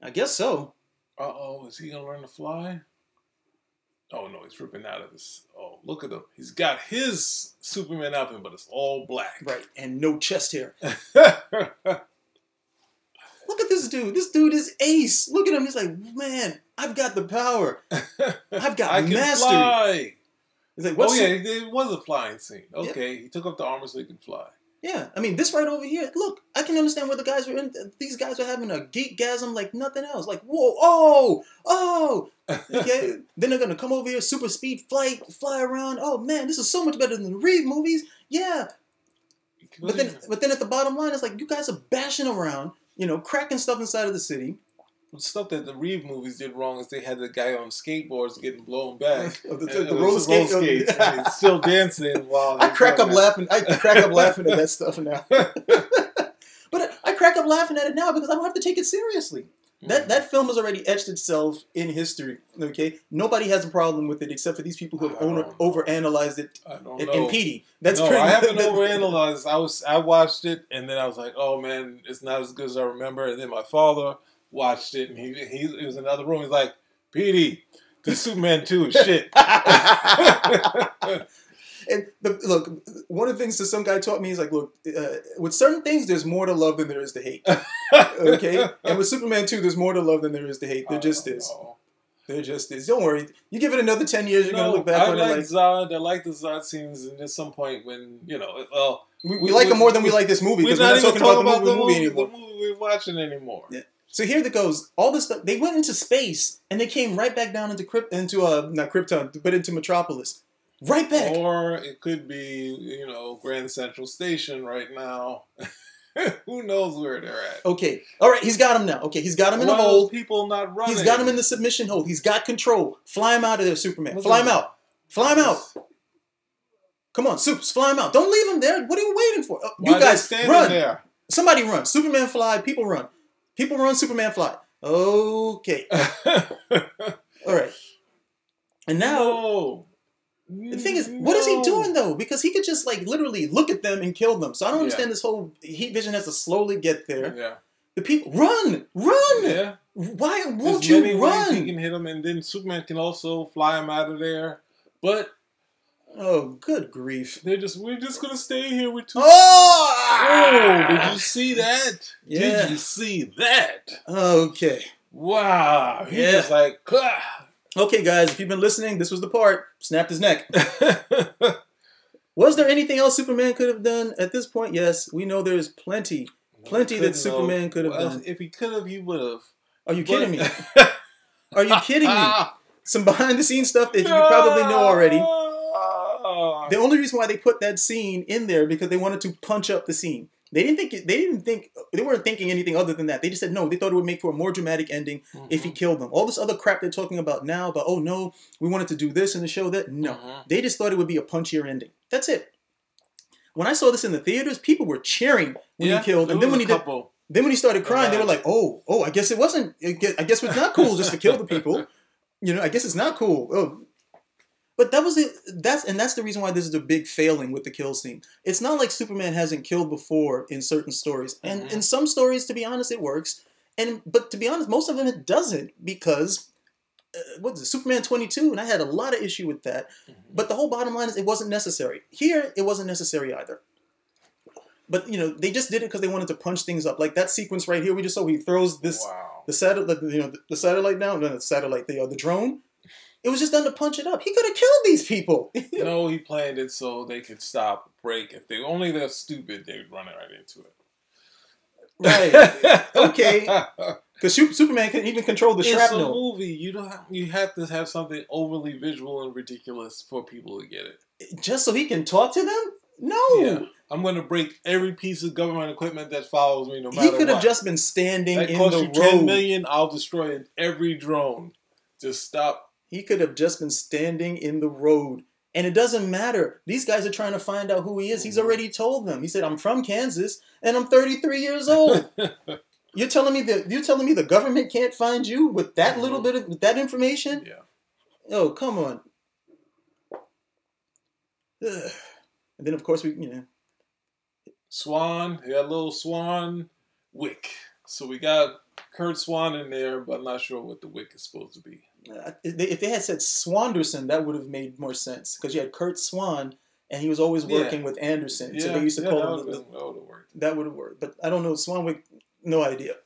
I guess so. Uh-oh, is he going to learn to fly? Oh, no, he's ripping out of his... Oh, look at him. He's got his Superman outfit, but it's all black. Right, and no chest hair. Look at this dude. This dude is ace. Look at him. He's like, man, I've got the power. I've got mastery. I can fly. He's like, what's it was a flying scene. Okay, he took off the armor so he can fly. Yeah, I mean, this right over here, look, I can understand where the guys were in. These guys were having a geekgasm like nothing else. Like, whoa, oh, okay. Then they're going to come over here, super speed flight, fly around. Oh, man, this is so much better than the Reeve movies. Yeah. But then at the bottom line, it's like, you guys are bashing around, you know, cracking stuff inside of the city. The stuff that the Reeve movies did wrong is they had the guy on skateboards getting blown back. the roller skates. And he's still dancing while I crack up laughing. I crack up laughing at that stuff now. But I crack up laughing at it now because I don't have to take it seriously. That film has already etched itself in history. Okay, nobody has a problem with it except for these people who have overanalyzed it. I don't and, know. and Petey, I haven't overanalyzed. I watched it and then I was like, oh man, it's not as good as I remember. And then my father watched it and he was in another room. He's like, Petey, the Superman 2 is shit. And look, one of the things that some guy taught me is like, look, with certain things, there's more to love than there is to hate. Okay? And with Superman 2, there's more to love than there is to hate. There just is. There just is. Don't worry. You give it another 10 years, you're going to look back on it like... Zod. I like the Zod scenes, and at some point when, you know, well... We like them more than we like this movie, because we're not talking about the movie anymore. The movie we're watching anymore. Yeah. So here it goes. All this stuff, they went into space, and they came right back down into not Krypton, but into Metropolis. Right back. Or it could be, you know, Grand Central Station right now. Who knows where they're at? Okay. All right. He's got him now. Okay. He's got him in the hold. People not running. He's got him in the submission hold. He's got control. Fly him out of there, Superman. Fly him out. Fly him out. Come on, Supes. Fly him out. Don't leave him there. What are you waiting for? You guys run. There? Somebody run. Superman fly. People run. People run. Superman fly. Okay. All right. And now... No. The thing is, what is he doing though? Because he could just like literally look at them and kill them. So I don't understand this whole heat vision has to slowly get there. Yeah. The people run. Yeah. Why won't you run? He can hit him, and then Superman can also fly him out of there. But oh, good grief! We're just gonna stay here with two. Oh! Did you see that? Yeah. Did you see that? Okay. Wow. He's just like. Okay, guys, if you've been listening, this was the part. Snapped his neck. Was there anything else Superman could have done at this point? Yes, we know there's plenty that Superman could have done. If he could have, he would have. Are you kidding me? Are you kidding me? Some behind-the-scenes stuff that you probably know already. The only reason why they put that scene in there because they wanted to punch up the scene. They weren't thinking anything other than that. They just said no. They thought it would make for a more dramatic ending if he killed them. All this other crap they're talking about now, about oh no, we wanted to do this and to show that. No, they just thought it would be a punchier ending. That's it. When I saw this in the theaters, people were cheering when he killed, and then when he started crying, they were like, oh, I guess it wasn't. I guess it's not cool just to kill the people. You know, I guess it's not cool. Oh. But that was it. That's the reason why this is a big failing with the kill scene. It's not like Superman hasn't killed before in certain stories, and in some stories, to be honest, it works. But to be honest, most of them it doesn't, because what's it, Superman 22, and I had a lot of issue with that. But the whole bottom line is it wasn't necessary. Here, it wasn't necessary either. But they just did it because they wanted to punch things up. Like that sequence right here, we just saw he throws this the satellite, the satellite down, no, the satellite, the drone. It was just done to punch it up. He could have killed these people. No, he planned it so they could stop, break. If they're stupid, they'd run right into it. Right. Okay. Because Superman can even control the shrapnel. It's a movie. You have to have something overly visual and ridiculous for people to get it. Just so he can talk to them? No. Yeah. I'm going to break every piece of government equipment that follows me, no matter what. He could have just been standing in the road. That cost you $10 million. I'll destroy every drone. Just stop. He could have just been standing in the road. And it doesn't matter. These guys are trying to find out who he is. He's already told them. He said, I'm from Kansas and I'm 33 years old. You're telling me the government can't find you with that little bit of that information? Yeah. Oh, come on. And then of course Swan, we got a little Swan wick. So we got Kurt Swan in there, but I'm not sure what the wick is supposed to be. If they had said Swanderson, that would have made more sense, because you had Kurt Swan, and he was always working with Anderson. So they used to call him that would have worked. But I don't know, Swanwick, no idea.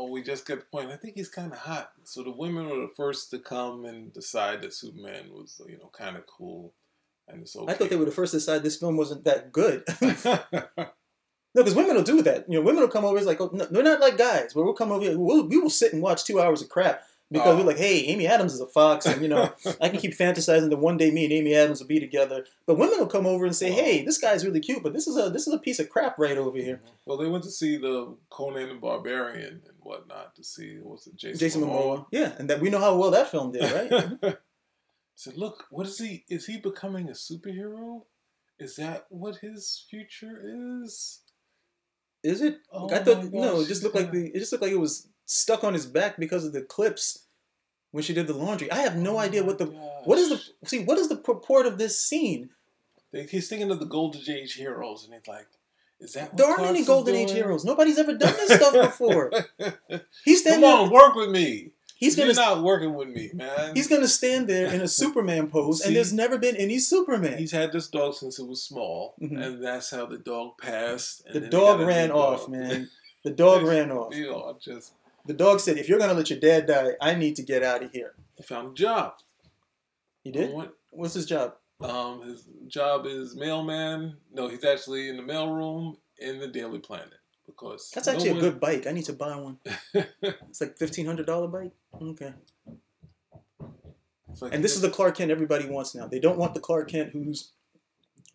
We just got the point. I think he's kind of hot. So the women were the first to come and decide that Superman was, kind of cool, and it's okay. I thought they were the first to decide this film wasn't that good. No, because women will do that. Women will come over. It's like, oh, no, they're not like guys. We'll come over here. We will sit and watch 2 hours of crap because we're like, hey, Amy Adams is a fox, and I can keep fantasizing that one day me and Amy Adams will be together. But women will come over and say, hey, this guy's really cute, but this is a piece of crap right over here. Well, they went to see the Conan the Barbarian and whatnot to see Jason Momoa. Yeah, and that we know how well that film did, right? So look, what is he? Is he becoming a superhero? Is that what his future is? Is it? Oh, I thought no. It just looked like it was stuck on his back because of the clips when she did the laundry. I have no idea what is the purport of this scene. He's thinking of the Golden Age heroes, and he's like, "Is that what there aren't any Golden Age heroes? Nobody's ever done this stuff before." Come on, work with me. You're not working with me, man. He's gonna stand there in a Superman pose, and there's never been any Superman. He's had this dog since it was small, and that's how the dog passed. The dog ran off, man. The dog ran off. The dog said, "If you're gonna let your dad die, I need to get out of here." He found a job. He did? What's his job? His job is mailman. No, he's actually in the mailroom in the Daily Planet. Because that's actually a good bike. I need to buy one. It's like $1,500 bike. Okay. And this is the Clark Kent everybody wants now. They don't want the Clark Kent who's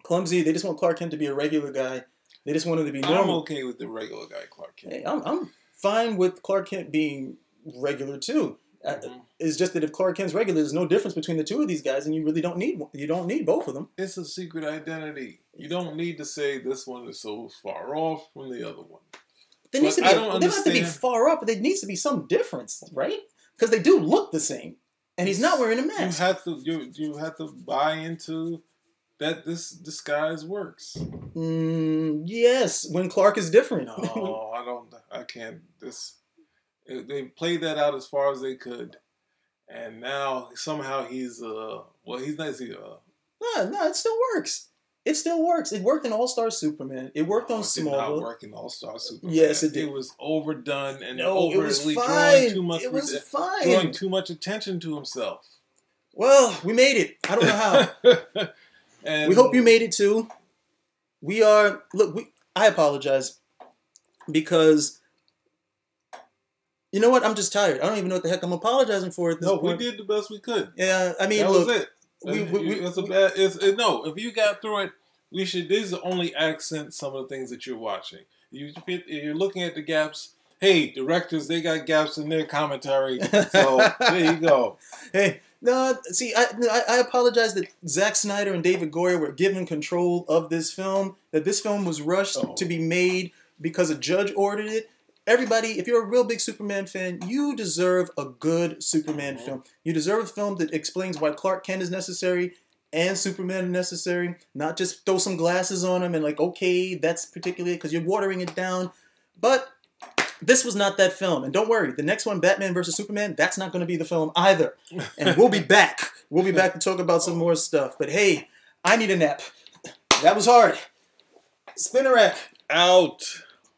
clumsy. They just want Clark Kent to be a regular guy. They just want him to be normal. I'm okay with the regular guy, Clark Kent. Hey, I'm fine with Clark Kent being regular too. It's just that if Clark Kent's regular, there's no difference between the two of these guys, and you really don't need both of them. It's a secret identity. You don't need to say this one is so far off from the other one. They don't have to be far off, but there needs to be some difference, right? Because they do look the same, and he's not wearing a mask. You have to buy into that this disguise works. Yes, when Clark is different. No, I can't. They played that out as far as they could, and now somehow he's he's not. No, it still works. It still works. It worked in All-Star Superman. It worked on Smallville. It did not work in All-Star Superman. Yes, it did. It was overdone and it was fine. Drawing too much attention to himself. Well, we made it. I don't know how. And we hope you made it too. I apologize because. You know what? I'm just tired. I don't even know what the heck I'm apologizing for at this point. No, we did the best we could. Yeah, I mean, that look. Was it. If you got through it, these only accent some of the things that you're watching. You're looking at the gaps. Hey, directors, they got gaps in their commentary. So, there you go. Hey, no, see, I apologize that Zack Snyder and David Goyer were given control of this film, that this film was rushed to be made because a judge ordered it. Everybody, if you're a real big Superman fan, you deserve a good Superman film. You deserve a film that explains why Clark Kent is necessary and Superman is necessary. Not just throw some glasses on him and like, okay, that's particularly because you're watering it down. But this was not that film. And don't worry, the next one, Batman versus Superman, that's not going to be the film either. And we'll be back. We'll be back to talk about some more stuff. But hey, I need a nap. That was hard. Spinner rack. Out.